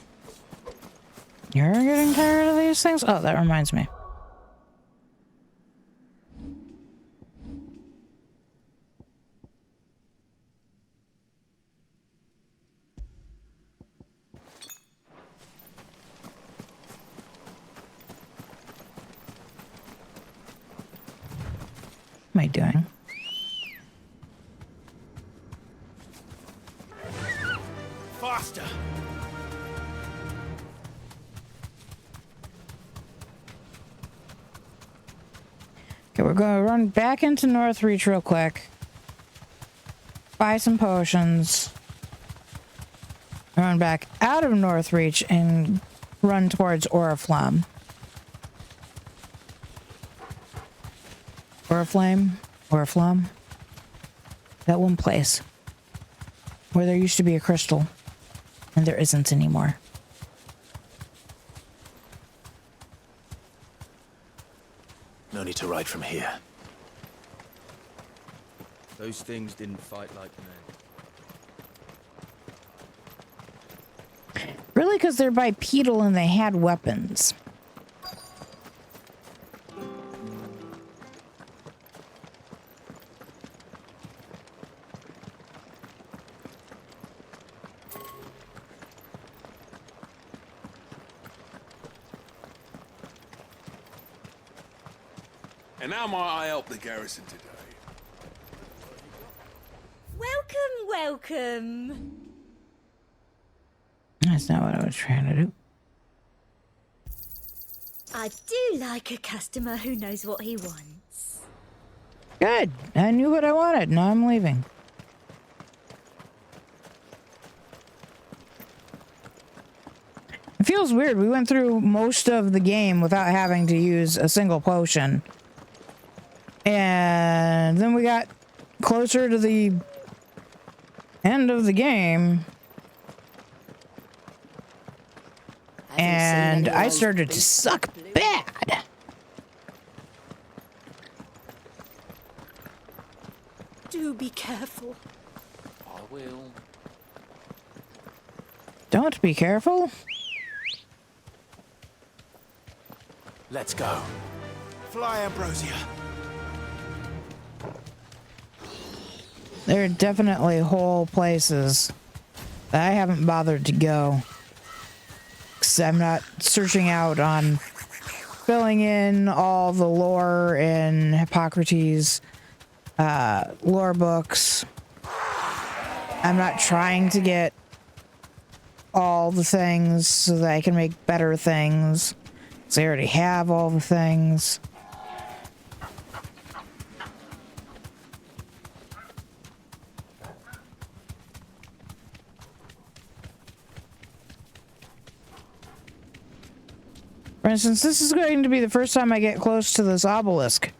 You're getting tired of these things? Oh, that reminds me. What am I doing? Faster! Okay, we're going to run back into Northreach real quick. Buy some potions. Run back out of Northreach and run towards Oriflamme. Oriflamme? That one place where there used to be a crystal and there isn't anymore. No need to ride from here. Those things didn't fight like men. Really? Because they're bipedal and they had weapons. And how might I help the garrison today? Welcome. That's not what I was trying to do. I do like a customer who knows what he wants. Good. I knew what I wanted. Now I'm leaving. It feels weird. We went through most of the game without having to use a single potion. And then we got closer to the end of the game. And I started to suck bad. Do be careful. I will. Don't be careful. Let's go. Fly, Ambrosia. There are definitely whole places that I haven't bothered to go. Because I'm not searching out on filling in all the lore in Hippocrates' lore books. I'm not trying to get all the things so that I can make better things. Because I already have all the things. For instance, this is going to be the first time I get close to this obelisk.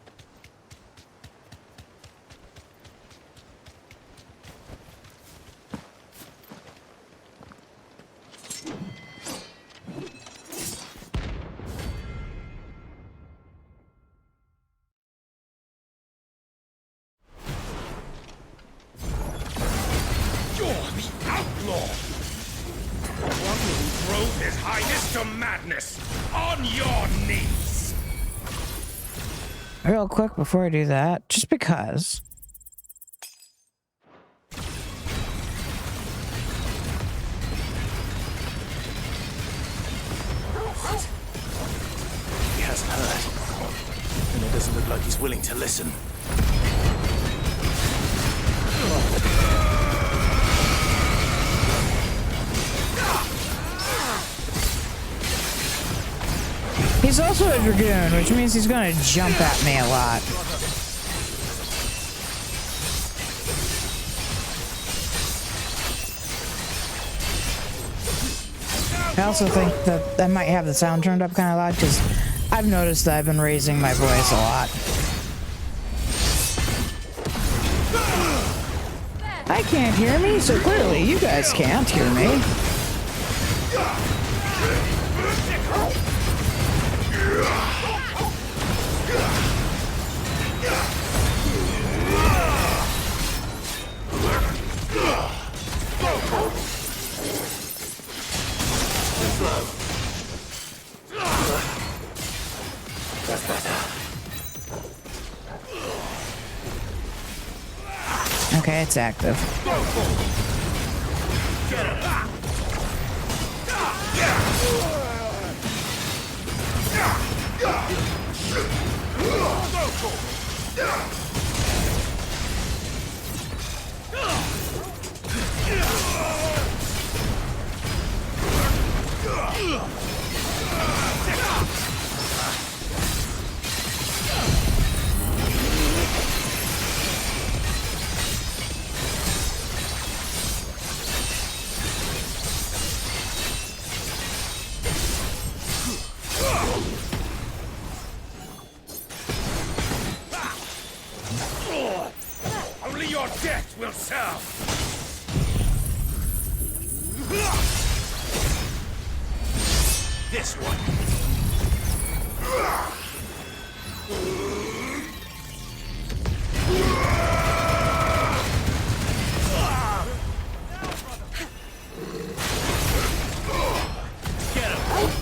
You're the outlaw! One who drove his highness to madness! On your knees! Real quick before I do that, just because. He hasn't heard. And it doesn't look like he's willing to listen. He's also a dragoon, which means he's gonna jump at me a lot. I also think that I might have the sound turned up kind of loud because I've noticed that I've been raising my voice a lot. I can't hear me, so clearly you guys can't hear me. That's better. Okay, it's active. Only your death will serve! This one! Get him!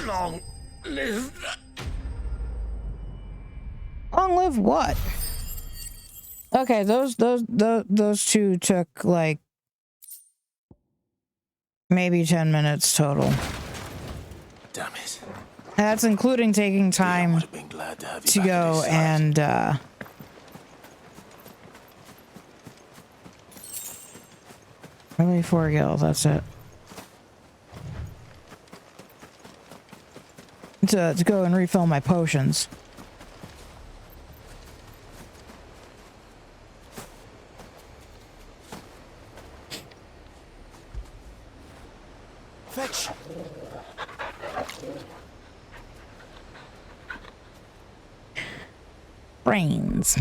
Long live. Long live what? Okay, those two took like maybe 10 minutes total. Damn it. That's including taking time to go and really 4 gills, that's it. To go and refill my potions. Fetch. Brains.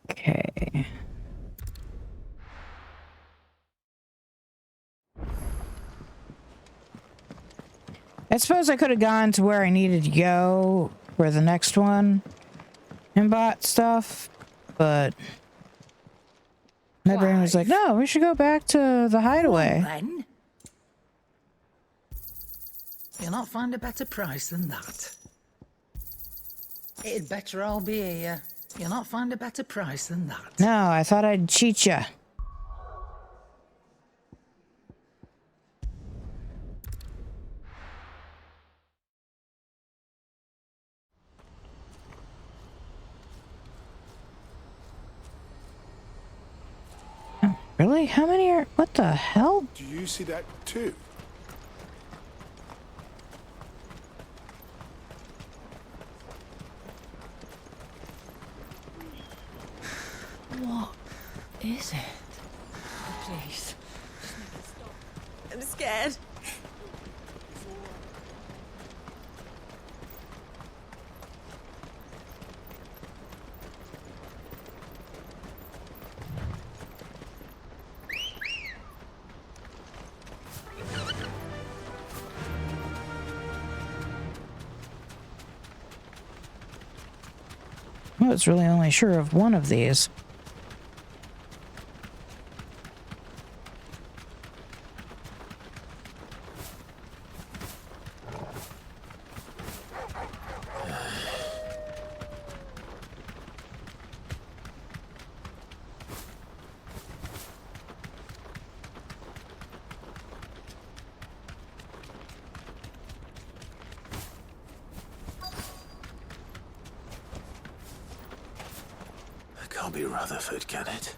Okay. I suppose I could have gone to where I needed to go for the next one and bought stuff, but my brain was like, no, we should go back to the hideaway. Well, then. You'll not find a better price than that. It'd better all be here. You'll not find a better price than that. No, I thought I'd cheat ya. Oh, really? How many are... What the hell? Do you see that too? What is it? Please. I'm scared. I was really only sure of one of these. can't be Rutherford, can it?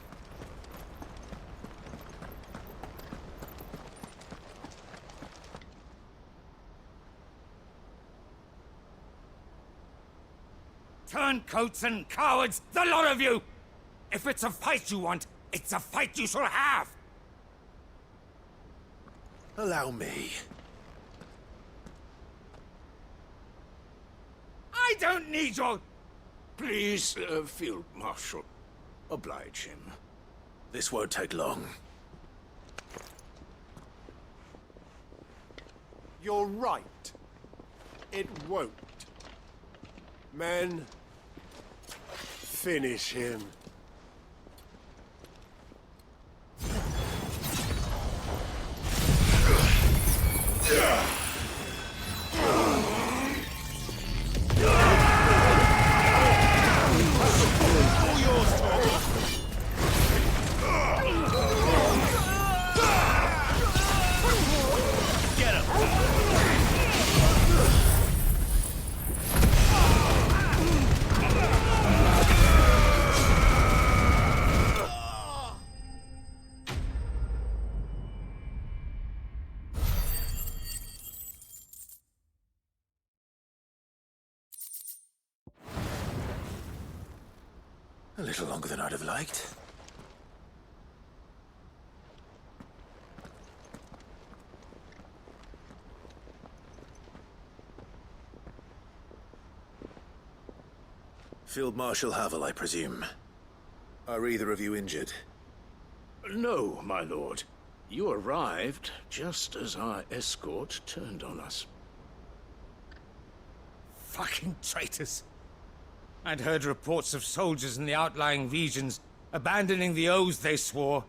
Turncoats and cowards, the lot of you! If it's a fight you want, it's a fight you shall have! Allow me. I don't need your... Please, Field Marshal, oblige him. This won't take long. You're right. It won't. Men, finish him. A little longer than I'd have liked. Field Marshal Havel, I presume. Are either of you injured? No, my lord. You arrived just as our escort turned on us. Fucking traitors. I'd heard reports of soldiers in the outlying regions abandoning the oaths they swore.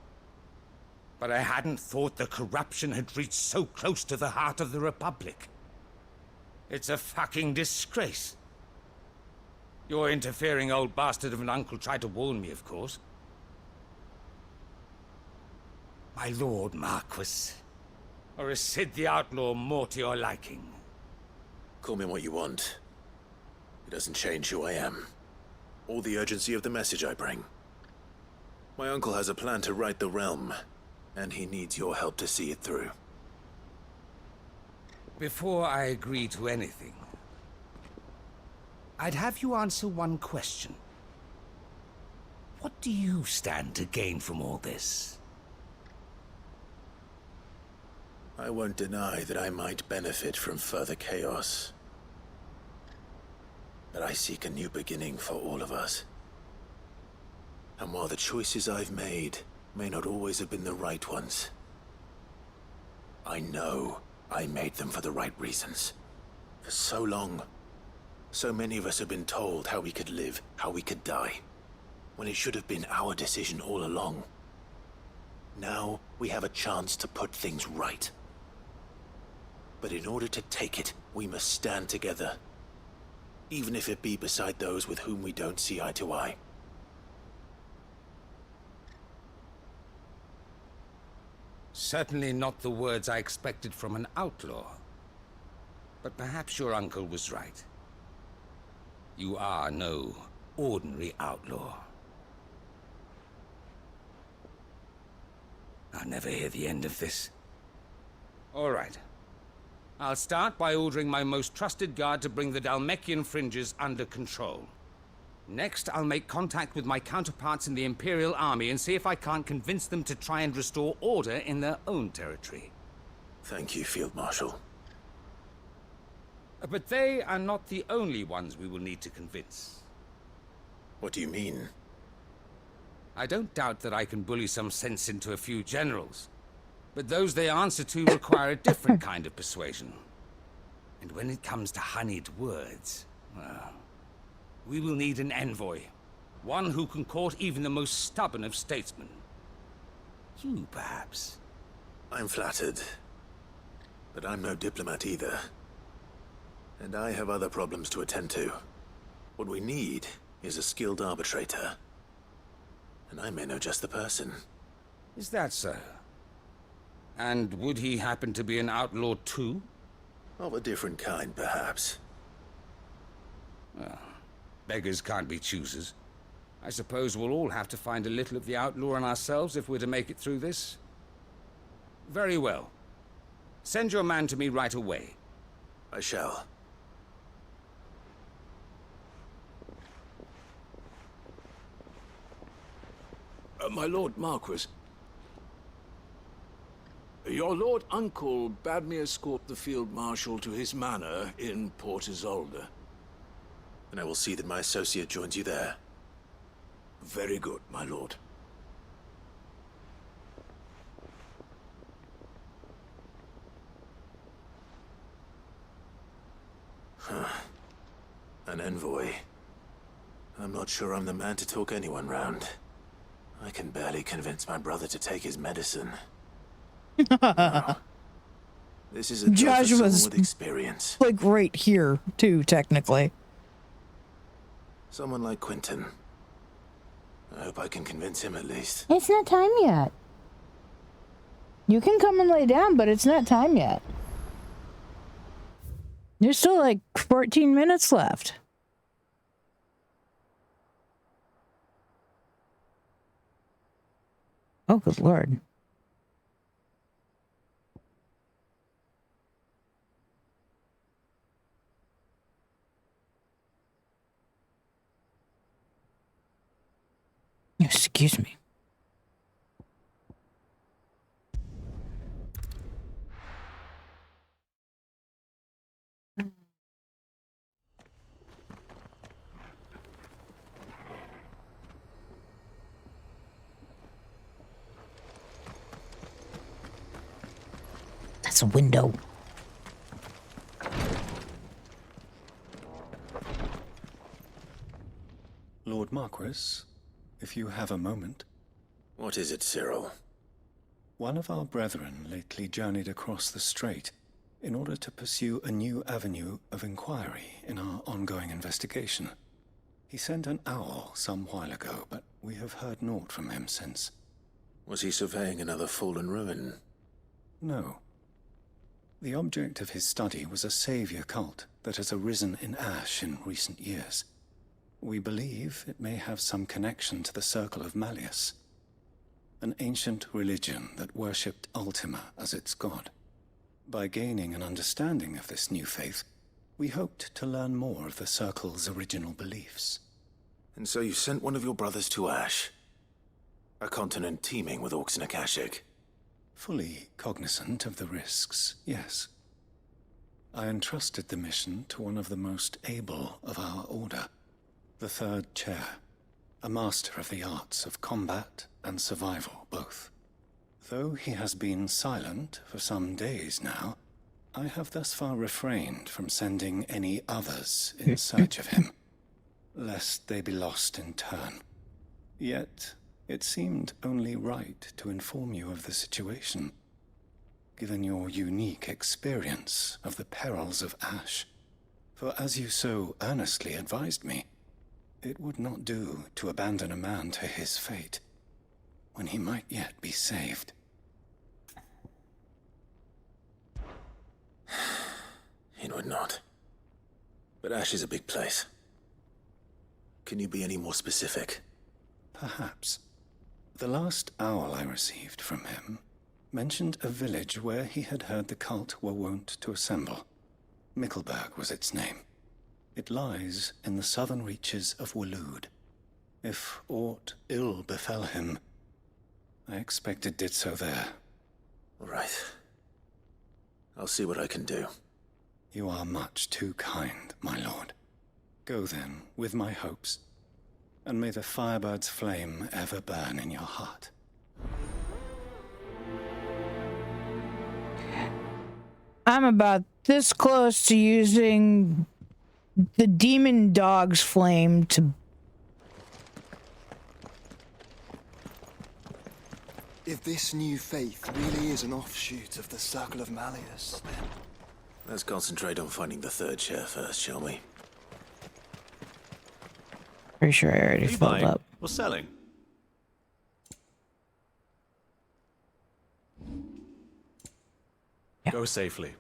But I hadn't thought the corruption had reached so close to the heart of the Republic. It's a fucking disgrace. Your interfering old bastard of an uncle tried to warn me, of course. My lord Marquis. Or is Sid the Outlaw more to your liking? Call me what you want. It doesn't change who I am, or the urgency of the message I bring. My uncle has a plan to right the realm, and he needs your help to see it through. Before I agree to anything, I'd have you answer one question. What do you stand to gain from all this? I won't deny that I might benefit from further chaos. But I seek a new beginning for all of us. And while the choices I've made may not always have been the right ones, I know I made them for the right reasons. For so long, so many of us have been told how we could live, how we could die, when it should have been our decision all along. Now we have a chance to put things right. But in order to take it, we must stand together. Even if it be beside those with whom we don't see eye to eye. Certainly not the words I expected from an outlaw. But perhaps your uncle was right. You are no ordinary outlaw. I'll never hear the end of this. All right. I'll start by ordering my most trusted guard to bring the Dhalmekian fringes under control. Next, I'll make contact with my counterparts in the Imperial Army and see if I can't convince them to try and restore order in their own territory. Thank you, Field Marshal. But they are not the only ones we will need to convince. What do you mean? I don't doubt that I can bully some sense into a few generals. But those they answer to require a different kind of persuasion. And when it comes to honeyed words, well, we will need an envoy. One who can court even the most stubborn of statesmen. You, perhaps. I'm flattered. But I'm no diplomat either. And I have other problems to attend to. What we need is a skilled arbitrator. And I may know just the person. Is that so? And would he happen to be an outlaw too? Of a different kind, perhaps. Well, beggars can't be choosers. I suppose we'll all have to find a little of the outlaw in ourselves if we're to make it through this. Very well. Send your man to me right away. I shall. My Lord Marquis, your Lord Uncle bade me escort the Field Marshal to his manor in Port Isolde. And I will see that my associate joins you there. Very good, my lord. An envoy. I'm not sure I'm the man to talk anyone round. I can barely convince my brother to take his medicine. No. This is a job for someone with experience. Like right here, too, technically. Someone like Quentin. I hope I can convince him at least. It's not time yet. You can come and lay down, but it's not time yet. There's still like 14 minutes left. Oh, good lord. Excuse me. That's a window. Lord Marquis, if you have a moment. What is it, Cyril? One of our brethren lately journeyed across the strait in order to pursue a new avenue of inquiry in our ongoing investigation. He sent an owl some while ago, but we have heard naught from him since. Was he surveying another fallen ruin? No. The object of his study was a savior cult that has arisen in Ash in recent years. We believe it may have some connection to the Circle of Malleus, an ancient religion that worshipped Ultima as its god. By gaining an understanding of this new faith, we hoped to learn more of the Circle's original beliefs. And so you sent one of your brothers to Ash? A continent teeming with orcs and Akashic? Fully cognizant of the risks, yes. I entrusted the mission to one of the most able of our order, the Third Chair, a master of the arts of combat and survival both. Though he has been silent for some days now, I have thus far refrained from sending any others in search of him, lest they be lost in turn. Yet, it seemed only right to inform you of the situation, given your unique experience of the perils of Ash. For as you so earnestly advised me, it would not do to abandon a man to his fate, when he might yet be saved. It would not. But Ash is a big place. Can you be any more specific? Perhaps. The last owl I received from him mentioned a village where he had heard the cult were wont to assemble. Mickleburg was its name. It lies in the southern reaches of Waloed. If aught ill befell him, I expect it did so there. Right. I'll see what I can do. You are much too kind, my lord. Go then, with my hopes, and may the firebird's flame ever burn in your heart. I'm about this close to using the demon dog's flame to... If this new faith really is an offshoot of the Circle of Malleus, then... Let's concentrate on finding the third chair first, shall we? Pretty sure I already filled up. Or selling? Yeah. Go safely.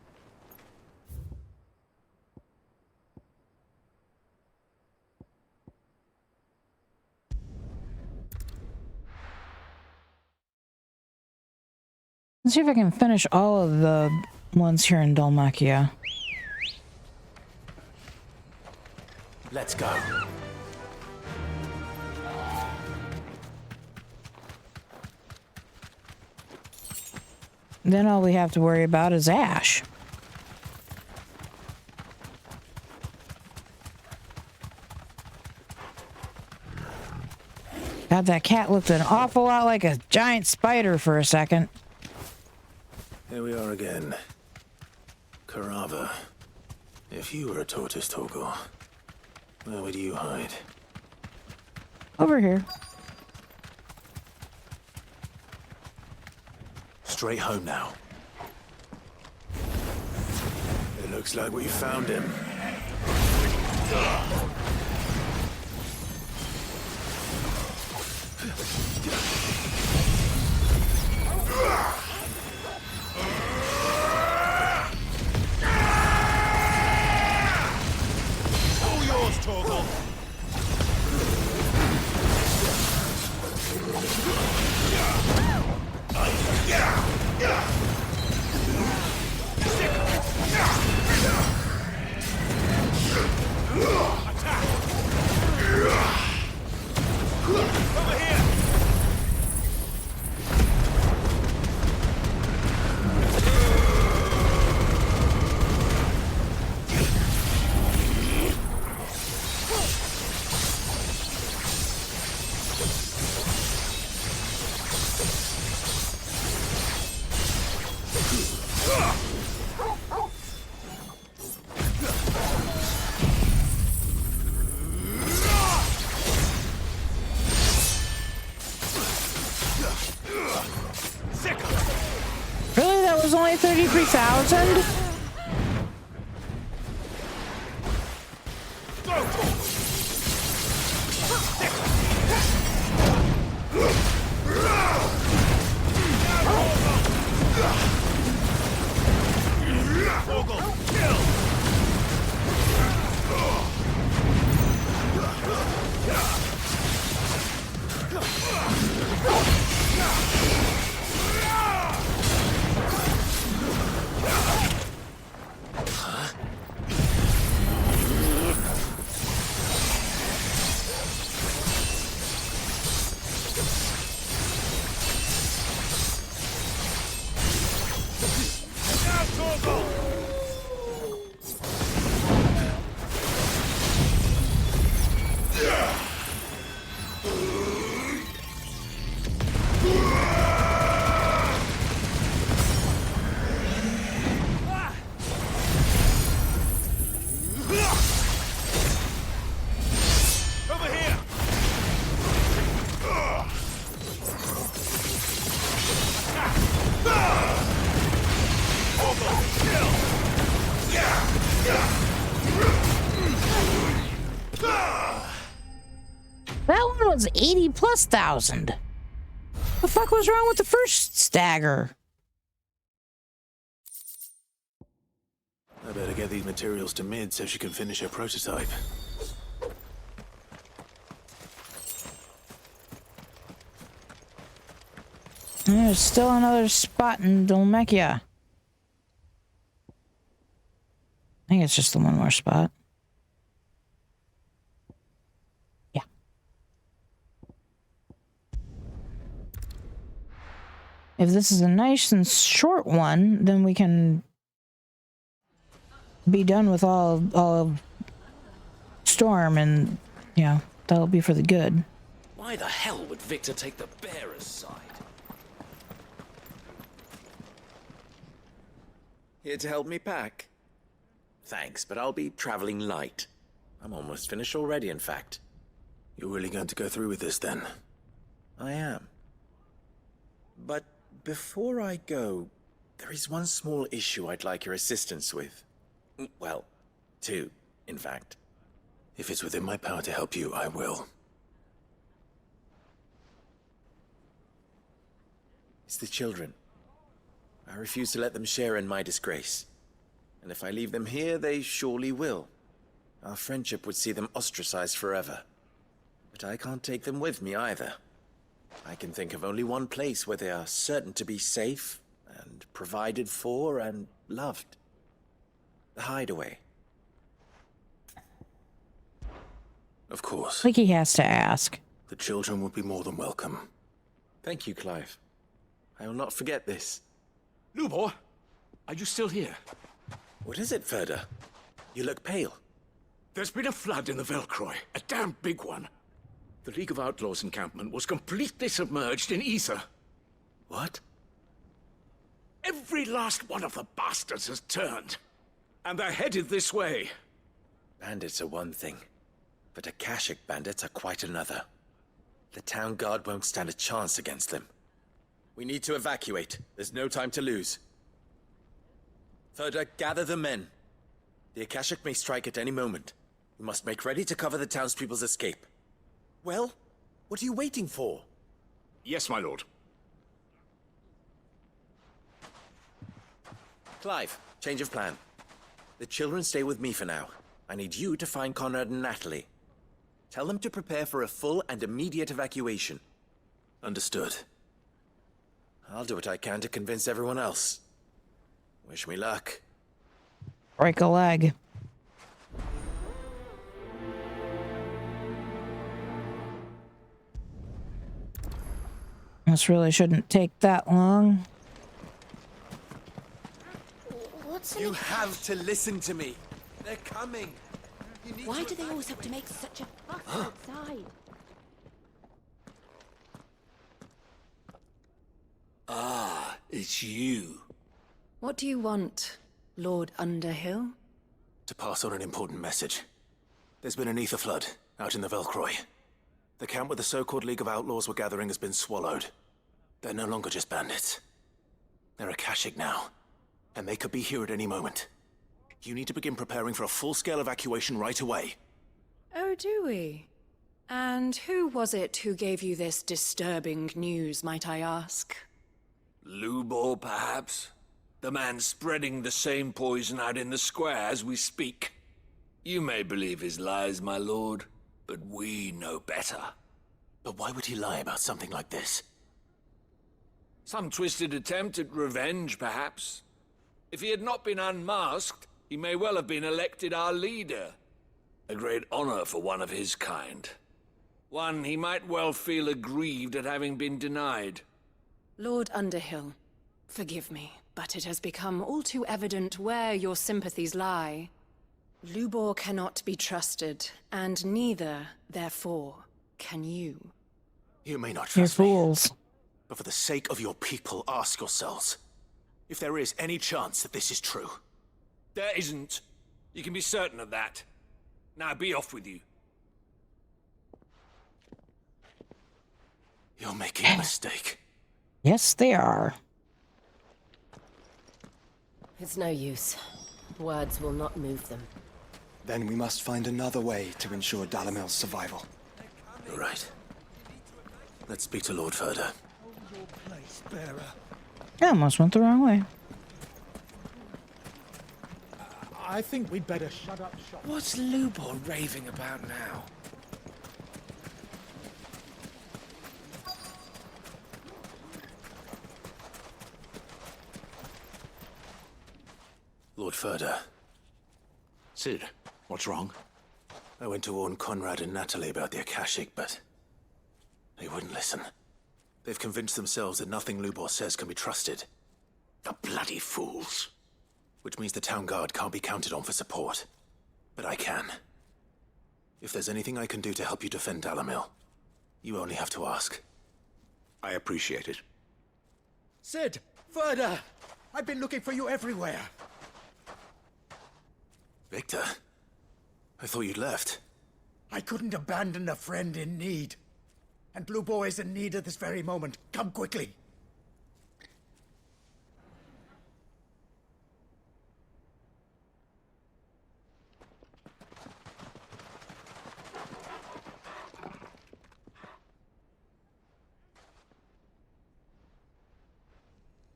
Let's see if I can finish all of the ones here in Dhalmakia. Let's go. Then all we have to worry about is Ash. God, that cat looked an awful lot like a giant spider for a second. Here we are again. Karava. If you were a tortoise, Torgor, where would you hide? Over here. Straight home now. It looks like we found him. All yours, Torgor. Over here! Really? That was only 33,000? That one was 80 plus thousand. The fuck was wrong with the first stagger? I better get these materials to Mid so she can finish her prototype. There's still another spot in Dhalmakia. I think it's just the one more spot. Yeah. If this is a nice and short one, then we can be done with all of Storm, and yeah, that'll be for the good. Why the hell would Victor take the bearer's side? Here to help me pack? Thanks, but I'll be traveling light. I'm almost finished already, in fact. You're really going to go through with this, then? I am. But before I go, there is one small issue I'd like your assistance with. Well, two, in fact. If it's within my power to help you, I will. It's the children. I refuse to let them share in my disgrace. And if I leave them here, they surely will. Our friendship would see them ostracized forever. But I can't take them with me either. I can think of only one place where they are certain to be safe and provided for and loved. The hideaway. Of course. Like he has to ask. The children would be more than welcome. Thank you, Clive. I will not forget this. Lubor, are you still here? What is it, Ferda? You look pale. There's been a flood in the Velcroy, a damn big one. The League of Outlaws encampment was completely submerged in ether. What? Every last one of the bastards has turned, and they're headed this way. Bandits are one thing, but Akashic bandits are quite another. The town guard won't stand a chance against them. We need to evacuate. There's no time to lose. Ferda, gather the men. The Akashic may strike at any moment. We must make ready to cover the townspeople's escape. Well, what are you waiting for? Yes, my lord. Clive, change of plan. The children stay with me for now. I need you to find Conrad and Natalie. Tell them to prepare for a full and immediate evacuation. Understood. I'll do what I can to convince everyone else. Wish me luck. Break a leg. This really shouldn't take that long. You have to listen to me. They're coming. Why do they always have to make such a fuss outside? Ah, it's you. What do you want, Lord Underhill? To pass on an important message. There's been an ether flood out in the Velcroy. The camp where the so-called League of Outlaws were gathering has been swallowed. They're no longer just bandits. They're Akashic now, and they could be here at any moment. You need to begin preparing for a full-scale evacuation right away. Oh, do we? And who was it who gave you this disturbing news, might I ask? Lubor, perhaps? The man spreading the same poison out in the square as we speak. You may believe his lies, my lord, but we know better. But why would he lie about something like this? Some twisted attempt at revenge, perhaps. If he had not been unmasked, he may well have been elected our leader. A great honor for one of his kind. One he might well feel aggrieved at having been denied. Lord Underhill, forgive me, but it has become all too evident where your sympathies lie. Lubor cannot be trusted, and neither, therefore, can you. You may not You're trust me, fools. but for the sake of your people, ask yourselves if there is any chance that this is true. There isn't. You can be certain of that. Now be off with you. You're making a mistake. Yes, they are. It's no use. Words will not move them. Then we must find another way to ensure Dalamil's survival. You're right. Let's speak to Lord Ferda. I almost went the wrong way. I think we'd better shut up shop. What's Lubor raving about now? Lord Ferda. Sid, what's wrong? I went to warn Conrad and Natalie about the Akashic, but they wouldn't listen. They've convinced themselves that nothing Lubor says can be trusted. The bloody fools. Which means the town guard can't be counted on for support. But I can. If there's anything I can do to help you defend Dalamil, you only have to ask. I appreciate it. Sid! Ferda! I've been looking for you everywhere. Victor? I thought you'd left. I couldn't abandon a friend in need. And Lubor is in need at this very moment. Come quickly.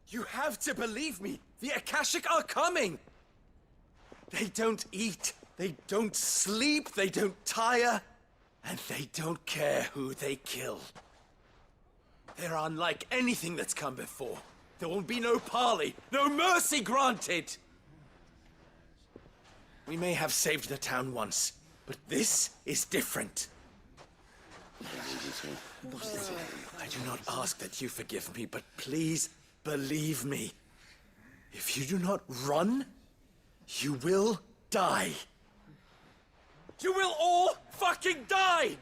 You have to believe me! The Akashic are coming! They don't eat, they don't sleep, they don't tire, and they don't care who they kill. They're unlike anything that's come before. There will be no parley, no mercy granted! We may have saved the town once, but this is different. I do not ask that you forgive me, but please believe me. If you do not run, you will die. You will all fucking die!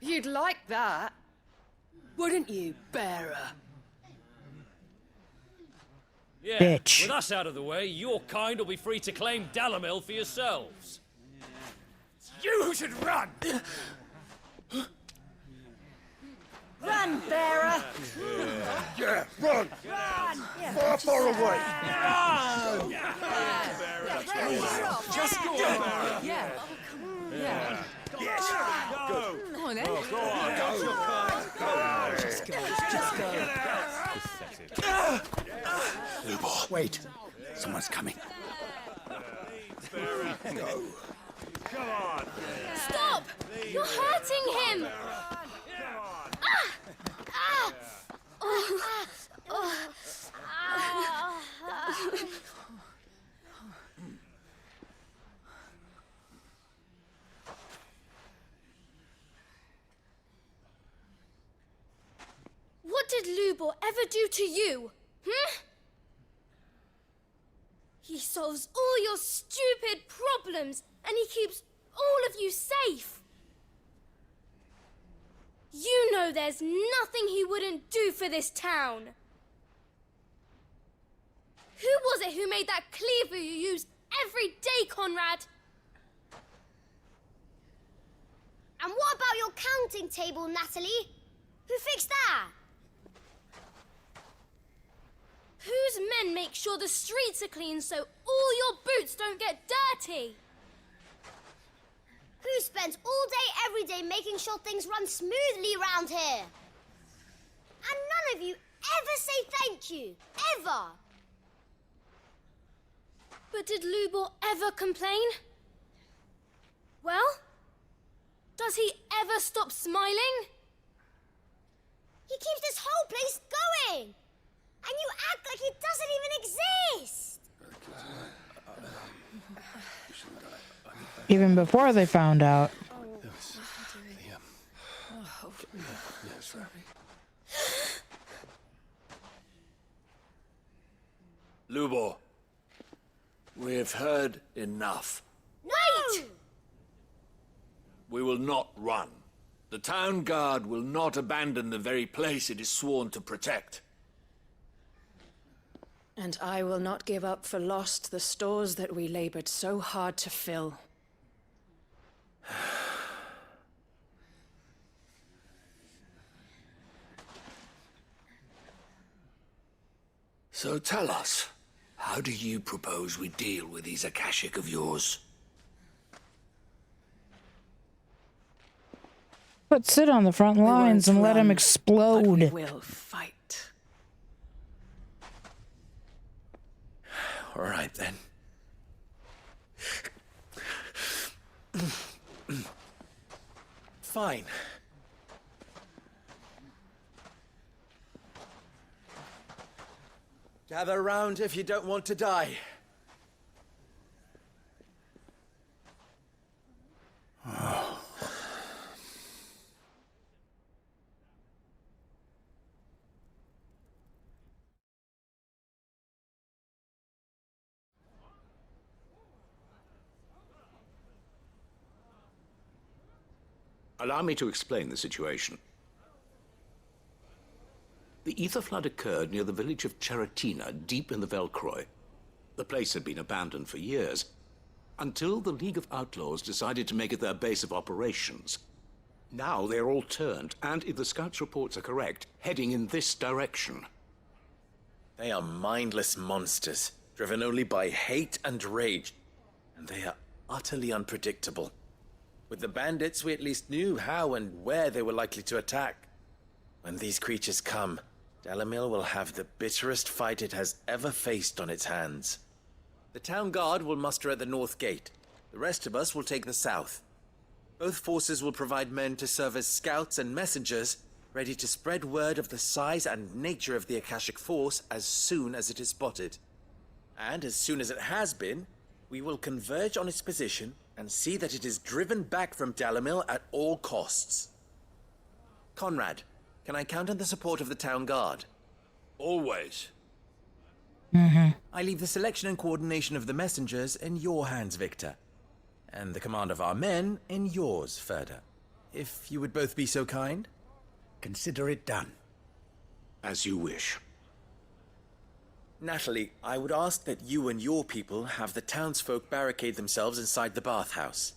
You'd like that, wouldn't you, bearer? Yeah, Bitch. with us out of the way, your kind will be free to claim Dalamil for yourselves. You who should run! Run, bearer! Yeah, run! Run! Far, far away! Run! Just go on! Yeah. Yeah. Yes. Go! Come on, then. Go on! Go! Just go. Lubor, wait. Someone's coming. Go. Come on! Stop! You're hurting him! What did Lubor ever do to you? He solves all your stupid problems, and he keeps all of you safe. You know there's nothing he wouldn't do for this town. Who was it who made that cleaver you use every day, Conrad? And what about your counting table, Natalie? Who fixed that? Whose men make sure the streets are clean so all your boots don't get dirty? Who spends all day, every day making sure things run smoothly round here? And none of you ever say thank you. Ever. But did Lubor ever complain? Well, does he ever stop smiling? He keeps this whole place going. And you act like it doesn't even exist. Even before they found out. Lubor, we've heard enough. Wait! We will not run. The town guard will not abandon the very place it is sworn to protect. And I will not give up for lost the stores that we labored so hard to fill. So tell us, how do you propose we deal with these Akashic of yours? But sit on the front lines and let him explode. We will fight. All right, then. Fine. Gather round if you don't want to die. Allow me to explain the situation. The ether flood occurred near the village of Cheratina, deep in the Velcroy. The place had been abandoned for years, until the League of Outlaws decided to make it their base of operations. Now they're all turned, and if the scouts' reports are correct, heading in this direction. They are mindless monsters, driven only by hate and rage, and they are utterly unpredictable. With the bandits, we at least knew how and where they were likely to attack. When these creatures come, Dalamil will have the bitterest fight it has ever faced on its hands. The town guard will muster at the north gate. The rest of us will take the south. Both forces will provide men to serve as scouts and messengers, ready to spread word of the size and nature of the Akashic Force as soon as it is spotted. And as soon as it has been, we will converge on its position and see that it is driven back from Dalimil at all costs. Conrad, can I count on the support of the town guard? Always. I leave the selection and coordination of the messengers in your hands, Victor. And the command of our men in yours, Ferda. If you would both be so kind. Consider it done. As you wish. Natalie, I would ask that you and your people have the townsfolk barricade themselves inside the bathhouse.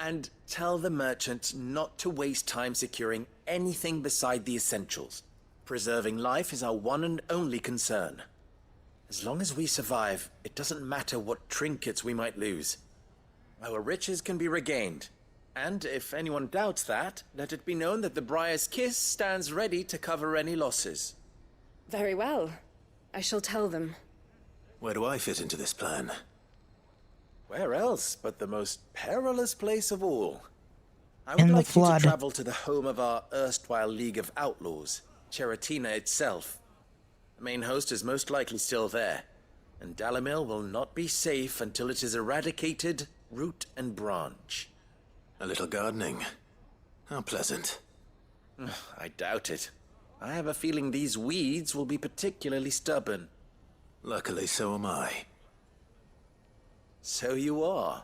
And tell the merchant not to waste time securing anything beside the essentials. Preserving life is our one and only concern. As long as we survive, it doesn't matter what trinkets we might lose. Our riches can be regained. And if anyone doubts that, let it be known that the Briar's Kiss stands ready to cover any losses. Very well. I shall tell them. Where do I fit into this plan? Where else but the most perilous place of all? I In would the like you flood. to travel to the home of our erstwhile League of Outlaws, Cheremisinov itself. The main host is most likely still there, and Dalimil will not be safe until it is eradicated, root and branch. A little gardening. How pleasant. I doubt it. I have a feeling these weeds will be particularly stubborn. Luckily, so am I. So you are.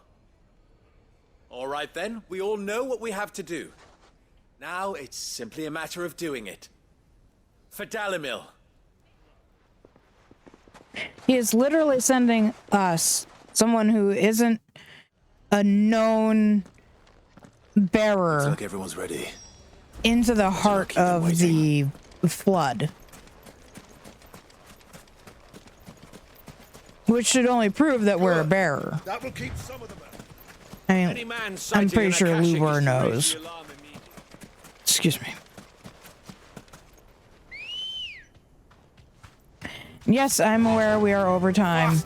All right then, we all know what we have to do. Now it's simply a matter of doing it. For Dalimil. He is literally sending us, someone who isn't a known bearer, Looks like everyone's ready. into the heart of the flood. Which should only prove that we're a bearer. That will keep some of them out. I mean, Any man I'm sighting pretty an sure Akashic is Lubor to raise knows. the alarm immediately. Excuse me. Yes, I'm aware we are over time.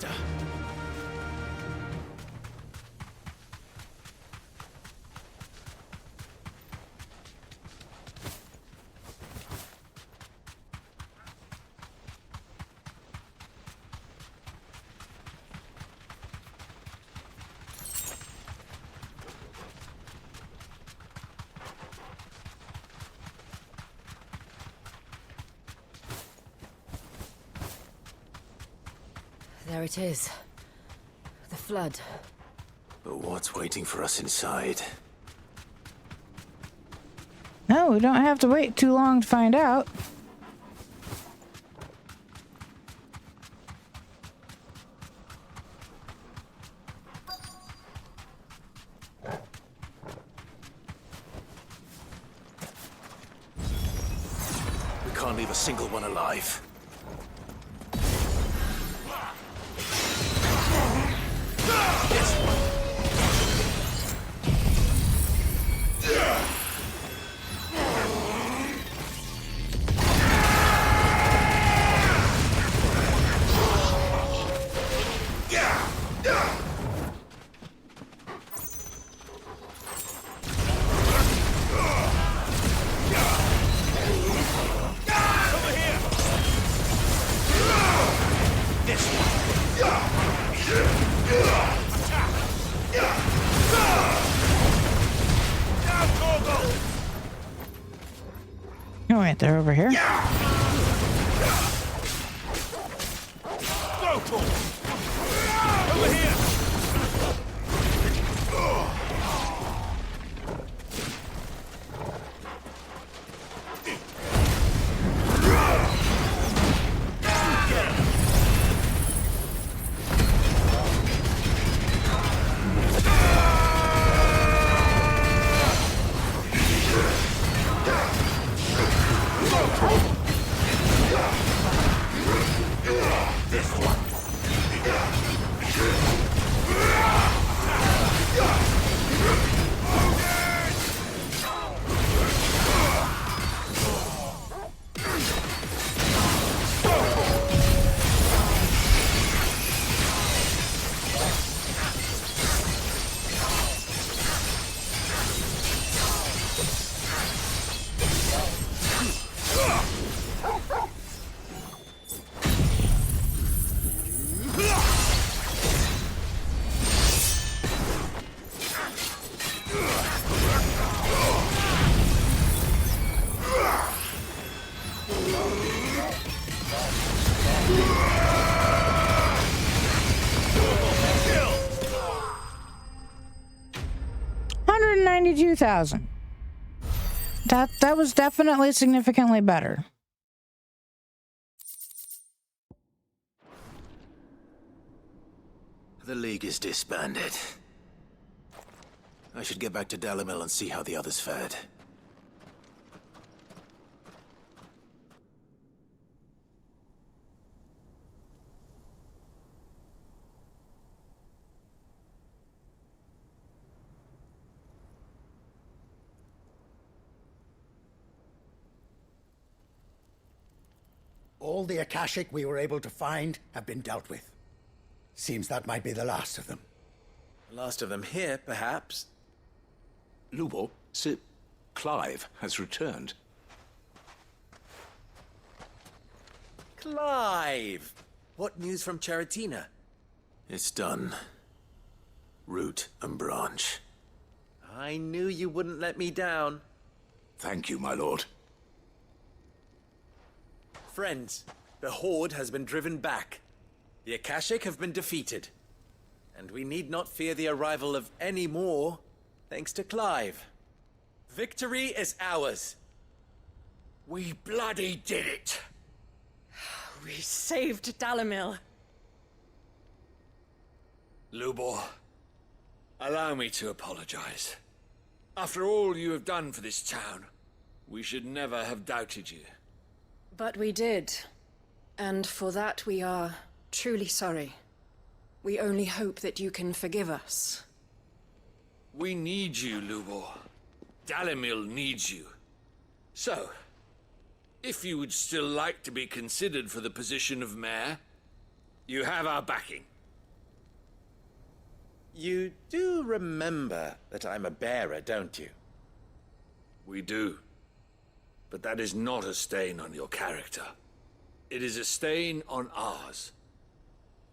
There it is. The flood. But what's waiting for us inside? No, we don't have to wait too long to find out. We can't leave a single one alive. Oh wait, they're over here. Over here! 192,000. That was definitely significantly better. The League is disbanded. I should get back to Dalimil and see how the others fared. All the Akashic we were able to find have been dealt with. Seems that might be the last of them. The last of them here, perhaps. Lubor, Sir Clive has returned. Clive! What news from Cheremisinov? It's done. Root and branch. I knew you wouldn't let me down. Thank you, my lord. Friends, the Horde has been driven back. The Akashic have been defeated. And we need not fear the arrival of any more, thanks to Clive. Victory is ours. We bloody did it! We saved Dalimil. Lubor, allow me to apologize. After all you have done for this town, we should never have doubted you. But we did. And for that we are truly sorry. We only hope that you can forgive us. We need you, Lubor. Dalimil needs you. So, if you would still like to be considered for the position of mayor, you have our backing. You do remember that I'm a bearer, don't you? We do. But that is not a stain on your character. It is a stain on ours.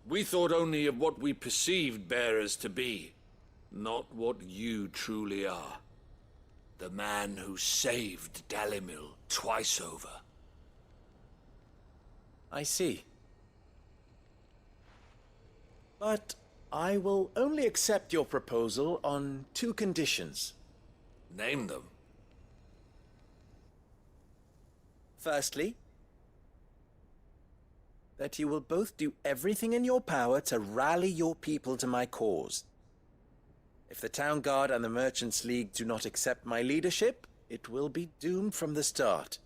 We thought only of what we perceived bearers to be, not what you truly are. The man who saved Dalimil twice over. I see. But I will only accept your proposal on 2 conditions. Name them. Firstly, that you will both do everything in your power to rally your people to my cause. If the Town Guard and the Merchants League do not accept my leadership, it will be doomed from the start.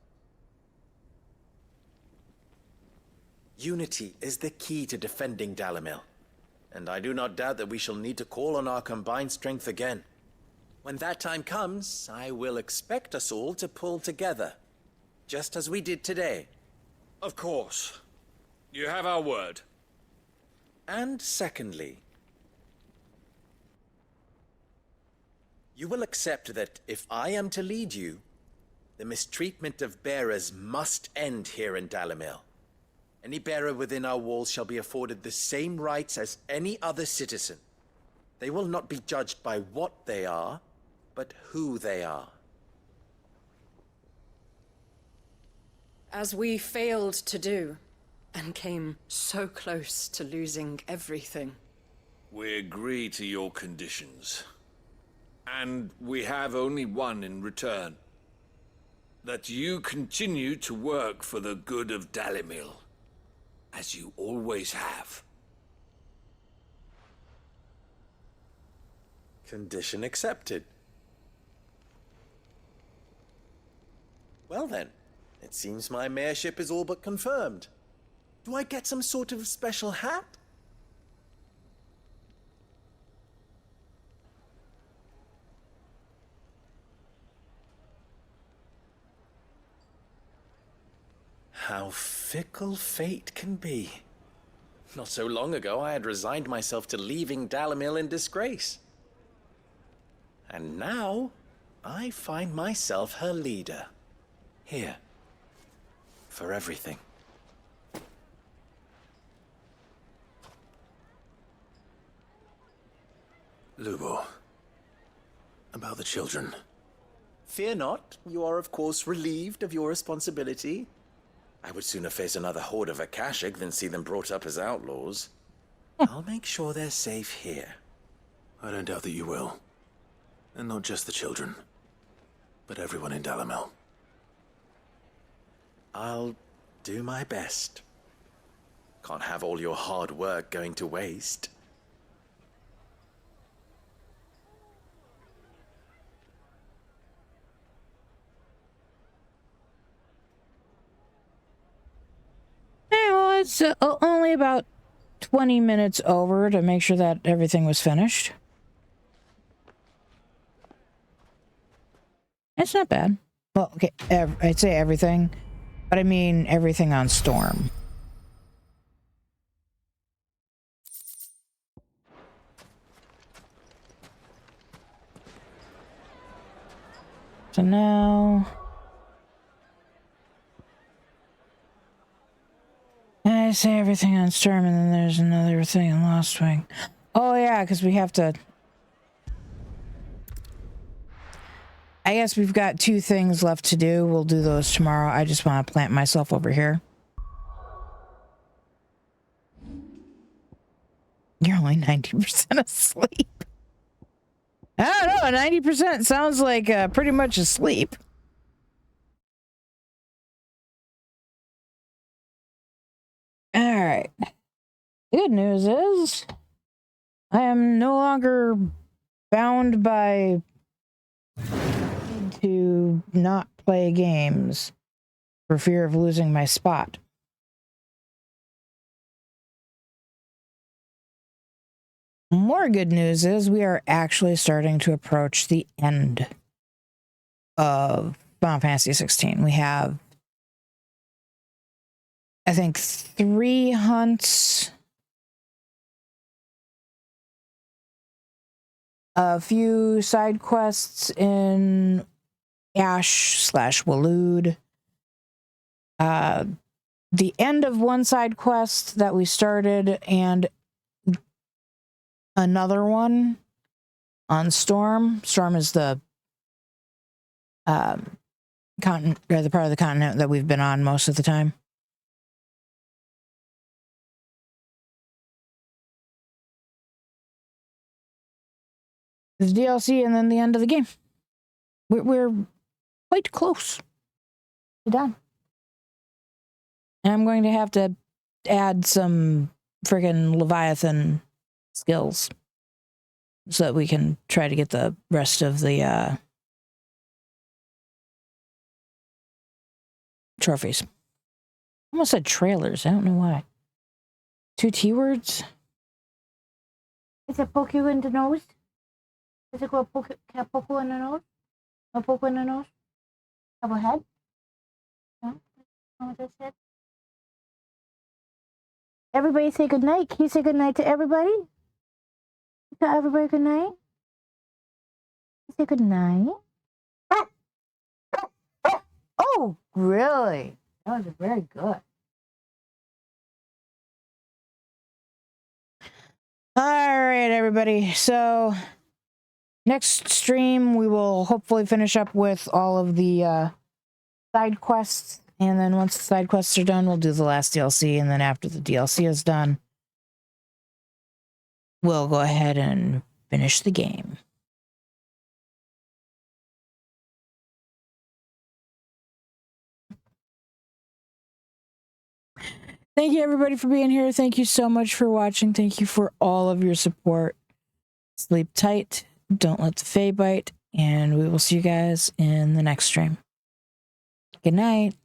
Unity is the key to defending Dalimil, and I do not doubt that we shall need to call on our combined strength again. When that time comes, I will expect us all to pull together, just as we did today. Of course. You have our word. And secondly, you will accept that if I am to lead you, the mistreatment of bearers must end here in Dalimil. Any bearer within our walls shall be afforded the same rights as any other citizen. They will not be judged by what they are, but who they are. As we failed to do, and came so close to losing everything. We agree to your conditions. And we have only one in return. That you continue to work for the good of Dalimil, as you always have. Condition accepted. Well then, it seems my mayorship is all but confirmed. Do I get some sort of special hat? How fickle fate can be. Not so long ago, I had resigned myself to leaving Dalimil in disgrace. And now, I find myself her leader. Here. For everything. Lubor. About the children. Fear not, you are of course relieved of your responsibility. I would sooner face another horde of Akashic than see them brought up as outlaws. I'll make sure they're safe here. I don't doubt that you will. And not just the children, but everyone in Dalamel. I'll do my best. Can't have all your hard work going to waste. Yeah, well, it's only about 20 minutes over to make sure that everything was finished. It's not bad. Well, okay, I'd say everything, but I mean everything on Storm. So now... I say everything on Storm, and then there's another thing in Lost Wing. Oh yeah, because we have to... I guess we've got 2 things left to do. We'll do those tomorrow. I just want to plant myself over here. You're only 90% asleep. I don't know, 90% sounds like pretty much asleep. Alright. Good news is, I am no longer bound by to not play games for fear of losing my spot. More good news is we are actually starting to approach the end of Final Fantasy XVI. We have, I think, 3 hunts, a few side quests in Ash/Waloed, the end of one side quest that we started, and another one on Storm. Storm is the continent, or the part of the continent that we've been on most of the time. The DLC and then the end of the game. We're quite close to done. And I'm going to have to add some friggin' Leviathan skills so that we can try to get the rest of the trophies. Almost said trailers. I don't know why. 2 T words. Is it poke you in the nose? Is it called poke you in the nose? No poke in the nose? Have a head? No? No, that's it. Everybody say good night. Can you say good night to everybody? Tell everybody good night. Say good night. Oh, really? That was very good. All right, everybody. So next stream, we will hopefully finish up with all of the side quests. And then once the side quests are done, we'll do the last DLC. And then after the DLC is done, we'll go ahead and finish the game. Thank you, everybody, for being here. Thank you so much for watching. Thank you for all of your support. Sleep tight. Don't let the Fae bite. And we will see you guys in the next stream. Good night.